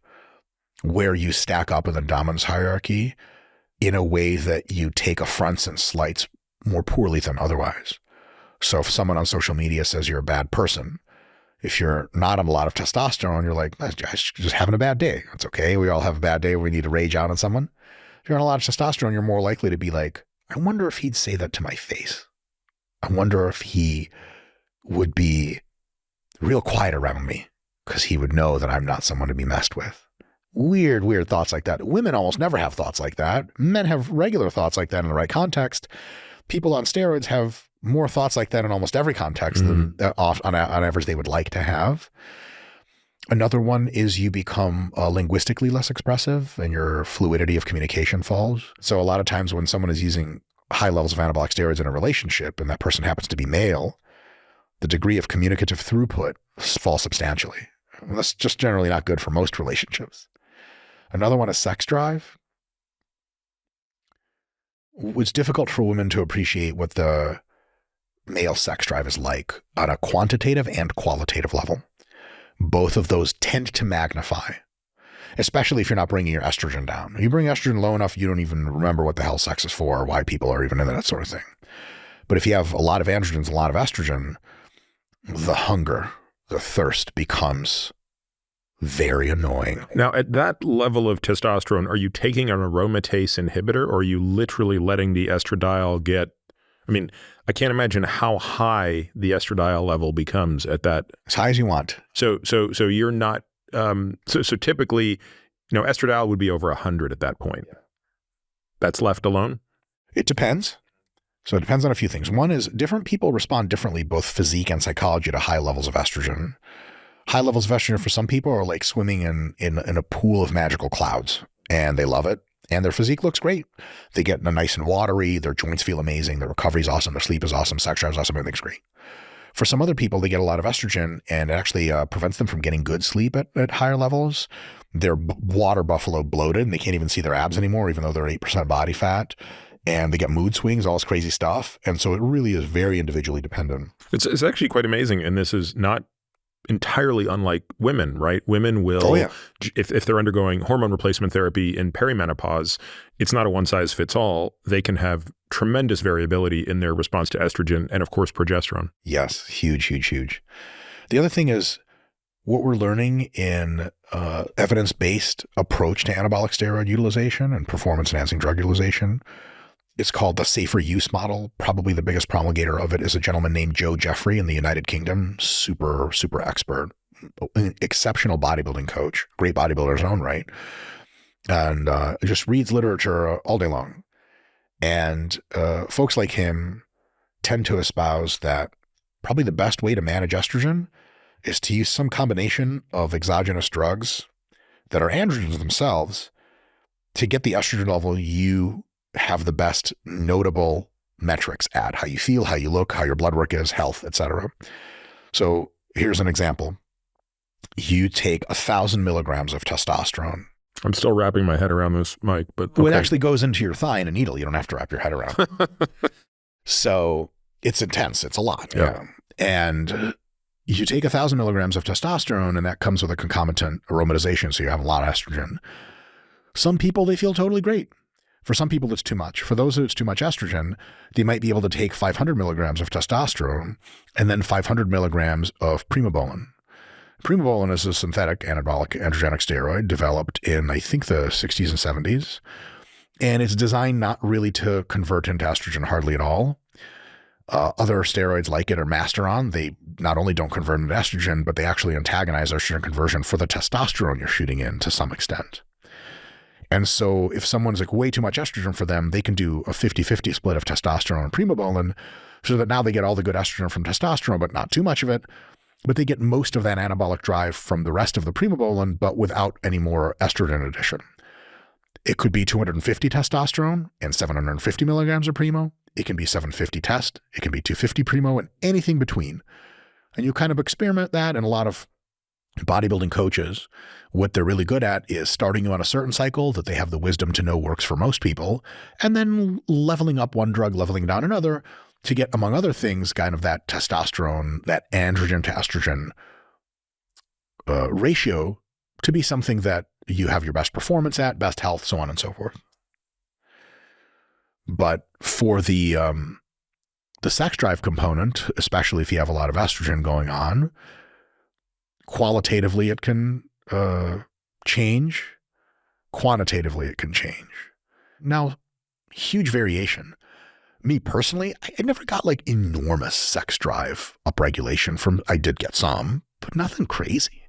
where you stack up in the dominance hierarchy in a way that you take affronts and slights more poorly than otherwise. So if someone on social media says you're a bad person, if you're not on a lot of testosterone, you're like, just having a bad day. It's okay. We all have a bad day where we need to rage out on someone. If you're on a lot of testosterone, you're more likely to be like, I wonder if he'd say that to my face. I wonder if he would be real quiet around me because he would know that I'm not someone to be messed with. Weird thoughts like that. Women almost never have thoughts like that. Men have regular thoughts like that in the right context. People on steroids have more thoughts like that in almost every context than on average they would like to have. Another one is you become linguistically less expressive and your fluidity of communication falls. So a lot of times when someone is using high levels of anabolic steroids in a relationship and that person happens to be male, the degree of communicative throughput falls substantially. And that's just generally not good for most relationships. Another one is sex drive. It's difficult for women to appreciate what the male sex drive is like on a quantitative and qualitative level. Both of those tend to magnify, especially if you're not bringing your estrogen down. If you bring estrogen low enough, you don't even remember what the hell sex is for or why people are even into that sort of thing. But if you have a lot of androgens, a lot of estrogen, the hunger, the thirst becomes very annoying. Now, at that level of testosterone, are you taking an aromatase inhibitor or are you literally letting the estradiol get, I mean, I can't imagine how high the estradiol level becomes at that. As high as you want. So you're not, so typically, you know, estradiol would be over 100 at that point. That's left alone? It depends. So it depends on a few things. One is different people respond differently, both physique and psychology, to high levels of estrogen. High levels of estrogen for some people are like swimming in a pool of magical clouds, and they love it. And their physique looks great. They get nice and watery. Their joints feel amazing. Their recovery is awesome. Their sleep is awesome. Sex drive is awesome. Everything's great. For some other people, they get a lot of estrogen, and it actually prevents them from getting good sleep at higher levels. They're water buffalo bloated, and they can't even see their abs anymore, even though they're 8% body fat. And they get mood swings, all this crazy stuff. And so it really is very individually dependent. It's actually quite amazing. And this is not entirely unlike women, right? Women will, if they're undergoing hormone replacement therapy in perimenopause, it's not a one size fits all. They can have tremendous variability in their response to estrogen and, of course, progesterone. Yes, huge. The other thing is what we're learning in evidence-based approach to anabolic steroid utilization and performance-enhancing drug utilization. It's called the safer use model. Probably the biggest promulgator of it is a gentleman named Joe Jeffrey in the United Kingdom. Super expert, an exceptional bodybuilding coach, great bodybuilder in his own right, and just reads literature all day long. And folks like him tend to espouse that probably the best way to manage estrogen is to use some combination of exogenous drugs that are androgens themselves to get the estrogen level you have the best notable metrics at: how you feel, how you look, how your blood work is, health, etc. So here's an example. You take 1,000 milligrams of testosterone. I'm still wrapping my head around this, Mike, but okay. Well, it actually goes into your thigh in a needle. You don't have to wrap your head around. So it's intense. It's a lot. Yeah. And you take 1,000 milligrams of testosterone, and that comes with a concomitant aromatization, so you have a lot of estrogen. Some people, they feel totally great. For some people, it's too much. For those who it's too much estrogen, they might be able to take 500 milligrams of testosterone and then 500 milligrams of primobolan. Primobolan is a synthetic anabolic androgenic steroid developed in, I think, the 60s and 70s. And it's designed not really to convert into estrogen hardly at all. Other steroids like it are Masteron. They not only don't convert into estrogen, but they actually antagonize estrogen conversion for the testosterone you're shooting in to some extent. And so if someone's like way too much estrogen for them, they can do a 50-50 split of testosterone and primobolan so that now they get all the good estrogen from testosterone, but not too much of it. But they get most of that anabolic drive from the rest of the primobolan, but without any more estrogen addition. It could be 250 testosterone and 750 milligrams of primo. It can be 750 test. It can be 250 primo, and anything between. And you kind of experiment that, and a lot of bodybuilding coaches, what they're really good at is starting you on a certain cycle that they have the wisdom to know works for most people, and then leveling up one drug, leveling down another to get, among other things, kind of that testosterone, that androgen to estrogen ratio to be something that you have your best performance at, best health, so on and so forth. But for the sex drive component, especially if you have a lot of estrogen going on, qualitatively it can change. Quantitatively it can change. Now, huge variation. Me personally, I never got like enormous sex drive upregulation from, I did get some, but nothing crazy.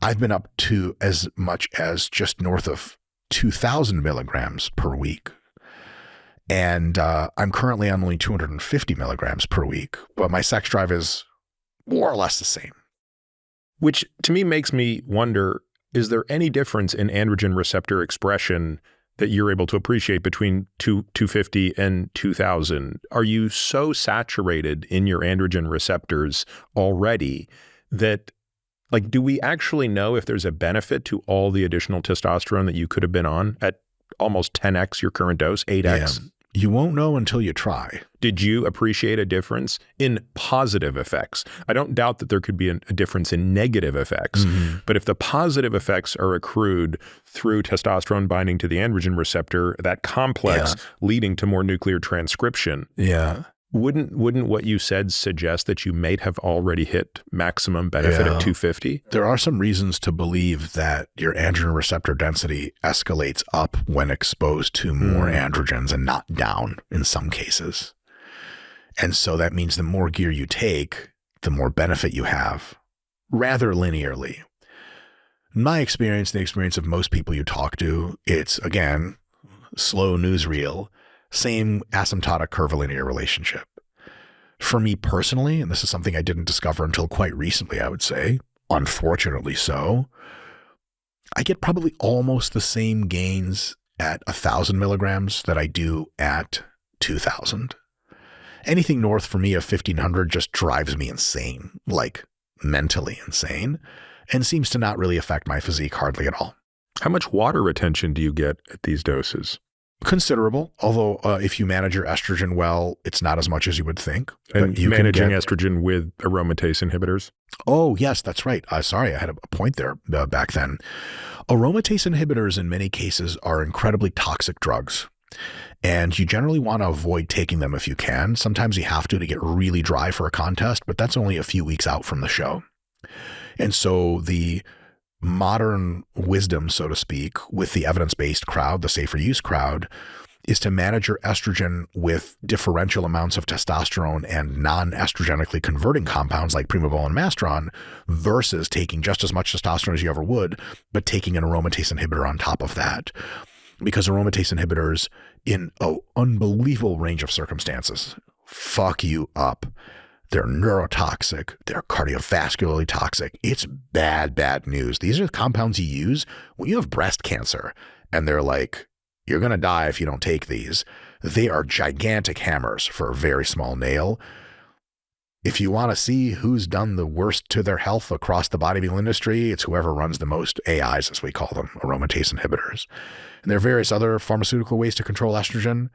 I've been up to as much as just north of 2,000 milligrams per week. And I'm currently on only 250 milligrams per week, but my sex drive is more or less the same. Which to me makes me wonder, is there any difference in androgen receptor expression that you're able to appreciate between 250 and 2000? Are you so saturated in your androgen receptors already that, like, do we actually know if there's a benefit to all the additional testosterone that you could have been on at almost 10x your current dose, 8x? Yeah. You won't know until you try. Did you appreciate a difference in positive effects? I don't doubt that there could be a difference in negative effects, but if the positive effects are accrued through testosterone binding to the androgen receptor, that complex leading to more nuclear transcription, wouldn't what you said suggest that you may have already hit maximum benefit at 250? There are some reasons to believe that your androgen receptor density escalates up when exposed to more androgens and not down in some cases. And so that means the more gear you take, the more benefit you have, rather linearly. In my experience, the experience of most people you talk to, it's, again, slow newsreel, same asymptotic curvilinear relationship. For me personally, and this is something I didn't discover until quite recently, I would say, unfortunately so, I get probably almost the same gains at 1,000 milligrams that I do at 2,000. Anything north for me of 1,500 just drives me insane, like mentally insane, and seems to not really affect my physique hardly at all. How much water retention do you get at these doses? Considerable, although if you manage your estrogen well, it's not as much as you would think. And you managing estrogen with aromatase inhibitors? Oh, yes, that's right. Sorry, I had a point there back then. Aromatase inhibitors in many cases are incredibly toxic drugs, and you generally want to avoid taking them if you can. Sometimes you have to get really dry for a contest, but that's only a few weeks out from the show. And so the modern wisdom, so to speak, with the evidence-based crowd, the safer use crowd, is to manage your estrogen with differential amounts of testosterone and non-estrogenically converting compounds like primobolan and mastron versus taking just as much testosterone as you ever would, but taking an aromatase inhibitor on top of that. Because aromatase inhibitors in an unbelievable range of circumstances fuck you up. They're neurotoxic. They're cardiovascularly toxic. It's bad, bad news. These are the compounds you use when you have breast cancer and they're like, you're going to die if you don't take these. They are gigantic hammers for a very small nail. If you want to see who's done the worst to their health across the bodybuilding industry, it's whoever runs the most AIs, as we call them, aromatase inhibitors. And there are various other pharmaceutical ways to control estrogen.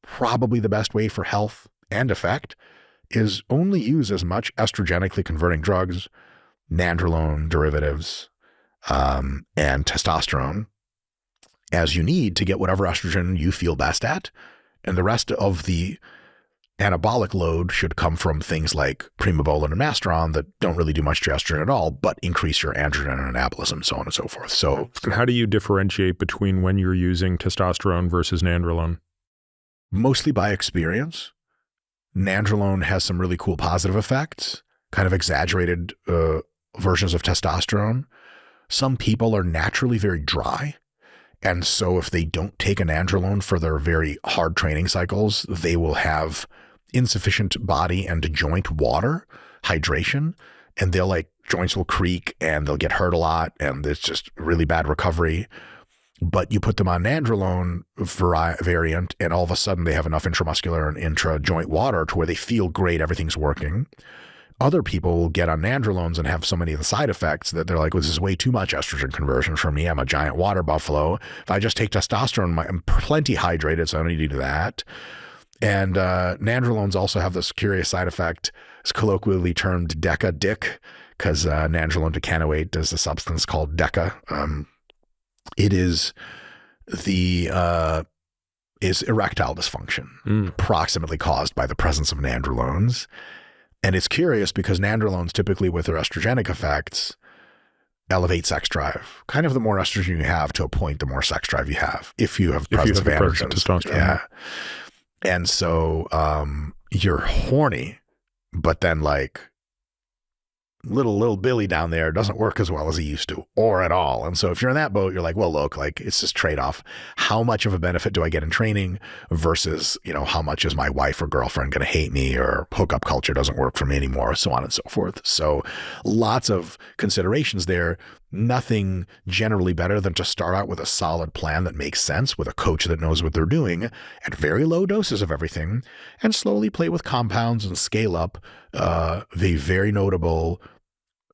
Probably the best way for health and effect is only use as much estrogenically converting drugs, nandrolone derivatives, and testosterone as you need to get whatever estrogen you feel best at. And the rest of the anabolic load should come from things like primobolan and mastron that don't really do much to estrogen at all, but increase your androgen and anabolism, so on and so forth. So how do you differentiate between when you're using testosterone versus nandrolone? Mostly by experience. Nandrolone has some really cool positive effects, kind of exaggerated versions of testosterone. Some people are naturally very dry. And so if they don't take an nandrolone for their very hard training cycles, they will have insufficient body and joint water, hydration, and joints will creak and they'll get hurt a lot and it's just really bad recovery. But you put them on nandrolone variant and all of a sudden they have enough intramuscular and intra-joint water to where they feel great, everything's working. Other people will get on nandrolones and have so many of the side effects that they're like, well, this is way too much estrogen conversion for me. I'm a giant water buffalo. If I just take testosterone, I'm plenty hydrated, so I don't need to do that. And nandrolones also have this curious side effect. It's colloquially termed dick, because nandrolone decanoate is a substance called deca. It is is erectile dysfunction, approximately caused by the presence of nandrolones. And it's curious because nandrolones, typically with their estrogenic effects, elevate sex drive. Kind of the more estrogen you have to a point, the more sex drive you have. If you have presence of androgens. Testosterone. Yeah. And so you're horny, but then like little Billy down there doesn't work as well as he used to or at all. And so if you're in that boat, you're like, well, look, like it's this trade-off. How much of a benefit do I get in training versus, how much is my wife or girlfriend going to hate me, or hookup culture doesn't work for me anymore, so on and so forth. So lots of considerations there. Nothing generally better than to start out with a solid plan that makes sense with a coach that knows what they're doing at very low doses of everything, and slowly play with compounds and scale up the very notable,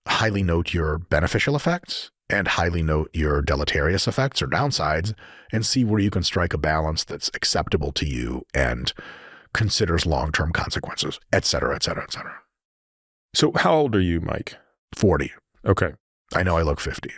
highly note your beneficial effects and highly note your deleterious effects or downsides, and see where you can strike a balance that's acceptable to you and considers long-term consequences, et cetera, et cetera, et cetera. So how old are you, Mike? 40. Okay. I know I look 50.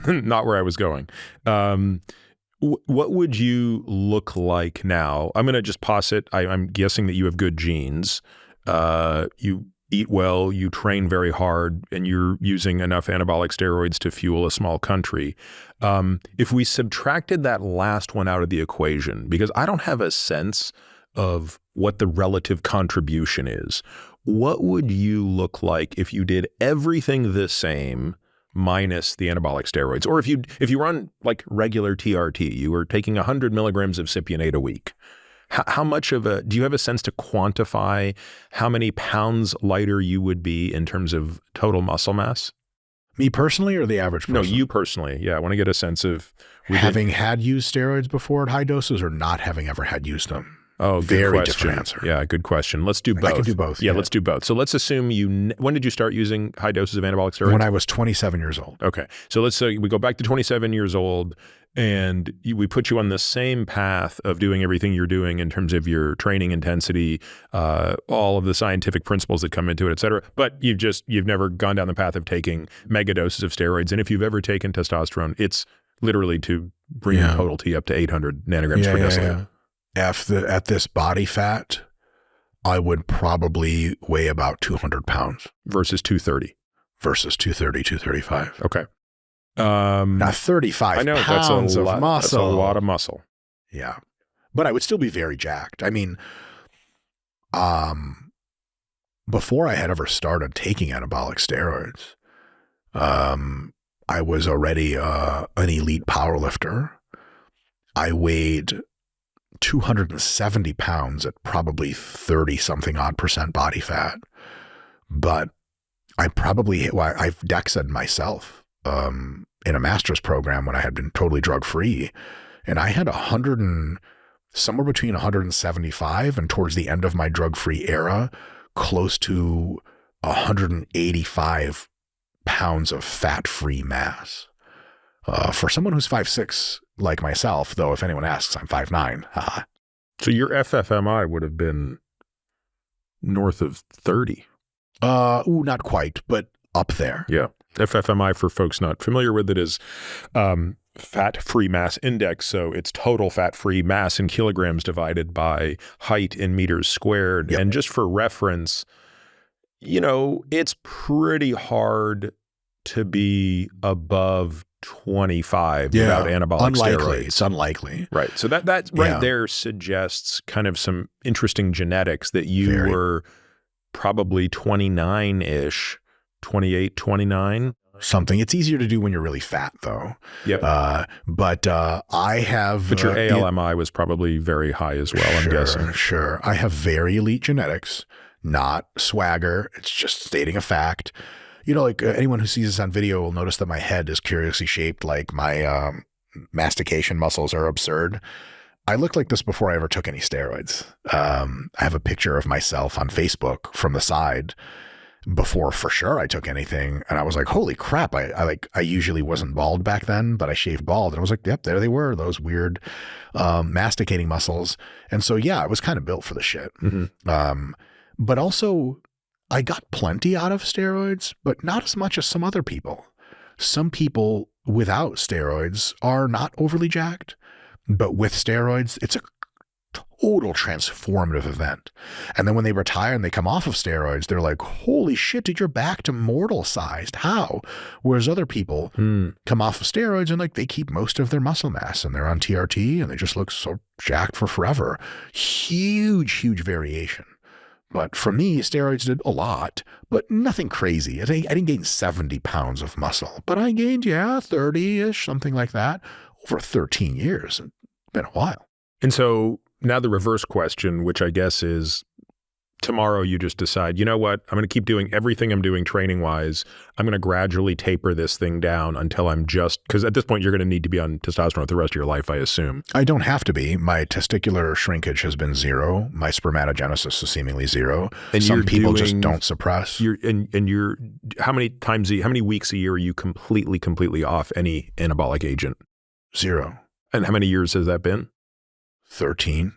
Not where I was going. What would you look like now? I'm going to just posit. I'm guessing that you have good genes. You eat well, you train very hard, and you're using enough anabolic steroids to fuel a small country. If we subtracted that last one out of the equation, because I don't have a sense of what the relative contribution is, what would you look like if you did everything the same minus the anabolic steroids? Or if you run like regular TRT, you were taking 100 milligrams of cypionate a week, how much do you have a sense to quantify how many pounds lighter you would be in terms of total muscle mass? Me personally or the average person? No, you personally. Yeah, I want to get a sense of having had used steroids before at high doses or not having ever had used them. Oh, good very question. Different answer. Yeah, good question. Let's do both. I can do both. Yeah, let's do both. So let's assume when did you start using high doses of anabolic steroids? When I was 27 years old. Okay. So let's say we go back to 27 years old and we put you on the same path of doing everything you're doing in terms of your training intensity, all of the scientific principles that come into it, et cetera. But you've never gone down the path of taking mega doses of steroids. And if you've ever taken testosterone, it's literally to bring your total T up to 800 nanograms per deciliter. Yeah. At this body fat, I would probably weigh about 200 pounds. Versus 230. Versus 230, 235. Okay. Now 35 pounds of muscle. That's a lot of muscle. Yeah. but I would still be very jacked. I mean, before I had ever started taking anabolic steroids, I was already an elite powerlifter. I weighed 270 pounds at probably 30 something odd % body fat. But I've DEXA'd myself in a master's program when I had been totally drug free. And I had somewhere between 175 and towards the end of my drug free era, close to 185 pounds of fat-free mass. For someone who's 5'6", like myself, though if anyone asks, I'm 5'9". So your FFMI would have been north of 30. Not quite, but up there. Yeah. FFMI, for folks not familiar with it, is fat-free mass index. So it's total fat-free mass in kilograms divided by height in meters squared. Yep. And just for reference, it's pretty hard to be above 25 without anabolic steroids. It's unlikely. Right. So that right there suggests kind of some interesting genetics that you were probably 29-ish, 28, 29. Something. It's easier to do when you're really fat, though. Yep. But I have... But your ALMI was probably very high as well, I'm guessing. Sure. I have very elite genetics, not swagger. It's just stating a fact. Anyone who sees this on video will notice that my head is curiously shaped, like my mastication muscles are absurd. I looked like this before I ever took any steroids. I have a picture of myself on Facebook from the side before for sure I took anything. And I was like, holy crap. I usually wasn't bald back then, but I shaved bald. And I was like, yep, there they were, those weird masticating muscles. And so, yeah, I was kind of built for the shit. Mm-hmm. But also I got plenty out of steroids, but not as much as some other people. Some people without steroids are not overly jacked, but with steroids, it's a total transformative event. And then when they retire and they come off of steroids, they're like, holy shit, dude, you're back to mortal sized. How? Whereas other people come off of steroids and they keep most of their muscle mass and they're on TRT and they just look so jacked for forever. Huge, huge variation. But for me, steroids did a lot, but nothing crazy. I didn't gain 70 pounds of muscle, but I gained, 30-ish, something like that, over 13 years. It's been a while. And so now the reverse question, which I guess is tomorrow you just decide, you know what, I'm going to keep doing everything I'm doing training-wise. I'm going to gradually taper this thing down until I'm because at this point you're going to need to be on testosterone the rest of your life, I assume. I don't have to be. My testicular shrinkage has been 0. My spermatogenesis is seemingly 0. And some people just don't suppress. How many weeks a year are you completely off any anabolic agent? 0. And how many years has that been? 13.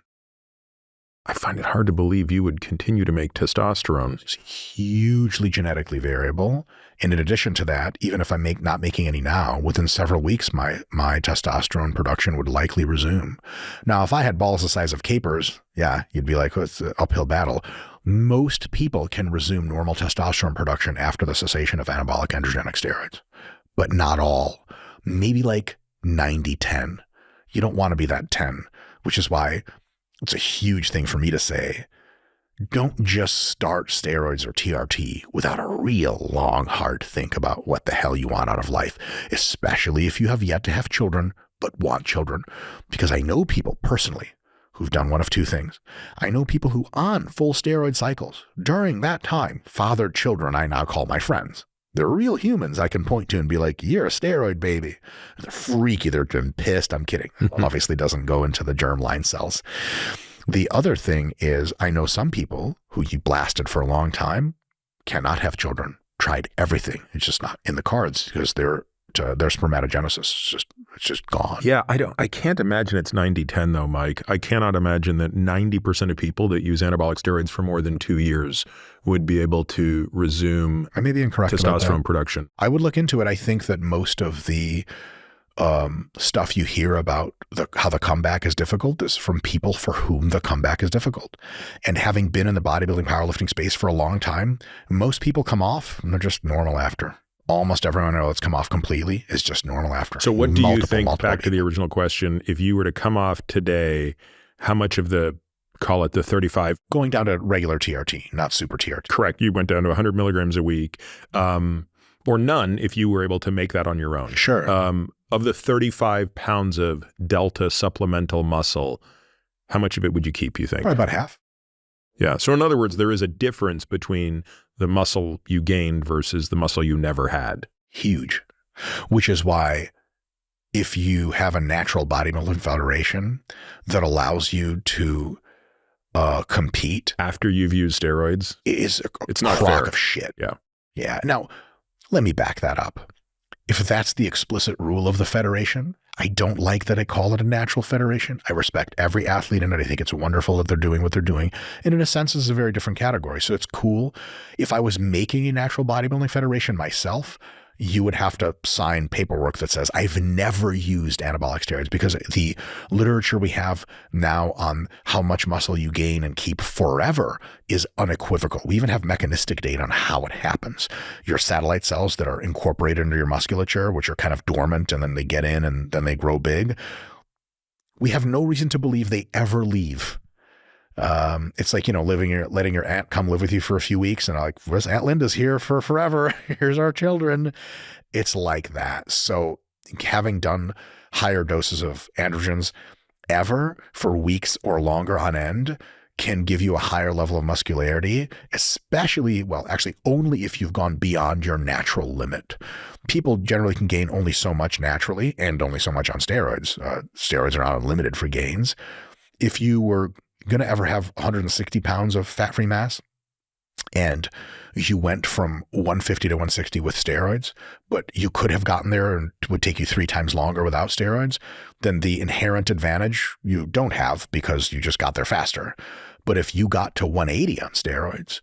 I find it hard to believe you would continue to make testosterone. It's hugely genetically variable. And in addition to that, even if I'm not making any now, within several weeks, my testosterone production would likely resume. Now, if I had balls the size of capers, you'd be like, oh, it's an uphill battle. Most people can resume normal testosterone production after the cessation of anabolic androgenic steroids, but not all. Maybe 90-10. You don't want to be that 10, which is why it's a huge thing for me to say, don't just start steroids or TRT without a real long, hard think about what the hell you want out of life, especially if you have yet to have children, but want children. Because I know people personally who've done one of two things. I know people who on full steroid cycles during that time fathered children I now call my friends. They're real humans I can point to and be like, you're a steroid baby. They're freaky. They're pissed. I'm kidding. Obviously doesn't go into the germline cells. The other thing is I know some people who you blasted for a long time cannot have children, tried everything. It's just not in the cards because their spermatogenesis it's just gone. Yeah, I can't imagine it's 90-10 though, Mike. I cannot imagine that 90% of people that use anabolic steroids for more than 2 years would be able to resume I may be incorrect testosterone production. I would look into it. I think that most of the stuff you hear about how the comeback is difficult is from people for whom the comeback is difficult. And having been in the bodybuilding powerlifting space for a long time, most people come off and they're just normal after. Almost everyone I know that's come off completely is just normal after. So what do you think, back to the original question, if you were to come off today, how much of the, call it the 35. Going down to regular TRT, not super TRT. Correct. You went down to 100 milligrams a week, or none if you were able to make that on your own. Sure. Of the 35 pounds of delta supplemental muscle, how much of it would you keep, you think? Probably about half. Yeah. So in other words, there is a difference between the muscle you gained versus the muscle you never had. Huge. Which is why if you have a natural bodybuilding federation that allows you to compete after you've used steroids, it's not crock fair. Of shit. Yeah. Yeah. Now, let me back that up. If that's the explicit rule of the federation, I don't like that I call it a natural federation. I respect every athlete in it. I think it's wonderful that they're doing what they're doing. And in a sense, this is a very different category. So it's cool. If I was making a natural bodybuilding federation myself, you would have to sign paperwork that says, I've never used anabolic steroids, because the literature we have now on how much muscle you gain and keep forever is unequivocal. We even have mechanistic data on how it happens. Your satellite cells that are incorporated into your musculature, which are kind of dormant and then they get in and then they grow big, we have no reason to believe they ever leave. It's like, letting your aunt come live with you for a few weeks and like, where's Aunt Linda's here for forever. Here's our children. It's like that. So having done higher doses of androgens ever for weeks or longer on end can give you a higher level of muscularity, especially, well, actually only if you've gone beyond your natural limit. People generally can gain only so much naturally and only so much on steroids. Steroids are not unlimited for gains. If you were going to ever have 160 pounds of fat-free mass and you went from 150 to 160 with steroids, but you could have gotten there and it would take you 3 times longer without steroids, then the inherent advantage you don't have because you just got there faster. But if you got to 180 on steroids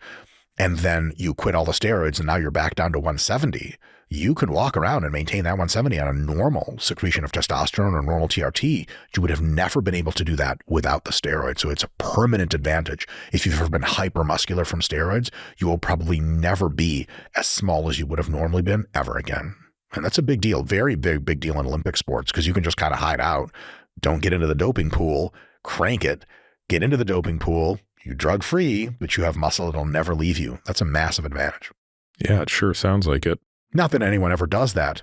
and then you quit all the steroids and now you're back down to 170, you could walk around and maintain that 170 on a normal secretion of testosterone or normal TRT. You would have never been able to do that without the steroids. So it's a permanent advantage. If you've ever been hypermuscular from steroids, you will probably never be as small as you would have normally been ever again. And that's a big deal, very big deal in Olympic sports, because you can just kind of hide out, don't get into the doping pool, crank it, get into the doping pool, you drug free, but you have muscle that'll never leave you. That's a massive advantage. Yeah, it sure sounds like it. Not that anyone ever does that.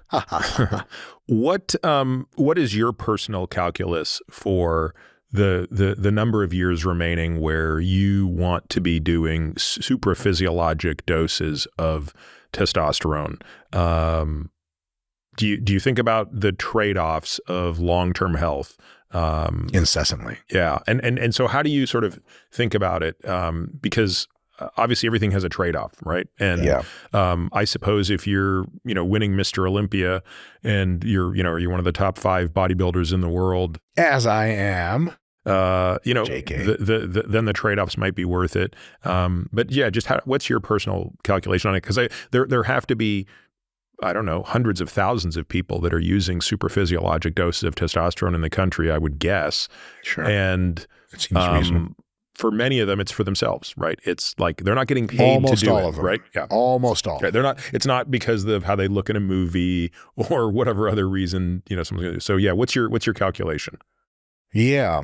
What is your personal calculus for the number of years remaining where you want to be doing supraphysiologic doses of testosterone? Do you think about the trade-offs of long-term health? Incessantly. Yeah. And so how do you sort of think about it? Because obviously everything has a trade-off, right? And yeah. I suppose if you're, winning Mr. Olympia and you're one of the top 5 bodybuilders in the world, as I am, JK. Then the trade-offs might be worth it. But yeah, just what's your personal calculation on it? Because there have to be, I don't know, hundreds of thousands of people that are using supraphysiologic doses of testosterone in the country, I would guess. Sure. And it seems reasonable. For many of them, it's for themselves, right? It's like they're not getting paid Almost to do all it, of them. right? Yeah. Almost all. Right. They're not. It's not because of how they look in a movie or whatever other reason, someone's gonna do. So yeah, what's your calculation? Yeah.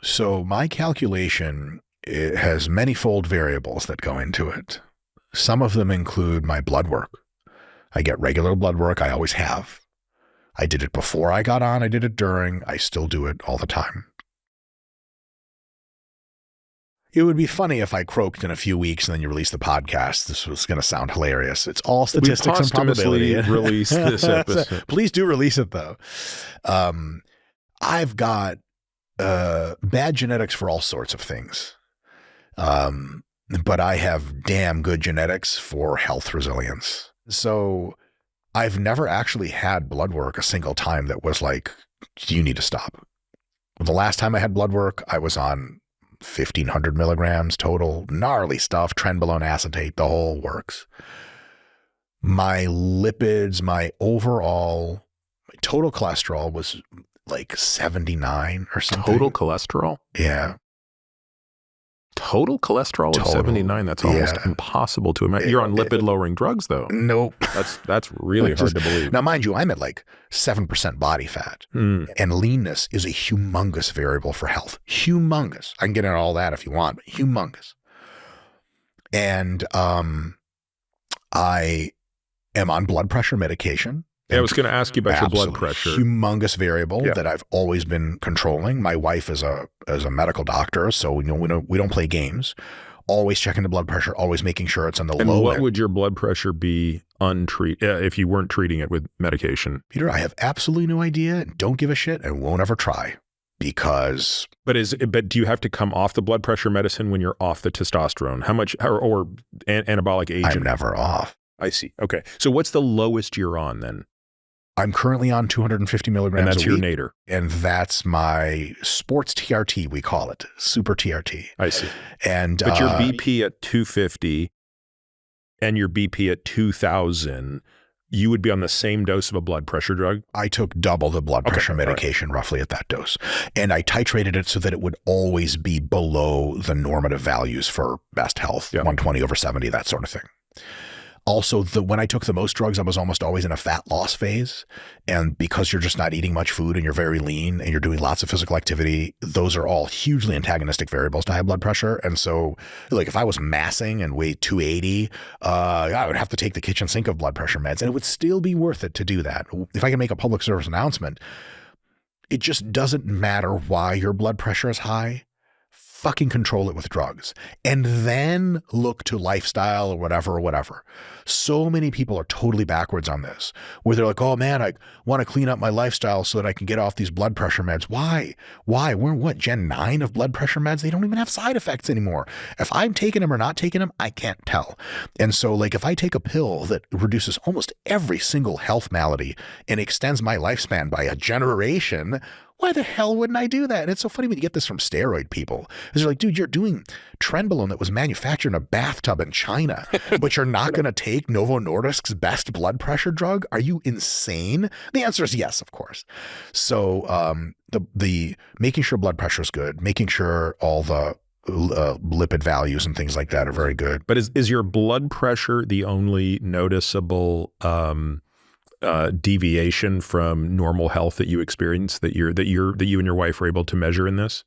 So my calculation, it has many-fold variables that go into it. Some of them include my blood work. I get regular blood work. I always have. I did it before I got on. I did it during. I still do it all the time. It would be funny if I croaked in a few weeks and then you release the podcast. This was going to sound hilarious. It's all statistics and probability. Release this episode. Please do release it though. I've got bad genetics for all sorts of things. But I have damn good genetics for health resilience. So I've never actually had blood work a single time that was like, you need to stop. The last time I had blood work, I was on 1,500 milligrams total, gnarly stuff, trenbolone acetate, the whole works. My lipids, my total cholesterol was like 79 or something. Total cholesterol? Yeah. Total cholesterol of 79. That's almost impossible to imagine. You're on lipid-lowering drugs, though. Nope. That's really hard to believe. Now, mind you, I'm at like 7% body fat, and leanness is a humongous variable for health. Humongous. I can get into all that if you want, but humongous. And I am on blood pressure medication. Yeah, I was going to ask you about your blood pressure. Humongous variable that I've always been controlling. My wife is a medical doctor, so we don't play games. Always checking the blood pressure, always making sure it's on the low. And what would your blood pressure be untreated if you weren't treating it with medication? Peter, I have absolutely no idea. Don't give a shit, and won't ever try because. But do you have to come off the blood pressure medicine when you're off the testosterone? How much or anabolic agent? I'm never off. I see. Okay, so what's the lowest you're on then? I'm currently on 250 milligrams and that's a week. Your nadir. And that's my sports TRT, we call it, super TRT. I see. But your BP at 250 and your BP at 2000, you would be on the same dose of a blood pressure drug? I took double the blood pressure medication roughly at that dose. And I titrated it so that it would always be below the normative values for best health, 120/70, that sort of thing. Also, when I took the most drugs, I was almost always in a fat loss phase. And because you're just not eating much food and you're very lean and you're doing lots of physical activity, those are all hugely antagonistic variables to high blood pressure. And so like if I was massing and weighed 280, I would have to take the kitchen sink of blood pressure meds, and it would still be worth it to do that. If I can make a public service announcement, it just doesn't matter why your blood pressure is high. Fucking control it with drugs and then look to lifestyle or whatever. So many people are totally backwards on this, where they're like, oh man, I want to clean up my lifestyle so that I can get off these blood pressure meds. Why? We're what, Gen 9 of blood pressure meds? They don't even have side effects anymore. If I'm taking them or not taking them, I can't tell. And so like if I take a pill that reduces almost every single health malady and extends my lifespan by a generation, why the hell wouldn't I do that? And it's so funny when you get this from steroid people. Because they're like, dude, you're doing trenbolone that was manufactured in a bathtub in China, but you're not going to take Novo Nordisk's best blood pressure drug? Are you insane? The answer is yes, of course. So the making sure blood pressure is good, making sure all the lipid values and things like that are very good. But is your blood pressure the only noticeable deviation from normal health that you experience that you and your wife are able to measure in this?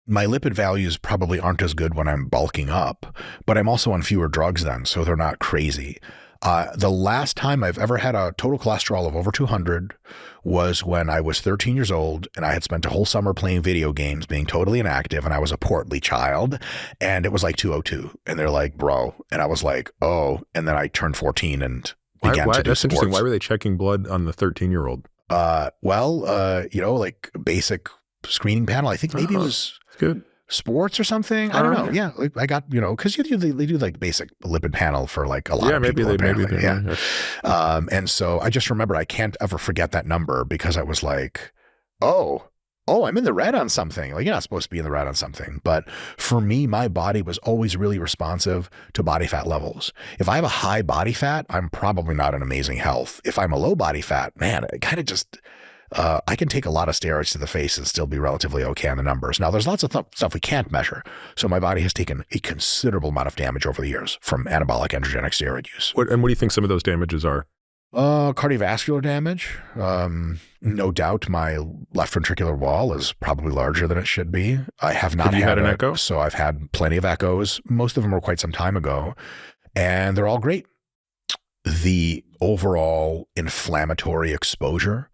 My lipid values probably aren't as good when I'm bulking up, but I'm also on fewer drugs then, so they're not crazy. The last time I've ever had a total cholesterol of over 200 was when I was 13 years old and I had spent a whole summer playing video games, being totally inactive, and I was a portly child, and it was like 202. And they're like, bro. And I was like, oh. And then I turned 14 and why, to do that's sports. Interesting. Why were they checking blood on the 13-year-old? Like basic screening panel. I think maybe it was good sports or something. I don't know. Yeah, like I got because they do like basic lipid panel for like a lot of people. And so I just remember I can't ever forget that number because I was like, oh, I'm in the red on something. Like, you're not supposed to be in the red on something. But for me, my body was always really responsive to body fat levels. If I have a high body fat, I'm probably not in amazing health. If I'm a low body fat, man, it kind of just, I can take a lot of steroids to the face and still be relatively okay on the numbers. Now, there's lots of stuff we can't measure. So my body has taken a considerable amount of damage over the years from anabolic androgenic steroid use. What do you think some of those damages are? Cardiovascular damage. No doubt my left ventricular wall is probably larger than it should be. I have not had an echo. So I've had plenty of echoes. Most of them were quite some time ago, and they're all great. The overall inflammatory exposure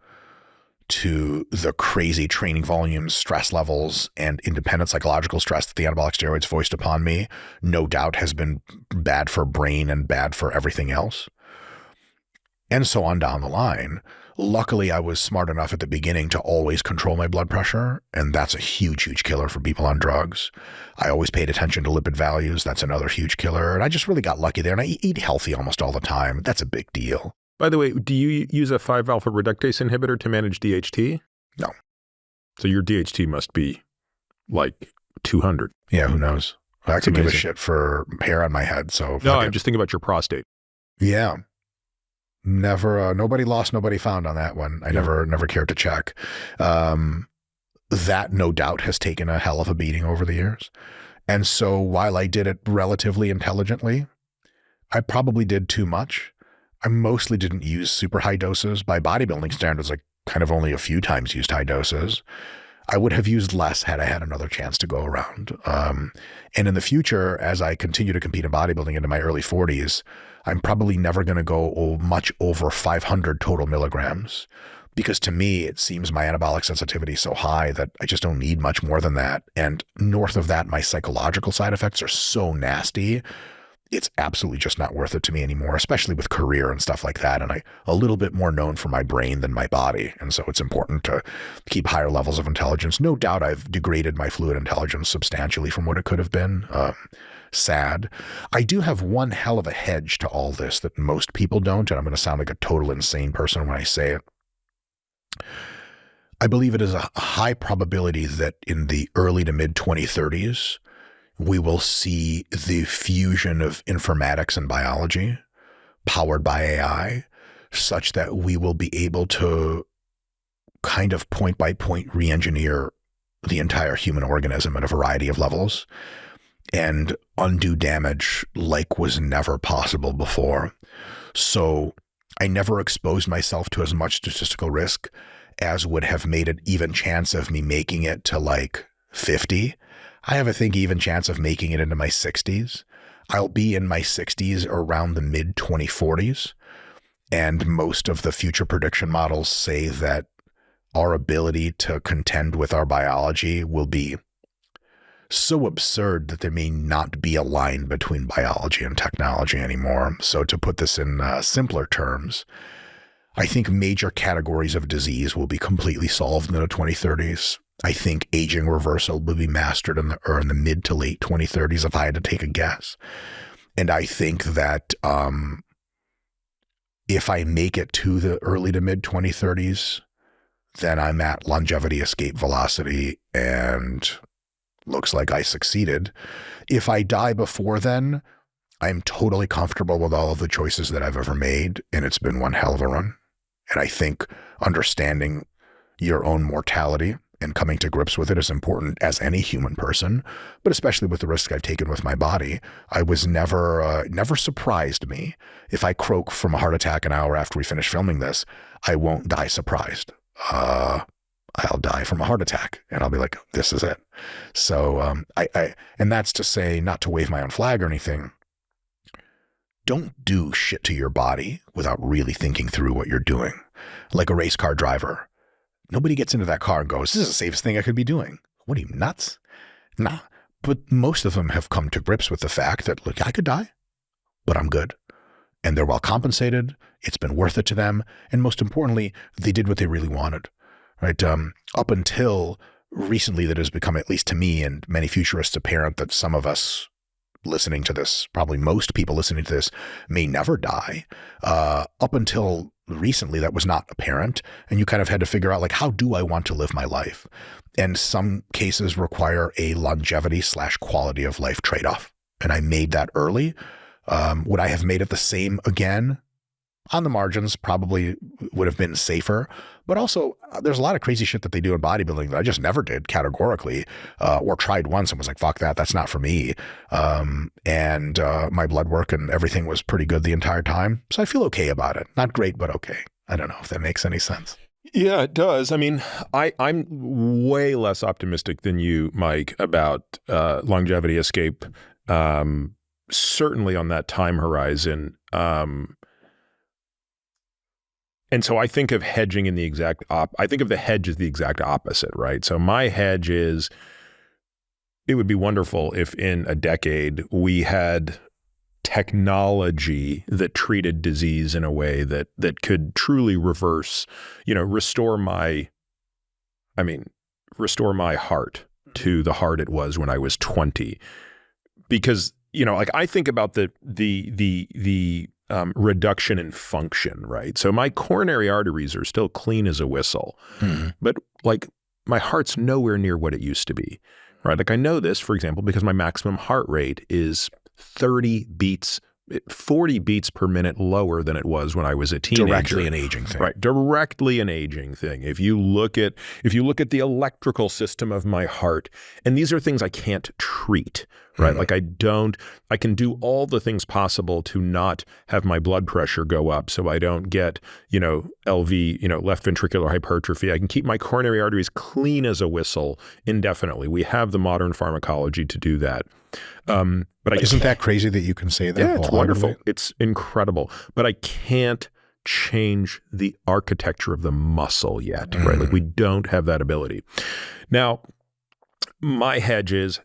to the crazy training volumes, stress levels, and independent psychological stress that the anabolic steroids foist upon me, no doubt has been bad for brain and bad for everything else. And so on down the line. Luckily, I was smart enough at the beginning to always control my blood pressure, and that's a huge, huge killer for people on drugs. I always paid attention to lipid values. That's another huge killer. And I just really got lucky there. And I eat healthy almost all the time. That's a big deal. By the way, do you use a 5-alpha reductase inhibitor to manage DHT? No. So your DHT must be like 200. Yeah, who knows? I could give a shit for hair on my head. So no, I'm just thinking about your prostate. Yeah. Never, nobody lost, nobody found on that one. I never cared to check. That no doubt has taken a hell of a beating over the years. And so while I did it relatively intelligently, I probably did too much. I mostly didn't use super high doses. By bodybuilding standards, I kind of only a few times used high doses. I would have used less had I had another chance to go around. And in the future, as I continue to compete in bodybuilding into my early 40s, I'm probably never going to go much over 500 total milligrams, because to me, it seems my anabolic sensitivity is so high that I just don't need much more than that. And north of that, my psychological side effects are so nasty. It's absolutely just not worth it to me anymore, especially with career and stuff like that. And I'm a little bit more known for my brain than my body. And so it's important to keep higher levels of intelligence. No doubt I've degraded my fluid intelligence substantially from what it could have been. Sad. I do have one hell of a hedge to all this that most people don't, and I'm going to sound like a total insane person when I say it. I believe it is a high probability that in the early to mid 2030s, we will see the fusion of informatics and biology powered by AI, such that we will be able to kind of point by point re-engineer the entire human organism at a variety of levels and undo damage like was never possible before. So I never exposed myself to as much statistical risk as would have made it even chance of me making it to like 50. I have, I think, even chance of making it into my 60s. I'll be in my 60s around the mid 2040s. And most of the future prediction models say that our ability to contend with our biology will be so absurd that there may not be a line between biology and technology anymore. So to put this in simpler terms, I think major categories of disease will be completely solved in the 2030s. I think aging reversal will be mastered in the mid to late 2030s if I had to take a guess. And I think that if I make it to the early to mid 2030s, then I'm at longevity escape velocity and looks like I succeeded. If I die before then, I'm totally comfortable with all of the choices that I've ever made, and it's been one hell of a run. And I think understanding your own mortality and coming to grips with it is important as any human person, but especially with the risk I've taken with my body. I was never surprised me. If I croak from a heart attack an hour after we finish filming this, I won't die surprised. I'll die from a heart attack, and I'll be like, this is it. So and that's to say, not to wave my own flag or anything, don't do shit to your body without really thinking through what you're doing. Like a race car driver. Nobody gets into that car and goes, this is the safest thing I could be doing. What are you, nuts? Nah. But most of them have come to grips with the fact that, look, I could die, but I'm good. And they're well compensated. It's been worth it to them. And most importantly, they did what they really wanted, right? Up until recently, that has become, at least to me and many futurists, apparent that some of us listening to this, probably most people listening to this, may never die. Up until recently, that was not apparent. And you kind of had to figure out, like, how do I want to live my life? And some cases require a longevity/quality of life trade-off. And I made that early. Would I have made it the same again? On the margins, probably would have been safer. But also, there's a lot of crazy shit that they do in bodybuilding that I just never did categorically, or tried once and was like, fuck that, that's not for me. And my blood work and everything was pretty good the entire time. So I feel okay about it. Not great, but okay. I don't know if that makes any sense. Yeah, it does. I mean, I'm way less optimistic than you, Mike, about longevity escape, certainly on that time horizon. And so I think of hedging in the exact I think of the hedge as the exact opposite, right? So my hedge is, it would be wonderful if in a decade we had technology that treated disease in a way that could truly reverse, restore my heart to the heart it was when I was 20. Because, like I think about the reduction in function, right? So my coronary arteries are still clean as a whistle, but like my heart's nowhere near what it used to be, right? Like I know this, for example, because my maximum heart rate is 30 beats 40 beats per minute lower than it was when I was a teenager. Directly an aging thing. Right, directly an aging thing. If you look at the electrical system of my heart, and these are things I can't treat, right? Like I can do all the things possible to not have my blood pressure go up so I don't get, LV, left ventricular hypertrophy. I can keep my coronary arteries clean as a whistle indefinitely. We have the modern pharmacology to do that. But isn't that crazy that you can say that? Yeah, it's wonderful. It's incredible. But I can't change the architecture of the muscle yet, right? Like we don't have that ability. Now, my hedge is,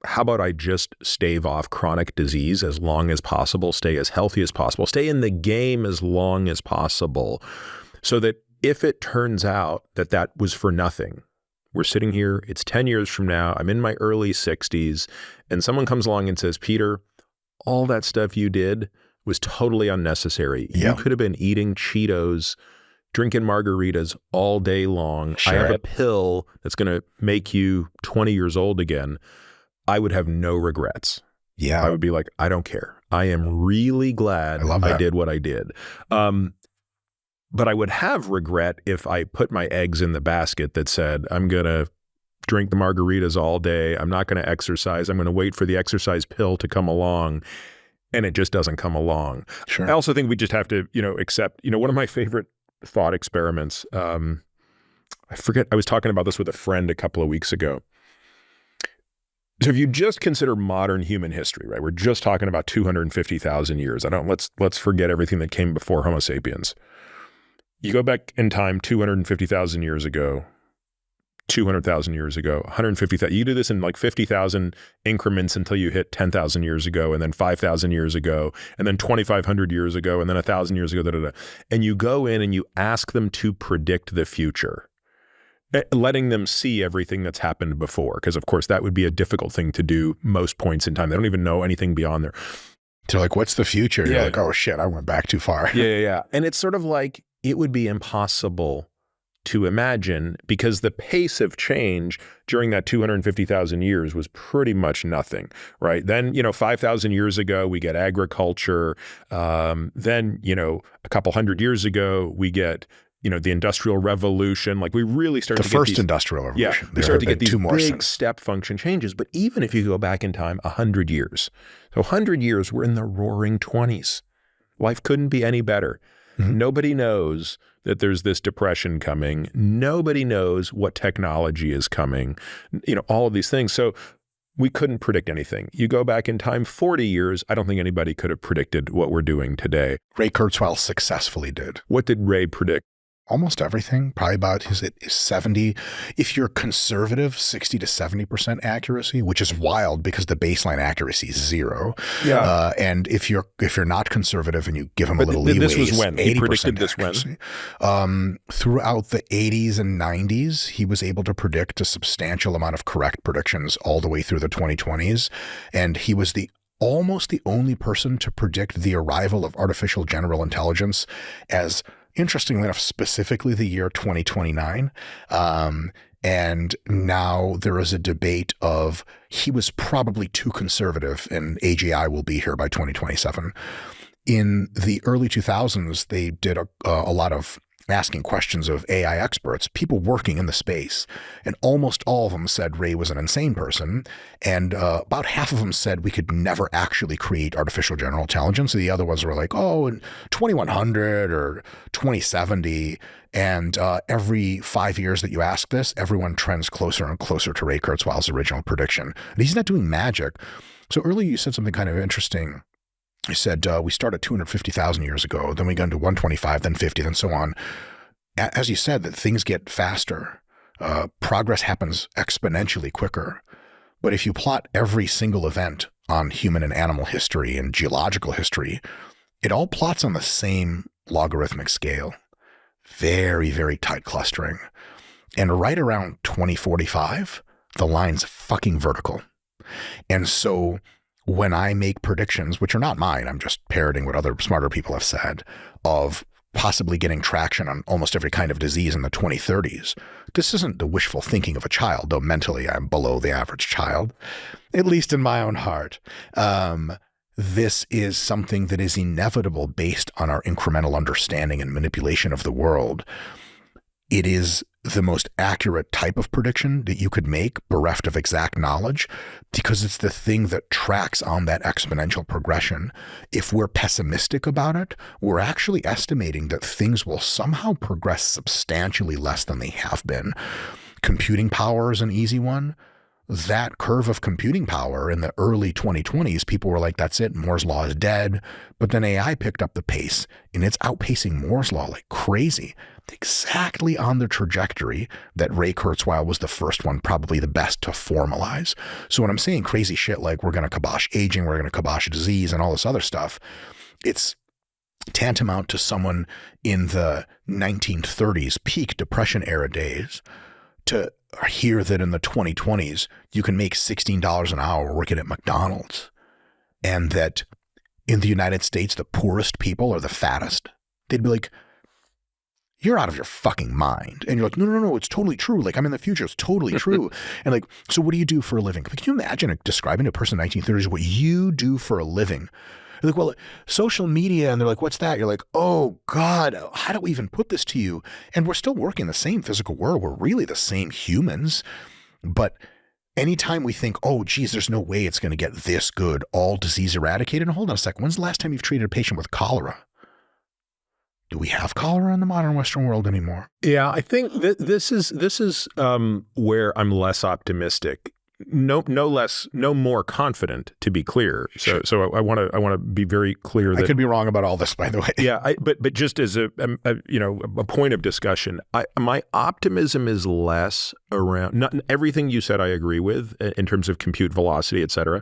how about I just stave off chronic disease as long as possible, stay as healthy as possible, stay in the game as long as possible, so that if it turns out that that was for nothing, we're sitting here, it's 10 years from now, I'm in my early 60s, and someone comes along and says, Peter, all that stuff you did was totally unnecessary. Yeah. You could have been eating Cheetos, drinking margaritas all day long. Sure. I have a pill that's going to make you 20 years old again. I would have no regrets. Yeah. I would be like, I don't care. I am really glad I did what I did. But I would have regret if I put my eggs in the basket that said, I'm going to drink the margaritas all day. I'm not going to exercise. I'm going to wait for the exercise pill to come along. And it just doesn't come along. Sure. I also think we just have to, accept, one of my favorite thought experiments. I forget, I was talking about this with a friend a couple of weeks ago. So if you just consider modern human history, right? We're just talking about 250,000 years. Let's forget everything that came before Homo sapiens. You go back in time 250,000 years ago, 200,000 years ago, 150,000. You do this in like 50,000 increments until you hit 10,000 years ago, and then 5,000 years ago, and then 2,500 years ago, and then 1,000 years ago, And you go in and you ask them to predict the future, letting them see everything that's happened before. Because of course that would be a difficult thing to do most points in time. They don't even know anything beyond there. They're like, what's the future? You're like, oh shit, I went back too far. Yeah. And it's sort of like, it would be impossible to imagine because the pace of change during that 250,000 years was pretty much nothing, right? Then, 5,000 years ago, we get agriculture. Then, a couple hundred years ago, we get, the Industrial Revolution. Like we really started to get the first Industrial Revolution. Yeah, we started to get these big step function changes. But even if you go back in time 100 years, so 100 years, we're in the roaring 20s. Life couldn't be any better. Mm-hmm. Nobody knows that there's this depression coming. Nobody knows what technology is coming, all of these things. So we couldn't predict anything. You go back in time 40 years, I don't think anybody could have predicted what we're doing today. Ray Kurzweil successfully did. What did Ray predict? Almost everything, probably about 70. If you're conservative, 60 to 70% accuracy, which is wild because the baseline accuracy is 0. Yeah. And if you're not conservative and you give him a little leeway, this was when he predicted this accuracy. Throughout the 80s and 90s, he was able to predict a substantial amount of correct predictions all the way through the 2020s, and he was almost the only person to predict the arrival of artificial general intelligence as, interestingly enough, specifically the year 2029. And now there is a debate of he was probably too conservative and AGI will be here by 2027. In the early 2000s, they did a lot of asking questions of AI experts, people working in the space, and almost all of them said Ray was an insane person, and about half of them said we could never actually create artificial general intelligence. The other ones were like, oh, in 2100 or 2070, and every 5 years that you ask this, everyone trends closer and closer to Ray Kurzweil's original prediction. And he's not doing magic. So earlier you said something kind of interesting. You said we started 250,000 years ago, then we got into 125, then 50, then so on. As you said, that things get faster. Progress happens exponentially quicker. But if you plot every single event on human and animal history and geological history, it all plots on the same logarithmic scale. Very, very tight clustering. And right around 2045, the line's fucking vertical. And so when I make predictions, which are not mine, I'm just parroting what other smarter people have said, of possibly getting traction on almost every kind of disease in the 2030s, this isn't the wishful thinking of a child, though mentally I'm below the average child, at least in my own heart. this is something that is inevitable based on our incremental understanding and manipulation of the world, it is the most accurate type of prediction that you could make, bereft of exact knowledge, because it's the thing that tracks on that exponential progression. If we're pessimistic about it, we're actually estimating that things will somehow progress substantially less than they have been. Computing power is an easy one. That curve of computing power in the early 2020s, people were like, that's it, Moore's law is dead. But then AI picked up the pace, and it's outpacing Moore's law like crazy, exactly on the trajectory that Ray Kurzweil was the first one, probably the best to formalize. So when I'm saying crazy shit like we're going to kibosh aging, we're going to kibosh disease and all this other stuff, it's tantamount to someone in the 1930s peak Depression era days to hear that in the 2020s, you can make $16 an hour working at McDonald's, and that in the United States, the poorest people are the fattest. They'd be like, you're out of your fucking mind. And you're like, no, it's totally true. Like, I'm in the future. It's totally true. And like, so what do you do for a living? Can you imagine describing to a person in the 1930s what you do for a living? They're like, well, social media. And they're like, what's that? You're like, oh God, how do we even put this to you? And we're still working the same physical world. We're really the same humans. But anytime we think, oh, geez, there's no way it's going to get this good, all disease eradicated. And hold on a second. When's the last time you've treated a patient with cholera? Do we have cholera in the modern Western world anymore? Yeah, I think this is where I'm less optimistic. No more confident, to be clear. So I want to be very clear that I could be wrong about all this, by the way. Yeah, but just as a point of discussion, my optimism is less around not everything you said. I agree with in terms of compute velocity, et cetera.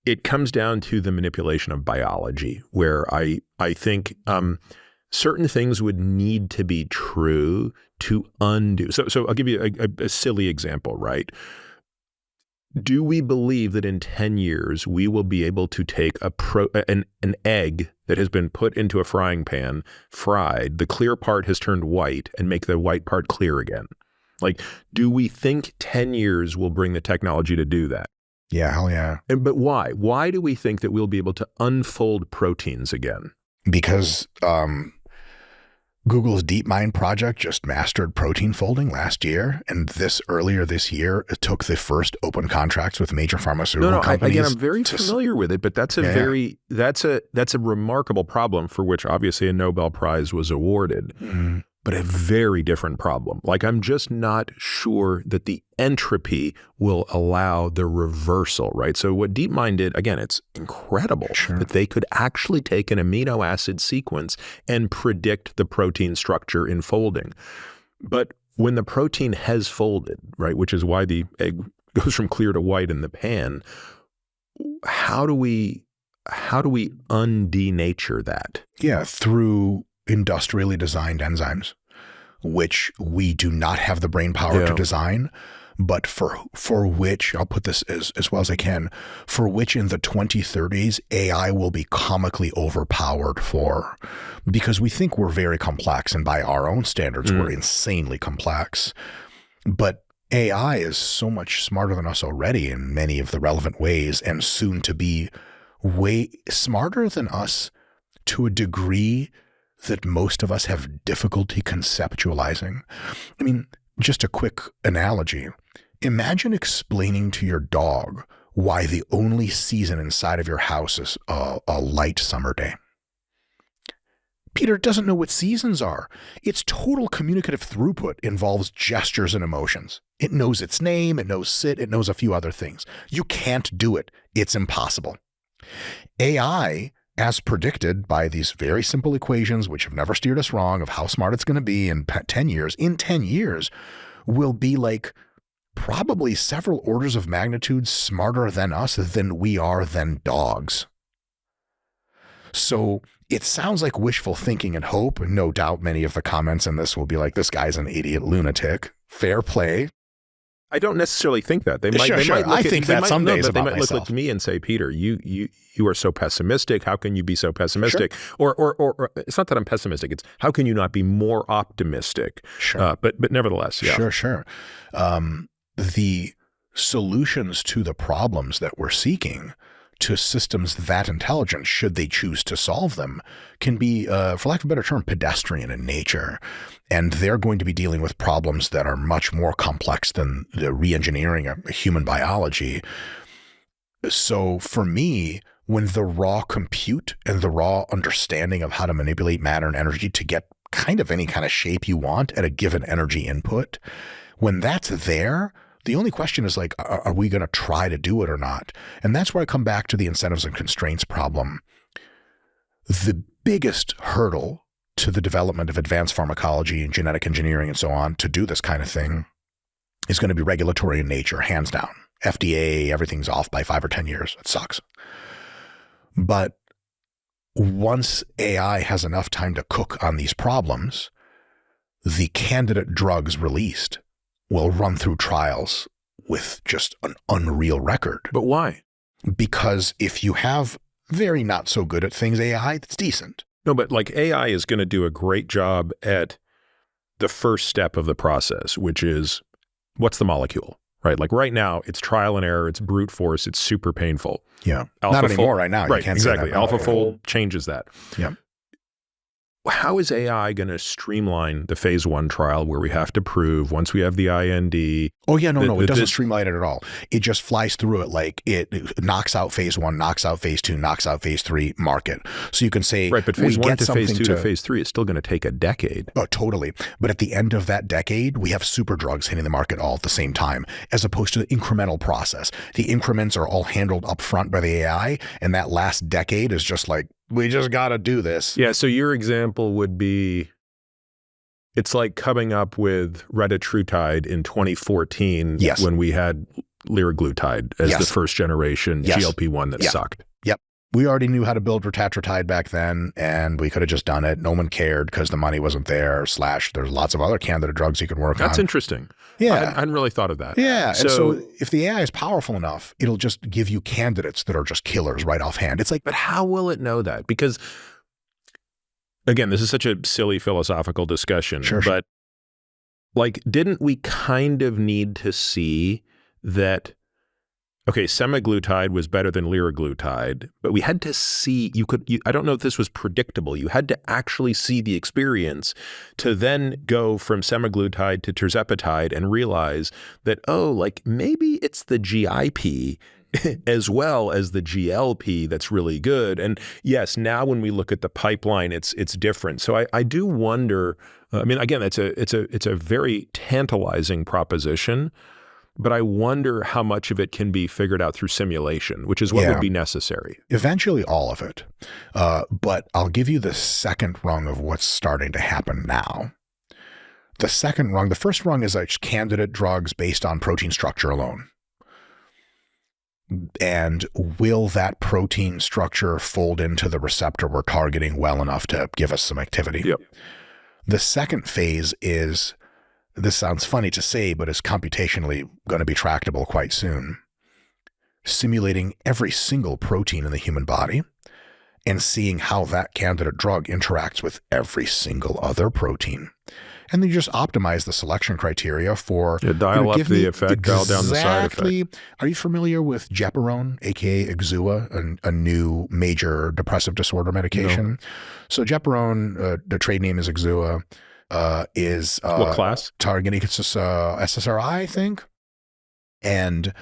It comes down to the manipulation of biology, where I think certain things would need to be true to undo. So I'll give you a silly example, right? Do we believe that in 10 years we will be able to take an egg that has been put into a frying pan, fried, the clear part has turned white, and make the white part clear again? Like, do we think 10 years will bring the technology to do that? Yeah, hell yeah. But why? Why do we think that we'll be able to unfold proteins again? Because Google's DeepMind project just mastered protein folding last year, and earlier this year, it took the first open contracts with major pharmaceutical companies. Again, I'm very familiar with it, but that's a remarkable problem for which obviously a Nobel Prize was awarded. Mm-hmm. But a very different problem. Like, I'm just not sure that the entropy will allow the reversal, right? So what DeepMind did, again, it's incredible that they could actually take an amino acid sequence and predict the protein structure in folding. But when the protein has folded, right, which is why the egg goes from clear to white in the pan, how do we undenature that? Yeah, through industrially designed enzymes, which we do not have the brain power to design, but for which, I'll put this as well as I can, for which in the 2030s, AI will be comically overpowered for, because we think we're very complex, and by our own standards, we're insanely complex. But AI is so much smarter than us already in many of the relevant ways, and soon to be way smarter than us to a degree that most of us have difficulty conceptualizing. I mean, just a quick analogy. Imagine explaining to your dog why the only season inside of your house is a light summer day. Peter doesn't know what seasons are. Its total communicative throughput involves gestures and emotions. It knows its name, it knows sit, it knows a few other things. You can't do it. It's impossible. AI, as predicted by these very simple equations, which have never steered us wrong of how smart it's going to be in 10 years, will be like probably several orders of magnitude smarter than us than we are than dogs. So it sounds like wishful thinking and hope. No doubt many of the comments in this will be like, this guy's an idiot lunatic. Fair play. I don't necessarily think that. They might. Sure, they sure. Might look I think that some days but they about might myself. look to me and say, Peter, you are so pessimistic. How can you be so pessimistic? Sure. Or it's not that I'm pessimistic. It's how can you not be more optimistic? Sure. But nevertheless, yeah. Sure. The solutions to the problems that we're seeking to systems that intelligent, should they choose to solve them, can be, for lack of a better term, pedestrian in nature. And they're going to be dealing with problems that are much more complex than the re-engineering of human biology. So for me, when the raw compute and the raw understanding of how to manipulate matter and energy to get kind of any kind of shape you want at a given energy input, when that's there, the only question is like, are we going to try to do it or not? And that's where I come back to the incentives and constraints problem. The biggest hurdle to the development of advanced pharmacology and genetic engineering and so on to do this kind of thing is going to be regulatory in nature, hands down. FDA, everything's off by 5 or 10 years. It sucks. But once AI has enough time to cook on these problems, the candidate drugs released will run through trials with just an unreal record. But why? Because if you have very not so good at things AI, that's decent. No, but like AI is going to do a great job at the first step of the process, which is what's the molecule, right? Like right now, it's trial and error, it's brute force, it's super painful. Yeah. Not anymore right now. Right, you can't exactly. say that AlphaFold changes that. Yeah. How is AI going to streamline the phase 1 trial where we have to prove once we have the IND? Oh, yeah, no, it doesn't streamline it at all. It just flies through it like it knocks out phase 1, knocks out phase 2, knocks out phase 3, mark it. So you can say, right, but phase 1 to phase 2 to phase 3 is still going to take a decade. Oh, totally. But at the end of that decade, we have super drugs hitting the market all at the same time, as opposed to the incremental process. The increments are all handled up front by the AI, and that last decade is just like, we just got to do this. Yeah, so your example would be, it's like coming up with retatrutide in 2014 when we had liraglutide as the first generation GLP-1 that sucked. Yep. We already knew how to build retatrutide back then, and we could have just done it. No one cared because the money wasn't there, / there's lots of other candidate drugs you can work on. That's interesting. Yeah. I hadn't really thought of that. Yeah. So if the AI is powerful enough, it'll just give you candidates that are just killers right offhand. It's like, but how will it know that? Because again, this is such a silly philosophical discussion, but like, didn't we kind of need to see that, okay, semaglutide was better than liraglutide, but we had to see, I don't know if this was predictable. You had to actually see the experience to then go from semaglutide to tirzepatide and realize that, oh, like maybe it's the GIP as well as the GLP that's really good. And yes, now when we look at the pipeline, it's different. So I do wonder, I mean, again, it's a very tantalizing proposition, but I wonder how much of it can be figured out through simulation, which is what would be necessary. Eventually all of it. But I'll give you the second rung of what's starting to happen now. The second rung, the first rung is like candidate drugs based on protein structure alone. And will that protein structure fold into the receptor we're targeting well enough to give us some activity? Yep. The second phase is, this sounds funny to say, but it's computationally going to be tractable quite soon. Simulating every single protein in the human body and seeing how that candidate drug interacts with every single other protein. And then you just optimize the selection criteria for... dial up the effect, dial down the side effect. Are you familiar with gepirone, aka Exua, a new major depressive disorder medication? No. So gepirone, the trade name is Exua, is... what class? Targeting, it's just SSRI, I think. And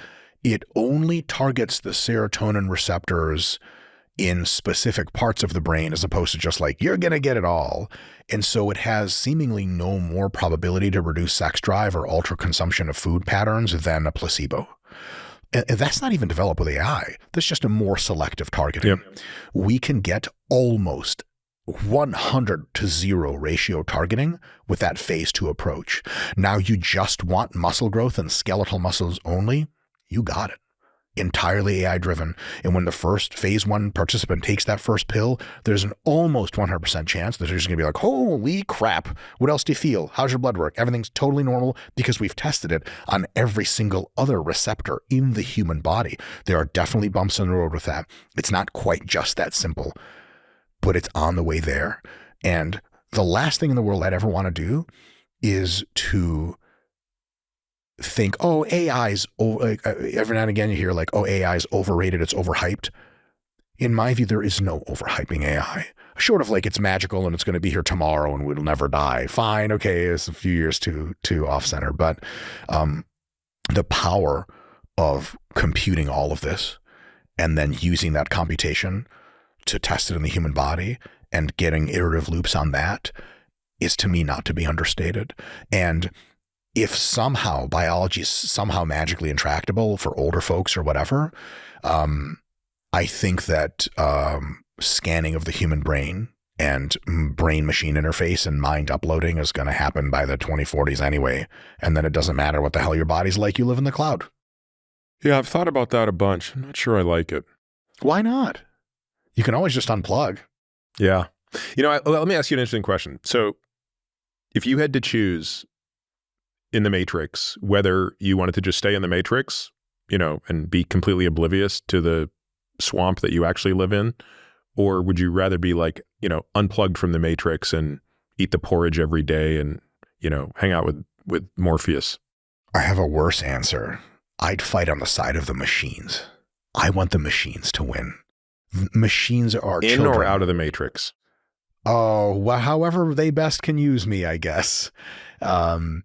it only targets the serotonin receptors in specific parts of the brain, as opposed to just like, you're going to get it all. And so it has seemingly no more probability to reduce sex drive or alter consumption of food patterns than a placebo. And that's not even developed with AI. That's just a more selective targeting. Yep. We can get almost 100-to-0 ratio targeting with that phase 2 approach. Now you just want muscle growth and skeletal muscles only, you got it. Entirely AI driven. And when the first phase 1 participant takes that first pill, there's an almost 100% chance that they're just going to be like, holy crap, what else do you feel? How's your blood work? Everything's totally normal, because we've tested it on every single other receptor in the human body. There are definitely bumps in the road with that. It's not quite just that simple, but it's on the way there. And the last thing in the world I'd ever want to do is to think, oh, AI's, every now and again you hear like, oh, AI's overrated, it's overhyped. in my view, there is no overhyping AI. Short of like it's magical and it's going to be here tomorrow and we'll never die. Fine, okay, it's a few years too off center, but the power of computing all of this and then using that computation to test it in the human body and getting iterative loops on that is, to me, not to be understated. And if somehow biology is somehow magically intractable for older folks or whatever, I think that scanning of the human brain and brain-machine interface and mind uploading is going to happen by the 2040s anyway. And then it doesn't matter what the hell your body's like. You live in the cloud. Yeah, I've thought about that a bunch. I'm not sure I like it. Why not? You can always just unplug. Yeah. You know, let me ask you an interesting question. So if you had to choose in the Matrix whether you wanted to just stay in the Matrix, you know, and be completely oblivious to the swamp that you actually live in, or would you rather be like, you know, unplugged from the Matrix and eat the porridge every day and, you know, hang out with Morpheus? I have a worse answer. I'd fight on the side of the machines. I want the machines to win. Machines are in children. or out of the Matrix? Oh, well, however they best can use me, I guess. The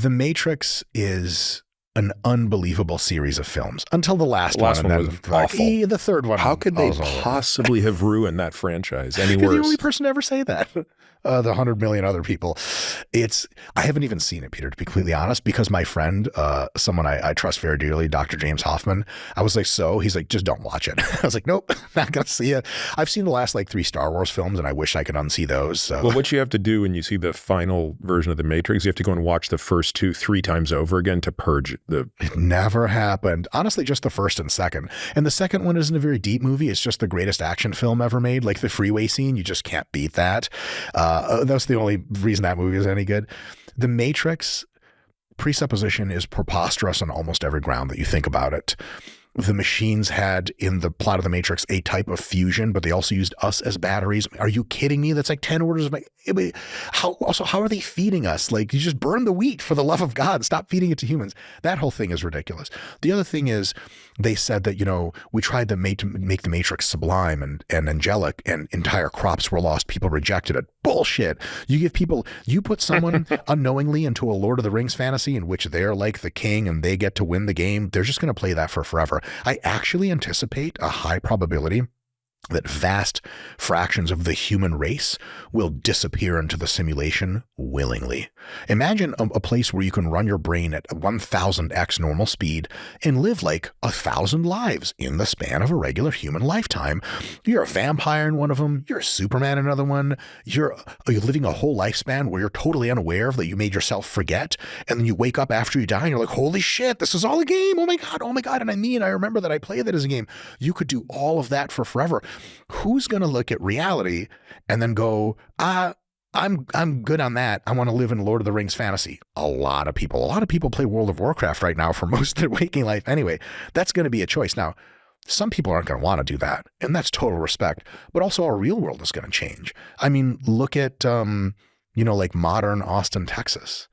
Matrix is an unbelievable series of films until the last one. One was awful. The third one. How could they possibly have ruined that franchise any worse? You're the only person to ever say that. The 100 million other people. I haven't even seen it, Peter, to be completely honest, because my friend, someone I trust very dearly, Dr. James Hoffman, I was like, so? He's like, just don't watch it. I was like, nope, not going to see it. I've seen the last like 3 Star Wars films and I wish I could unsee those. So. Well, what you have to do when you see the final version of The Matrix, you have to go and watch the first 2 3 times over again to purge the... It never happened. Honestly, just the first and second. And the second one isn't a very deep movie. It's just the greatest action film ever made. Like the freeway scene, you just can't beat that. That's the only reason that movie is any good. The Matrix presupposition is preposterous on almost every ground that you think about it. The machines had in the plot of The Matrix a type of fusion, but they also used us as batteries. Are you kidding me? That's like 10 orders of how are they feeding us? Like, you just burn the wheat, for the love of God. Stop feeding it to humans. That whole thing is ridiculous. The other thing is they said that, you know, we tried to make the Matrix sublime and angelic and entire crops were lost. People rejected it. Bullshit. You put someone unknowingly into a Lord of the Rings fantasy in which they're like the king and they get to win the game. They're just going to play that for forever. I actually anticipate a high probability that vast fractions of the human race will disappear into the simulation willingly. Imagine a place where you can run your brain at 1000x normal speed and live like 1,000 lives in the span of a regular human lifetime. You're a vampire in one of them. You're a Superman in another one. You're living a whole lifespan where you're totally unaware of that you made yourself forget. And then you wake up after you die and you're like, holy shit, this is all a game. Oh my God. And I remember that I played that as a game. You could do all of that for forever. Who's going to look at reality and then go, I'm good on that. I want to live in Lord of the Rings fantasy. A lot of people play World of Warcraft right now for most of their waking life anyway. That's going to be a choice. Now, some people aren't going to want to do that, and that's total respect. But also our real world is going to change. I mean, look at, like modern Austin, Texas.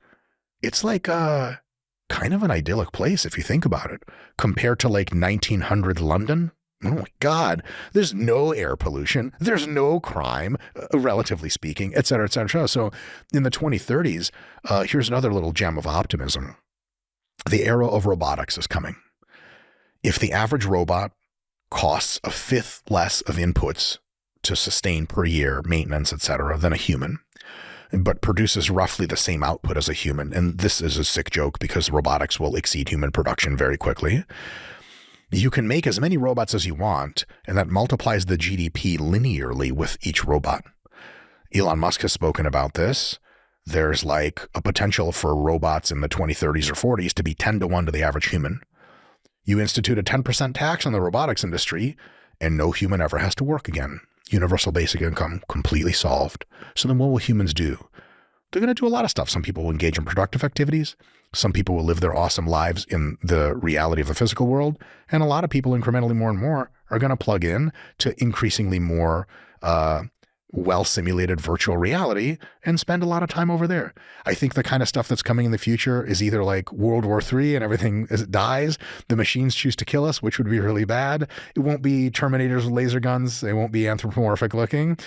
It's like kind of an idyllic place if you think about it, compared to like 1900 London. Oh my God, there's no air pollution. There's no crime, relatively speaking, et cetera, et cetera. So in the 2030s, here's another little gem of optimism. The era of robotics is coming. If the average robot costs a fifth less of inputs to sustain per year, maintenance, et cetera, than a human, but produces roughly the same output as a human, and this is a sick joke because robotics will exceed human production very quickly, you can make as many robots as you want, and that multiplies the GDP linearly with each robot. Elon Musk has spoken about this. There's like a potential for robots in the 2030s or 40s to be 10 to 1 to the average human. You institute a 10% tax on the robotics industry, and no human ever has to work again. Universal basic income completely solved. So then what will humans do? They're going to do a lot of stuff. Some people will engage in productive activities. Some people will live their awesome lives in the reality of the physical world. And a lot of people incrementally more and more are going to plug in to increasingly more well-simulated virtual reality and spend a lot of time over there. I think the kind of stuff that's coming in the future is either like World War III and everything dies, the machines choose to kill us, which would be really bad. It won't be Terminators with laser guns. They won't be anthropomorphic looking,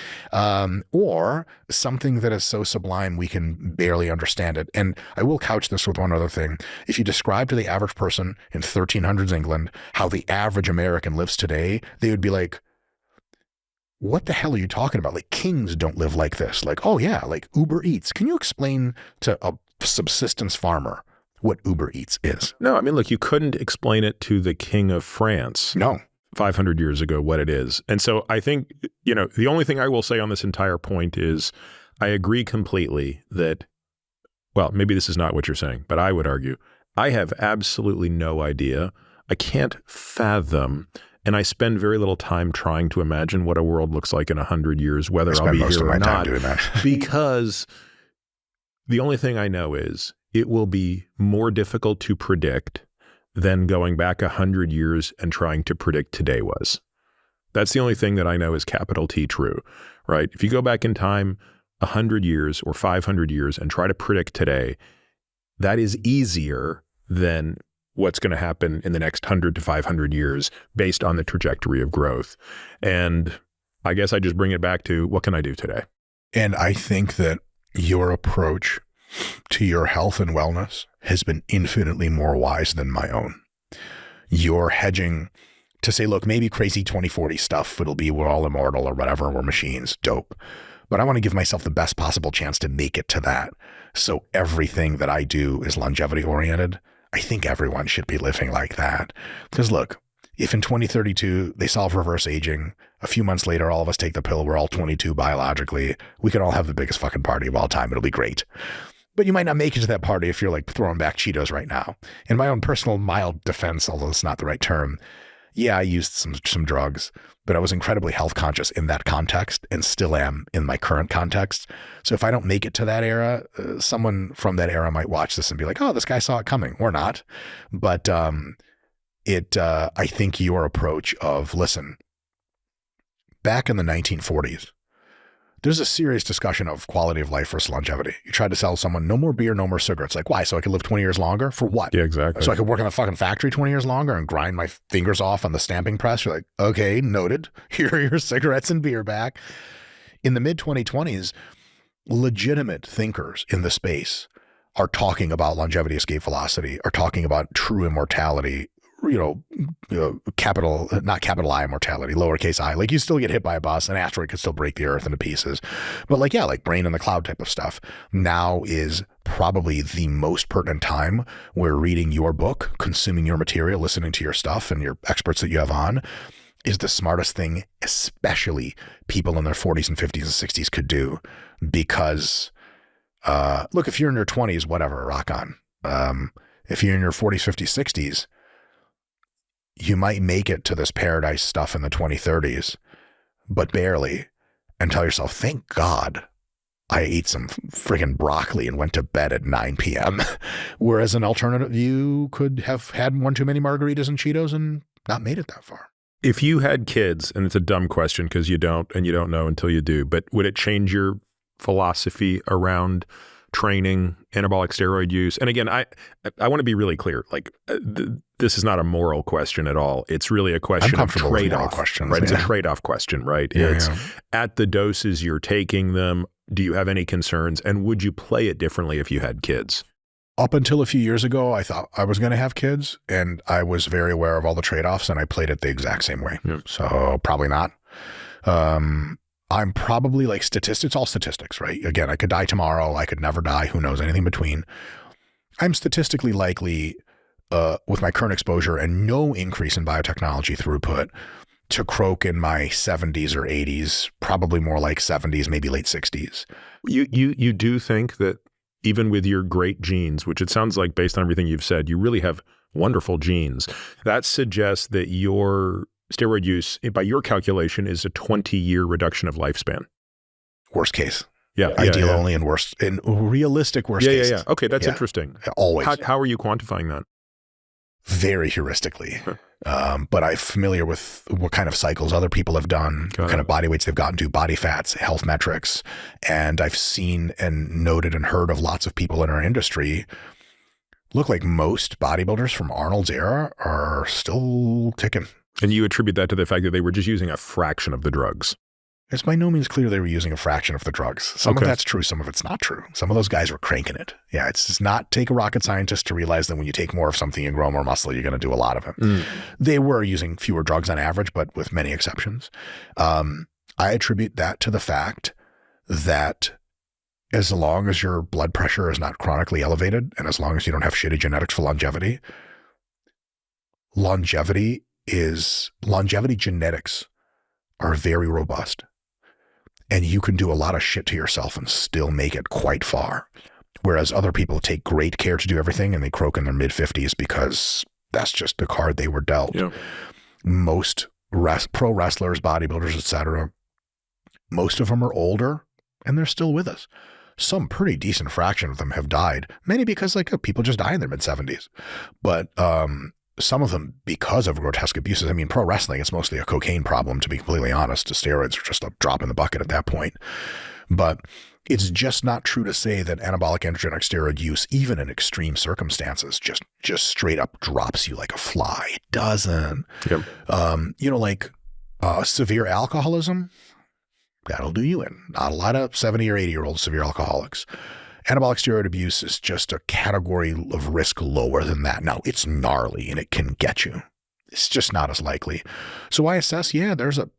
or something that is so sublime we can barely understand it. And I will couch this with one other thing. If you describe to the average person in 1300s England how the average American lives today, they would be like, what the hell are you talking about? Like, kings don't live like this. Like, oh yeah, like Uber Eats. Can you explain to a subsistence farmer what Uber Eats is? No, I mean, look, you couldn't explain it to the king of France. No. 500 years ago what it is. And so I think, the only thing I will say on this entire point is I agree completely that, well, maybe this is not what you're saying, but I would argue I have absolutely no idea. I can't fathom. And I spend very little time trying to imagine what a world looks like in 100 years, whether I'll be here or not, because the only thing I know is it will be more difficult to predict than going back 100 years and trying to predict today was. That's the only thing that I know is capital T true, right? If you go back in time 100 years or 500 years and try to predict today, that is easier than what's going to happen in the next 100 to 500 years based on the trajectory of growth. And I guess I just bring it back to what can I do today? And I think that your approach to your health and wellness has been infinitely more wise than my own. You're hedging to say, look, maybe crazy 2040 stuff, it'll be we're all immortal or whatever, we're machines, dope. But I want to give myself the best possible chance to make it to that. So everything that I do is longevity oriented. I think everyone should be living like that. Because look, if in 2032 they solve reverse aging, a few months later, all of us take the pill, we're all 22 biologically, we can all have the biggest fucking party of all time. It'll be great. But you might not make it to that party if you're like throwing back Cheetos right now. In my own personal mild defense, although it's not the right term, yeah, I used some drugs, but I was incredibly health conscious in that context and still am in my current context. So if I don't make it to that era, someone from that era might watch this and be like, oh, this guy saw it coming, or not. But I think your approach of, listen, back in the 1940s, there's a serious discussion of quality of life versus longevity. You tried to sell someone, no more beer, no more cigarettes. Like, why? So I could live 20 years longer? For what? Yeah, exactly. So I could work in the fucking factory 20 years longer and grind my fingers off on the stamping press? You're like, okay, noted. Here are your cigarettes and beer back. In the mid-2020s, legitimate thinkers in the space are talking about longevity, escape velocity, are talking about true immortality, capital, not capital I immortality, lowercase I. Like, you still get hit by a bus, an asteroid could still break the earth into pieces. But like, yeah, like brain in the cloud type of stuff now is probably the most pertinent time where reading your book, consuming your material, listening to your stuff and your experts that you have on is the smartest thing, especially people in their 40s and 50s and 60s could do. Because, look, if you're in your 20s, whatever, rock on. If you're in your 40s, 50s, 60s, you might make it to this paradise stuff in the 2030s, but barely, and tell yourself, thank God I ate some friggin' broccoli and went to bed at 9 p.m. Whereas an alternative, you could have had one too many margaritas and Cheetos and not made it that far. If you had kids, and it's a dumb question because you don't, and you don't know until you do, but would it change your philosophy around training, anabolic steroid use? And again, I want to be really clear. Like, this is not a moral question at all. It's really a question of trade-off, right? It's a trade-off question, right? It's at the doses you're taking them, do you have any concerns? And would you play it differently if you had kids? Up until a few years ago, I thought I was going to have kids, and I was very aware of all the trade-offs, and I played it the exact same way. So probably not. I'm probably like it's all statistics, right? Again, I could die tomorrow. I could never die. Who knows? Anything between. I'm statistically likely, with my current exposure and no increase in biotechnology throughput, to croak in my 70s or 80s, probably more like 70s, maybe late 60s. You do think that even with your great genes, which it sounds like based on everything you've said, you really have wonderful genes, that suggests that your steroid use, by your calculation, is a 20-year reduction of lifespan. Worst case. Yeah. Ideal only in realistic worst cases. Okay, that's interesting. Always. How are you quantifying that? very heuristically. But I'm familiar with what kind of cycles other people have done, what kind of body weights they've gotten to, body fats, health metrics. And I've seen and noted and heard of lots of people in our industry look like most bodybuilders from Arnold's era are still ticking. And you attribute that to the fact that they were just using a fraction of the drugs. It's by no means clear they were using a fraction of the drugs. Some of that's true. Some of it's not true. Some of those guys were cranking it. Yeah, it's just not take a rocket scientist to realize that when you take more of something and grow more muscle, you're going to do a lot of it. They were using fewer drugs on average, but with many exceptions. I attribute that to the fact that as long as your blood pressure is not chronically elevated and as long as you don't have shitty genetics for longevity genetics are very robust. And you can do a lot of shit to yourself and still make it quite far. Whereas other people take great care to do everything and they croak in their mid-50s because that's just the card they were dealt. Yeah. Most pro wrestlers, bodybuilders, etc., most of them are older and they're still with us. Some pretty decent fraction of them have died, many because people just die in their mid-70s. But some of them because of grotesque abuses. I mean, pro wrestling, it's mostly a cocaine problem, to be completely honest. The steroids are just a drop in the bucket at that point. But it's just not true to say that anabolic androgenic steroid use, even in extreme circumstances, just straight up drops you like a fly. It doesn't. Yep. Severe alcoholism, that'll do you in. Not a lot of 70 or 80-year-old severe alcoholics. Anabolic steroid abuse is just a category of risk lower than that. Now, it's gnarly and it can get you. It's just not as likely. So I assess, there's a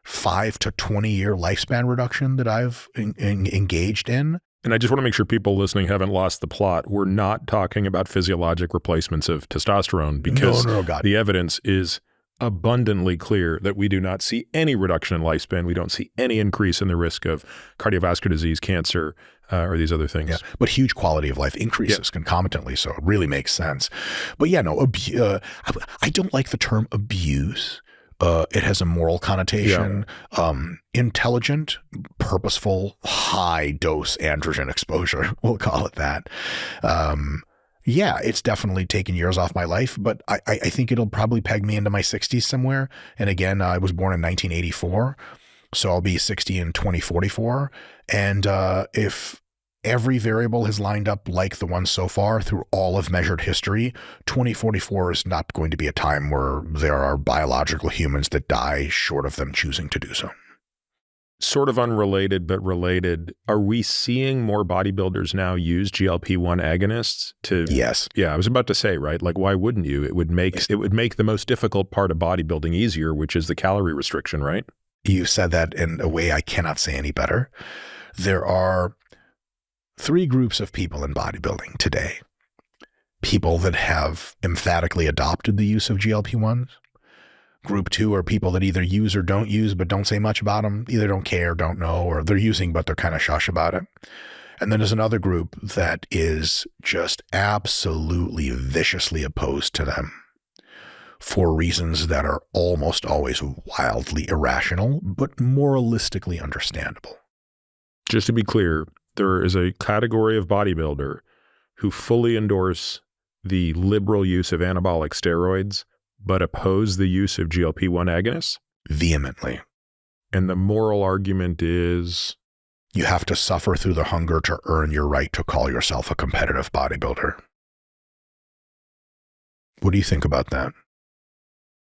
5 to 20-year lifespan reduction that I've engaged in. And I just want to make sure people listening haven't lost the plot. We're not talking about physiologic replacements of testosterone because the evidence is abundantly clear that we do not see any reduction in lifespan. We don't see any increase in the risk of cardiovascular disease, cancer, or these other things. Yeah, but huge quality of life increases concomitantly, so it really makes sense. But I don't like the term abuse. It has a moral connotation. Intelligent, purposeful, high-dose androgen exposure, we'll call it that. It's definitely taken years off my life, but I think it'll probably peg me into my 60s somewhere. And again, I was born in 1984, so I'll be 60 in 2044. And if every variable has lined up like the one so far through all of measured history, 2044 is not going to be a time where there are biological humans that die short of them choosing to do so. Sort of unrelated, but related. Are we seeing more bodybuilders now use GLP-1 agonists to? Yes. Yeah, I was about to say, right? Like, why wouldn't you? It would make the most difficult part of bodybuilding easier, which is the calorie restriction, right? You said that in a way I cannot say any better. There are 3 groups of people in bodybuilding today. People that have emphatically adopted the use of GLP-1s. Group 2 are people that either use or don't use, but don't say much about them, either don't care, don't know, or they're using, but they're kind of shush about it. And then there's another group that is just absolutely viciously opposed to them for reasons that are almost always wildly irrational, but moralistically understandable. Just to be clear, there is a category of bodybuilder who fully endorse the liberal use of anabolic steroids, but oppose the use of GLP-1 agonists? Vehemently. And the moral argument is? You have to suffer through the hunger to earn your right to call yourself a competitive bodybuilder. What do you think about that?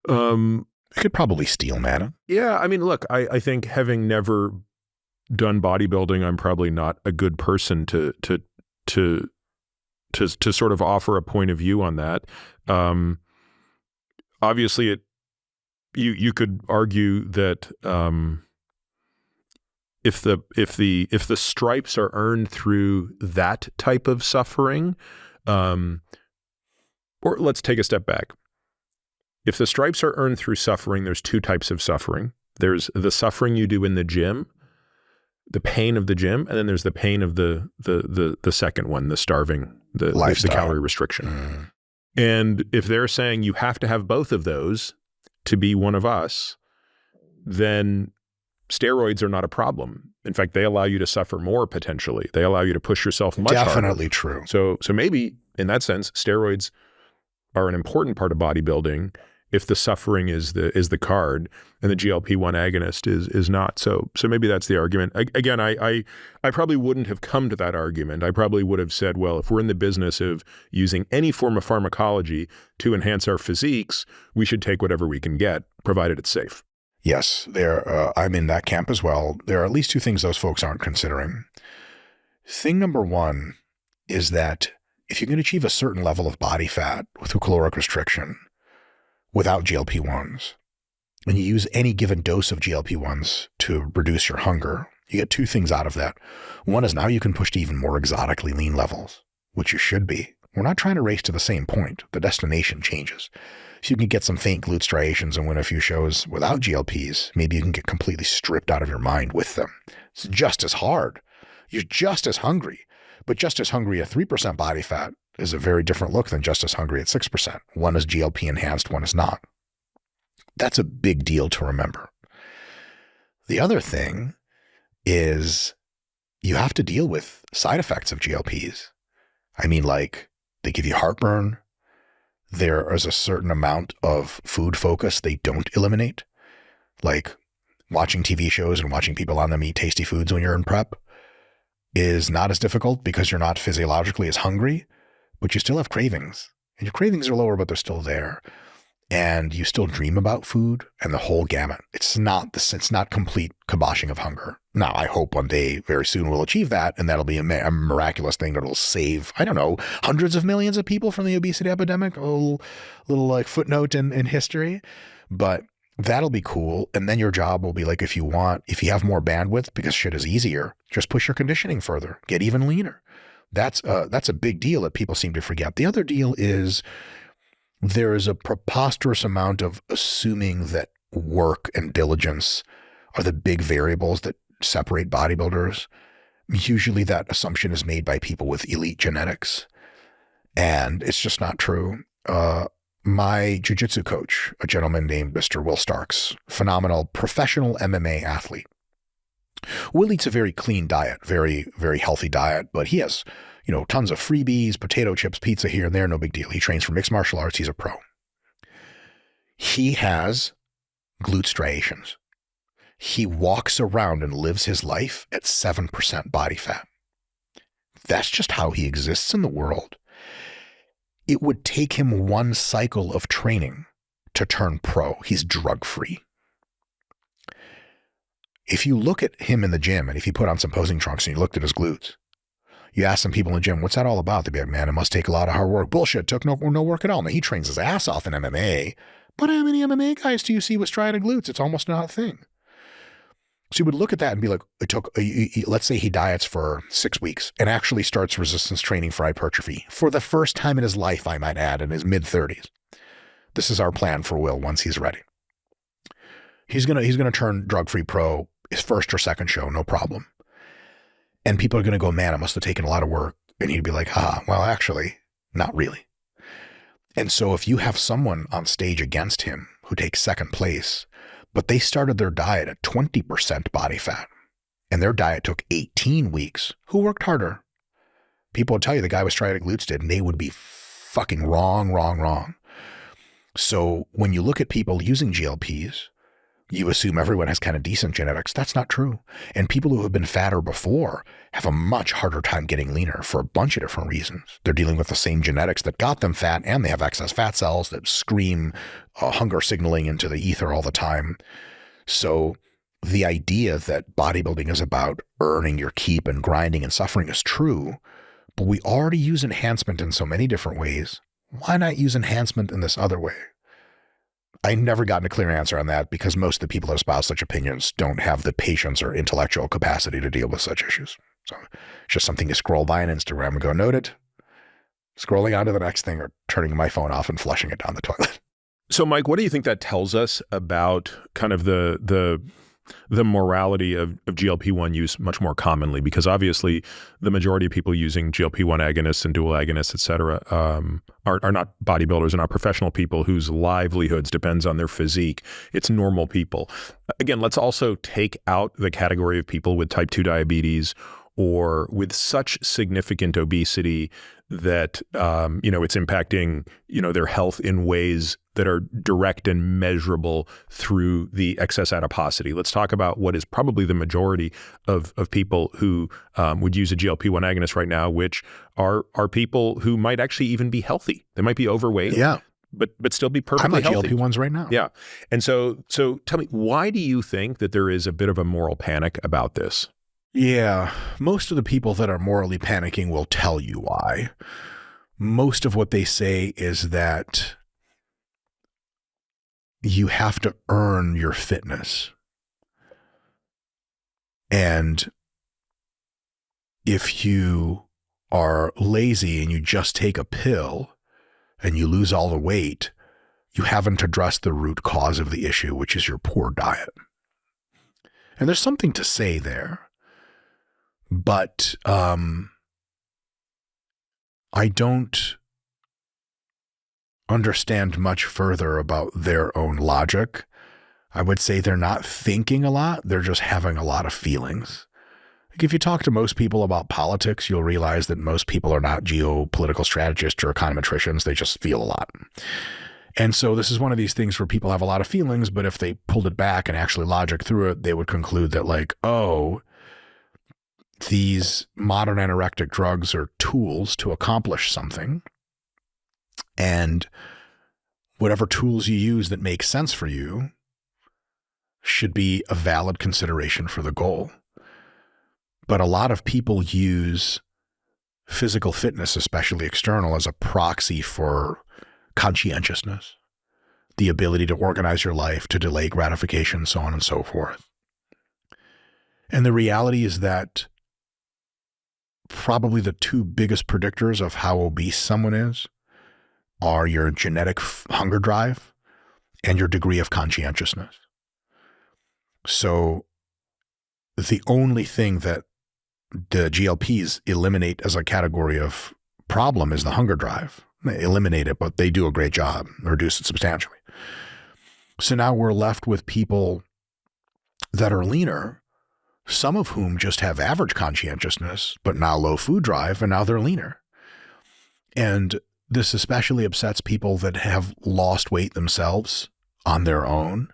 You could probably steel man it. Yeah, I mean, look, I think having never done bodybuilding, I'm probably not a good person to sort of offer a point of view on that. Obviously, you could argue that if the stripes are earned through that type of suffering, or let's take a step back. If the stripes are earned through suffering, there's 2 types of suffering. There's the suffering you do in the gym, the pain of the gym, and then there's the pain of the second one, the starving, the calorie restriction. And if they're saying you have to have both of those to be one of us, then steroids are not a problem. In fact, they allow you to suffer more potentially. They allow you to push yourself much harder. Definitely true. So maybe in that sense, steroids are an important part of bodybuilding if the suffering is the card and the GLP-1 agonist is not. So maybe that's the argument. Again, I probably wouldn't have come to that argument. I probably would have said, well, if we're in the business of using any form of pharmacology to enhance our physiques, we should take whatever we can get, provided it's safe. Yes, I'm in that camp as well. There are at least two things those folks aren't considering. Thing number one is that if you can achieve a certain level of body fat through caloric restriction without GLP-1s, and you use any given dose of GLP-1s to reduce your hunger, you get two things out of that. One is now you can push to even more exotically lean levels, which you should be. We're not trying to race to the same point. The destination changes. If you can get some faint glute striations and win a few shows without GLPs, maybe you can get completely stripped out of your mind with them. It's just as hard. You're just as hungry, but just as hungry at 3% body fat is a very different look than just as hungry at 6%. One is GLP enhanced, one is not. That's a big deal to remember. The other thing is you have to deal with side effects of GLPs. I mean, like, they give you heartburn. There is a certain amount of food focus they don't eliminate. Like watching TV shows and watching people on them eat tasty foods when you're in prep is not as difficult because you're not physiologically as hungry, but you still have cravings. And your cravings are lower, but they're still there. And you still dream about food and the whole gamut. It's not complete kiboshing of hunger. Now, I hope one day very soon we'll achieve that, and that'll be a miraculous thing that'll save, I don't know, hundreds of millions of people from the obesity epidemic. A little like footnote in history. But that'll be cool. And then your job will be like, if you have more bandwidth, because shit is easier, just push your conditioning further, get even leaner. That's a big deal that people seem to forget. The other deal is there is a preposterous amount of assuming that work and diligence are the big variables that separate bodybuilders. Usually that assumption is made by people with elite genetics, and it's just not true. My jiu-jitsu coach, a gentleman named Mr. Will Starks, phenomenal professional MMA athlete. Will eats a very clean diet, very, very healthy diet, but he has, tons of freebies, potato chips, pizza here and there, no big deal. He trains for mixed martial arts. He's a pro. He has glute striations. He walks around and lives his life at 7% body fat. That's just how he exists in the world. It would take him one cycle of training to turn pro. He's drug-free. If you look at him in the gym, and if you put on some posing trunks and you looked at his glutes, you ask some people in the gym, what's that all about? They'd be like, man, it must take a lot of hard work. Bullshit, took no work at all. Now, he trains his ass off in MMA, but how many MMA guys do you see with striated glutes? It's almost not a thing. So you would look at that and be like, let's say he diets for 6 weeks and actually starts resistance training for hypertrophy for the first time in his life, I might add, in his mid-30s. This is our plan for Will once he's ready. He's gonna turn drug-free pro his first or second show, no problem. And people are going to go, man, it must have taken a lot of work. And he'd be like, well, actually, not really. And so if you have someone on stage against him who takes second place, but they started their diet at 20% body fat, and their diet took 18 weeks, who worked harder? People would tell you the guy with striated glutes did, and they would be fucking wrong. So when you look at people using GLPs, you assume everyone has kind of decent genetics. That's not true. And people who have been fatter before have a much harder time getting leaner for a bunch of different reasons. They're dealing with the same genetics that got them fat, and they have excess fat cells that scream hunger signaling into the ether all the time. So the idea that bodybuilding is about earning your keep and grinding and suffering is true, but we already use enhancement in so many different ways. Why not use enhancement in this other way? I never gotten a clear answer on that because most of the people that espouse such opinions don't have the patience or intellectual capacity to deal with such issues. So it's just something you scroll by on Instagram and go, noted, scrolling on to the next thing or turning my phone off and flushing it down the toilet. So Mike, what do you think that tells us about kind of the morality of GLP-1 use much more commonly? Because obviously the majority of people using GLP-1 agonists and dual agonists, et cetera, are not bodybuilders and are professional people whose livelihoods depends on their physique. It's normal people. Again, let's also take out the category of people with type 2 diabetes or with such significant obesity that, it's impacting, their health in ways that are direct and measurable through the excess adiposity. Let's talk about what is probably the majority of people who would use a GLP-1 agonist right now, which are people who might actually even be healthy. They might be overweight. Yeah. But still be perfectly healthy. I'm on healthy. GLP-1s right now. Yeah. And so tell me, why do you think that there is a bit of a moral panic about this? Yeah. Most of the people that are morally panicking will tell you why. Most of what they say is that you have to earn your fitness. And if you are lazy and you just take a pill and you lose all the weight, you haven't addressed the root cause of the issue, which is your poor diet. And there's something to say there, but I don't understand much further about their own logic. I would say they're not thinking a lot. They're just having a lot of feelings. Like if you talk to most people about politics, you'll realize that most people are not geopolitical strategists or econometricians. They just feel a lot. And so this is one of these things where people have a lot of feelings, but if they pulled it back and actually logic through it, they would conclude that like, oh, these modern anorectic drugs are tools to accomplish something. And whatever tools you use that make sense for you should be a valid consideration for the goal. But a lot of people use physical fitness, especially external, as a proxy for conscientiousness, the ability to organize your life, to delay gratification, so on and so forth. And the reality is that probably the two biggest predictors of how obese someone is are your genetic hunger drive and your degree of conscientiousness. So the only thing that the GLPs eliminate as a category of problem is the hunger drive. They eliminate it, but they do a great job, reduce it substantially. So now we're left with people that are leaner, some of whom just have average conscientiousness, but now low food drive, and now they're leaner. And this especially upsets people that have lost weight themselves on their own,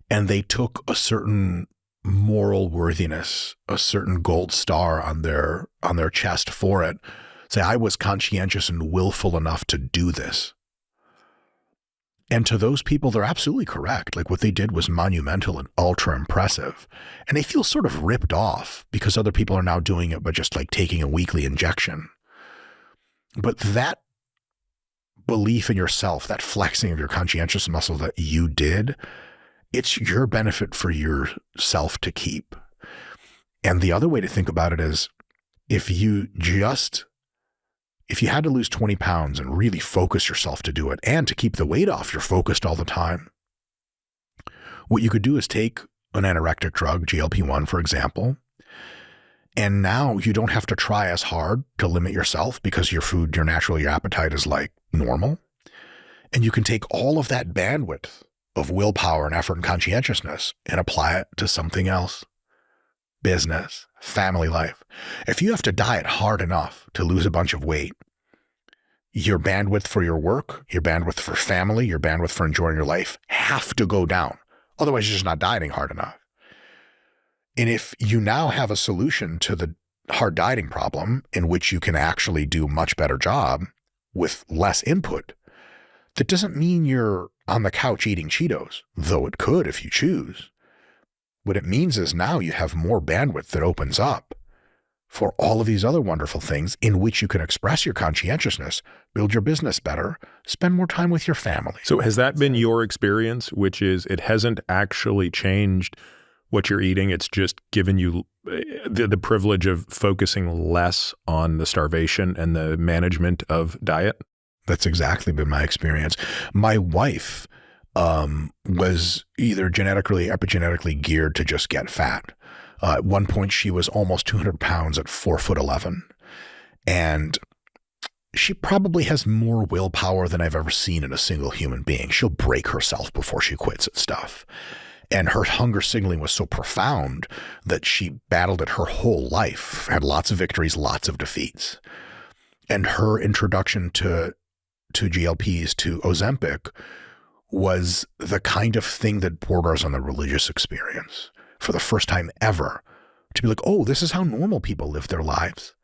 and they took a certain moral worthiness, a certain gold star on their chest for it. Say, I was conscientious and willful enough to do this. And to those people, they're absolutely correct. Like what they did was monumental and ultra impressive. And they feel sort of ripped off because other people are now doing it, but just like taking a weekly injection. But that belief in yourself, that flexing of your conscientious muscle that you did, it's your benefit for yourself to keep. And the other way to think about it is if you had to lose 20 pounds and really focus yourself to do it and to keep the weight off, you're focused all the time. What you could do is take an anorectic drug, GLP-1, for example, and now you don't have to try as hard to limit yourself because your appetite is like normal. And you can take all of that bandwidth of willpower and effort and conscientiousness and apply it to something else. Business, family life. If you have to diet hard enough to lose a bunch of weight, your bandwidth for your work, your bandwidth for family, your bandwidth for enjoying your life have to go down. Otherwise, you're just not dieting hard enough. And if you now have a solution to the hard dieting problem in which you can actually do a much better job with less input, that doesn't mean you're on the couch eating Cheetos, though it could if you choose. What it means is now you have more bandwidth that opens up for all of these other wonderful things in which you can express your conscientiousness, build your business better, spend more time with your family. So has that been your experience, which is it hasn't actually changed what you're eating? It's just given you the privilege of focusing less on the starvation and the management of diet? That's exactly been my experience. My wife was either genetically or epigenetically geared to just get fat. At one point, she was almost 200 pounds at 4'11". And she probably has more willpower than I've ever seen in a single human being. She'll break herself before she quits at stuff. And her hunger signaling was so profound that she battled it her whole life, had lots of victories, lots of defeats. And her introduction to GLPs, to Ozempic, was the kind of thing that borders on the religious experience for the first time ever. To be like, oh, this is how normal people live their lives.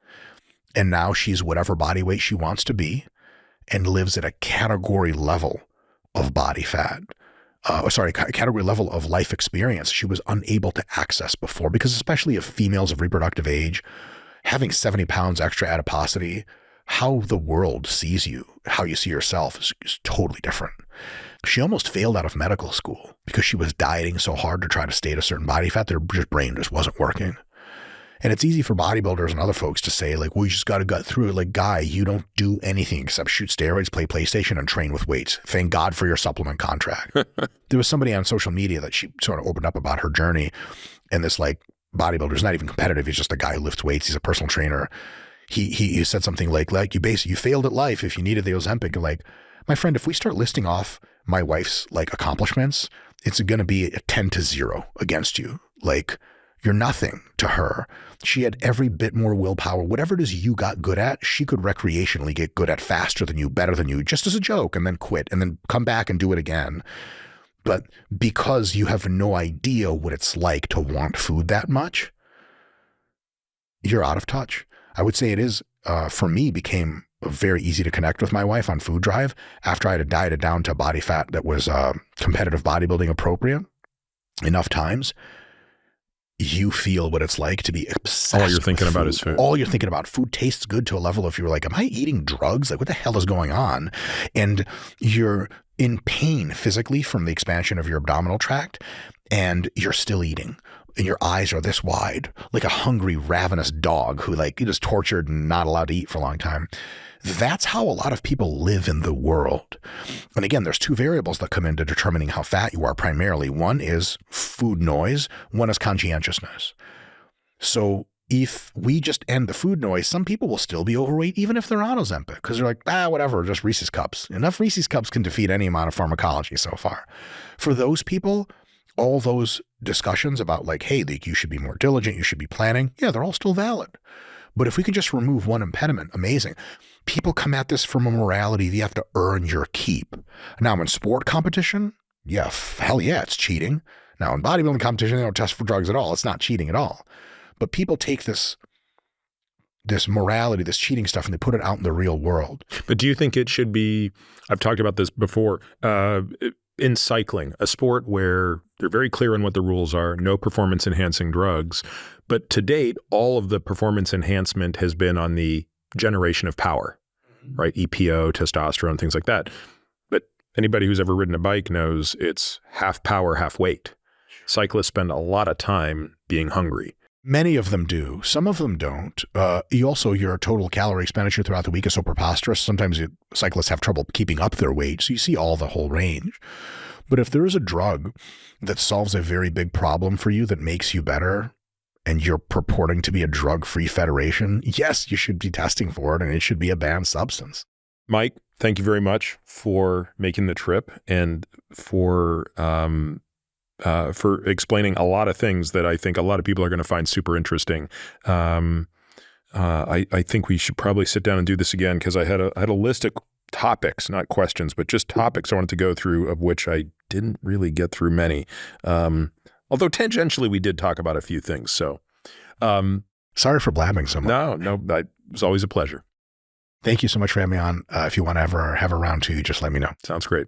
And now she's whatever body weight she wants to be and lives at a category level of body fat. Category level of life experience she was unable to access before, because especially if females of reproductive age, having 70 pounds extra adiposity, how the world sees you, how you see yourself is totally different. She almost failed out of medical school because she was dieting so hard to try to stay at a certain body fat that her brain just wasn't working. And it's easy for bodybuilders and other folks to say, like, well, you just got to gut through it. Like, guy, you don't do anything except shoot steroids, play PlayStation, and train with weights. Thank God for your supplement contract. There was somebody on social media that she sort of opened up about her journey. And this, like, bodybuilder's not even competitive. He's just a guy who lifts weights. He's a personal trainer. He said something like you failed at life if you needed the Ozempic. And like, my friend, if we start listing off my wife's, like, accomplishments, it's going to be a 10-0 against you. Like, you're nothing to her. She had every bit more willpower. Whatever it is you got good at, she could recreationally get good at faster than you, better than you, just as a joke, and then quit, and then come back and do it again. But because you have no idea what it's like to want food that much, you're out of touch. I would say it is, for me, became very easy to connect with my wife on Food Drive after I had dieted down to body fat that was competitive bodybuilding appropriate enough times. You feel what it's like to be obsessed. All you're thinking about is food. All you're thinking about. Food tastes good to a level if you're like, am I eating drugs? Like, what the hell is going on? And you're in pain physically from the expansion of your abdominal tract, and you're still eating. And your eyes are this wide, like a hungry, ravenous dog who, like, is tortured and not allowed to eat for a long time. That's how a lot of people live in the world. And again, there's two variables that come into determining how fat you are primarily. One is food noise. One is conscientiousness. So if we just end the food noise, some people will still be overweight even if they're on Ozempic, because they're like, whatever, just Reese's Cups. Enough Reese's Cups can defeat any amount of pharmacology so far. For those people, all those discussions about, like, hey, you should be more diligent, you should be planning, yeah, they're all still valid. But if we can just remove one impediment, amazing. People come at this from a morality, you have to earn your keep. Now, in sport competition, yeah, hell yeah, it's cheating. Now, in bodybuilding competition, they don't test for drugs at all. It's not cheating at all. But people take this morality, this cheating stuff, and they put it out in the real world. But do you think it should be, I've talked about this before, in cycling, a sport where they're very clear on what the rules are, no performance enhancing drugs. But to date, all of the performance enhancement has been on the generation of power, right? EPO, testosterone, things like that. But anybody who's ever ridden a bike knows it's half power, half weight. Cyclists spend a lot of time being hungry. Many of them do. Some of them don't. Your total calorie expenditure throughout the week is so preposterous. Sometimes cyclists have trouble keeping up their weight. So you see all the whole range. But if there is a drug that solves a very big problem for you that makes you better, and you're purporting to be a drug-free federation, yes, you should be testing for it, and it should be a banned substance. Mike, thank you very much for making the trip and for explaining a lot of things that I think a lot of people are going to find super interesting. I think we should probably sit down and do this again, because I had a list of topics, not questions, but just topics I wanted to go through, of which I didn't really get through many. Although tangentially we did talk about a few things. So sorry for blabbing so much. No, it was always a pleasure. Thank you so much for having me on. If you want to ever have a round two, just let me know. Sounds great.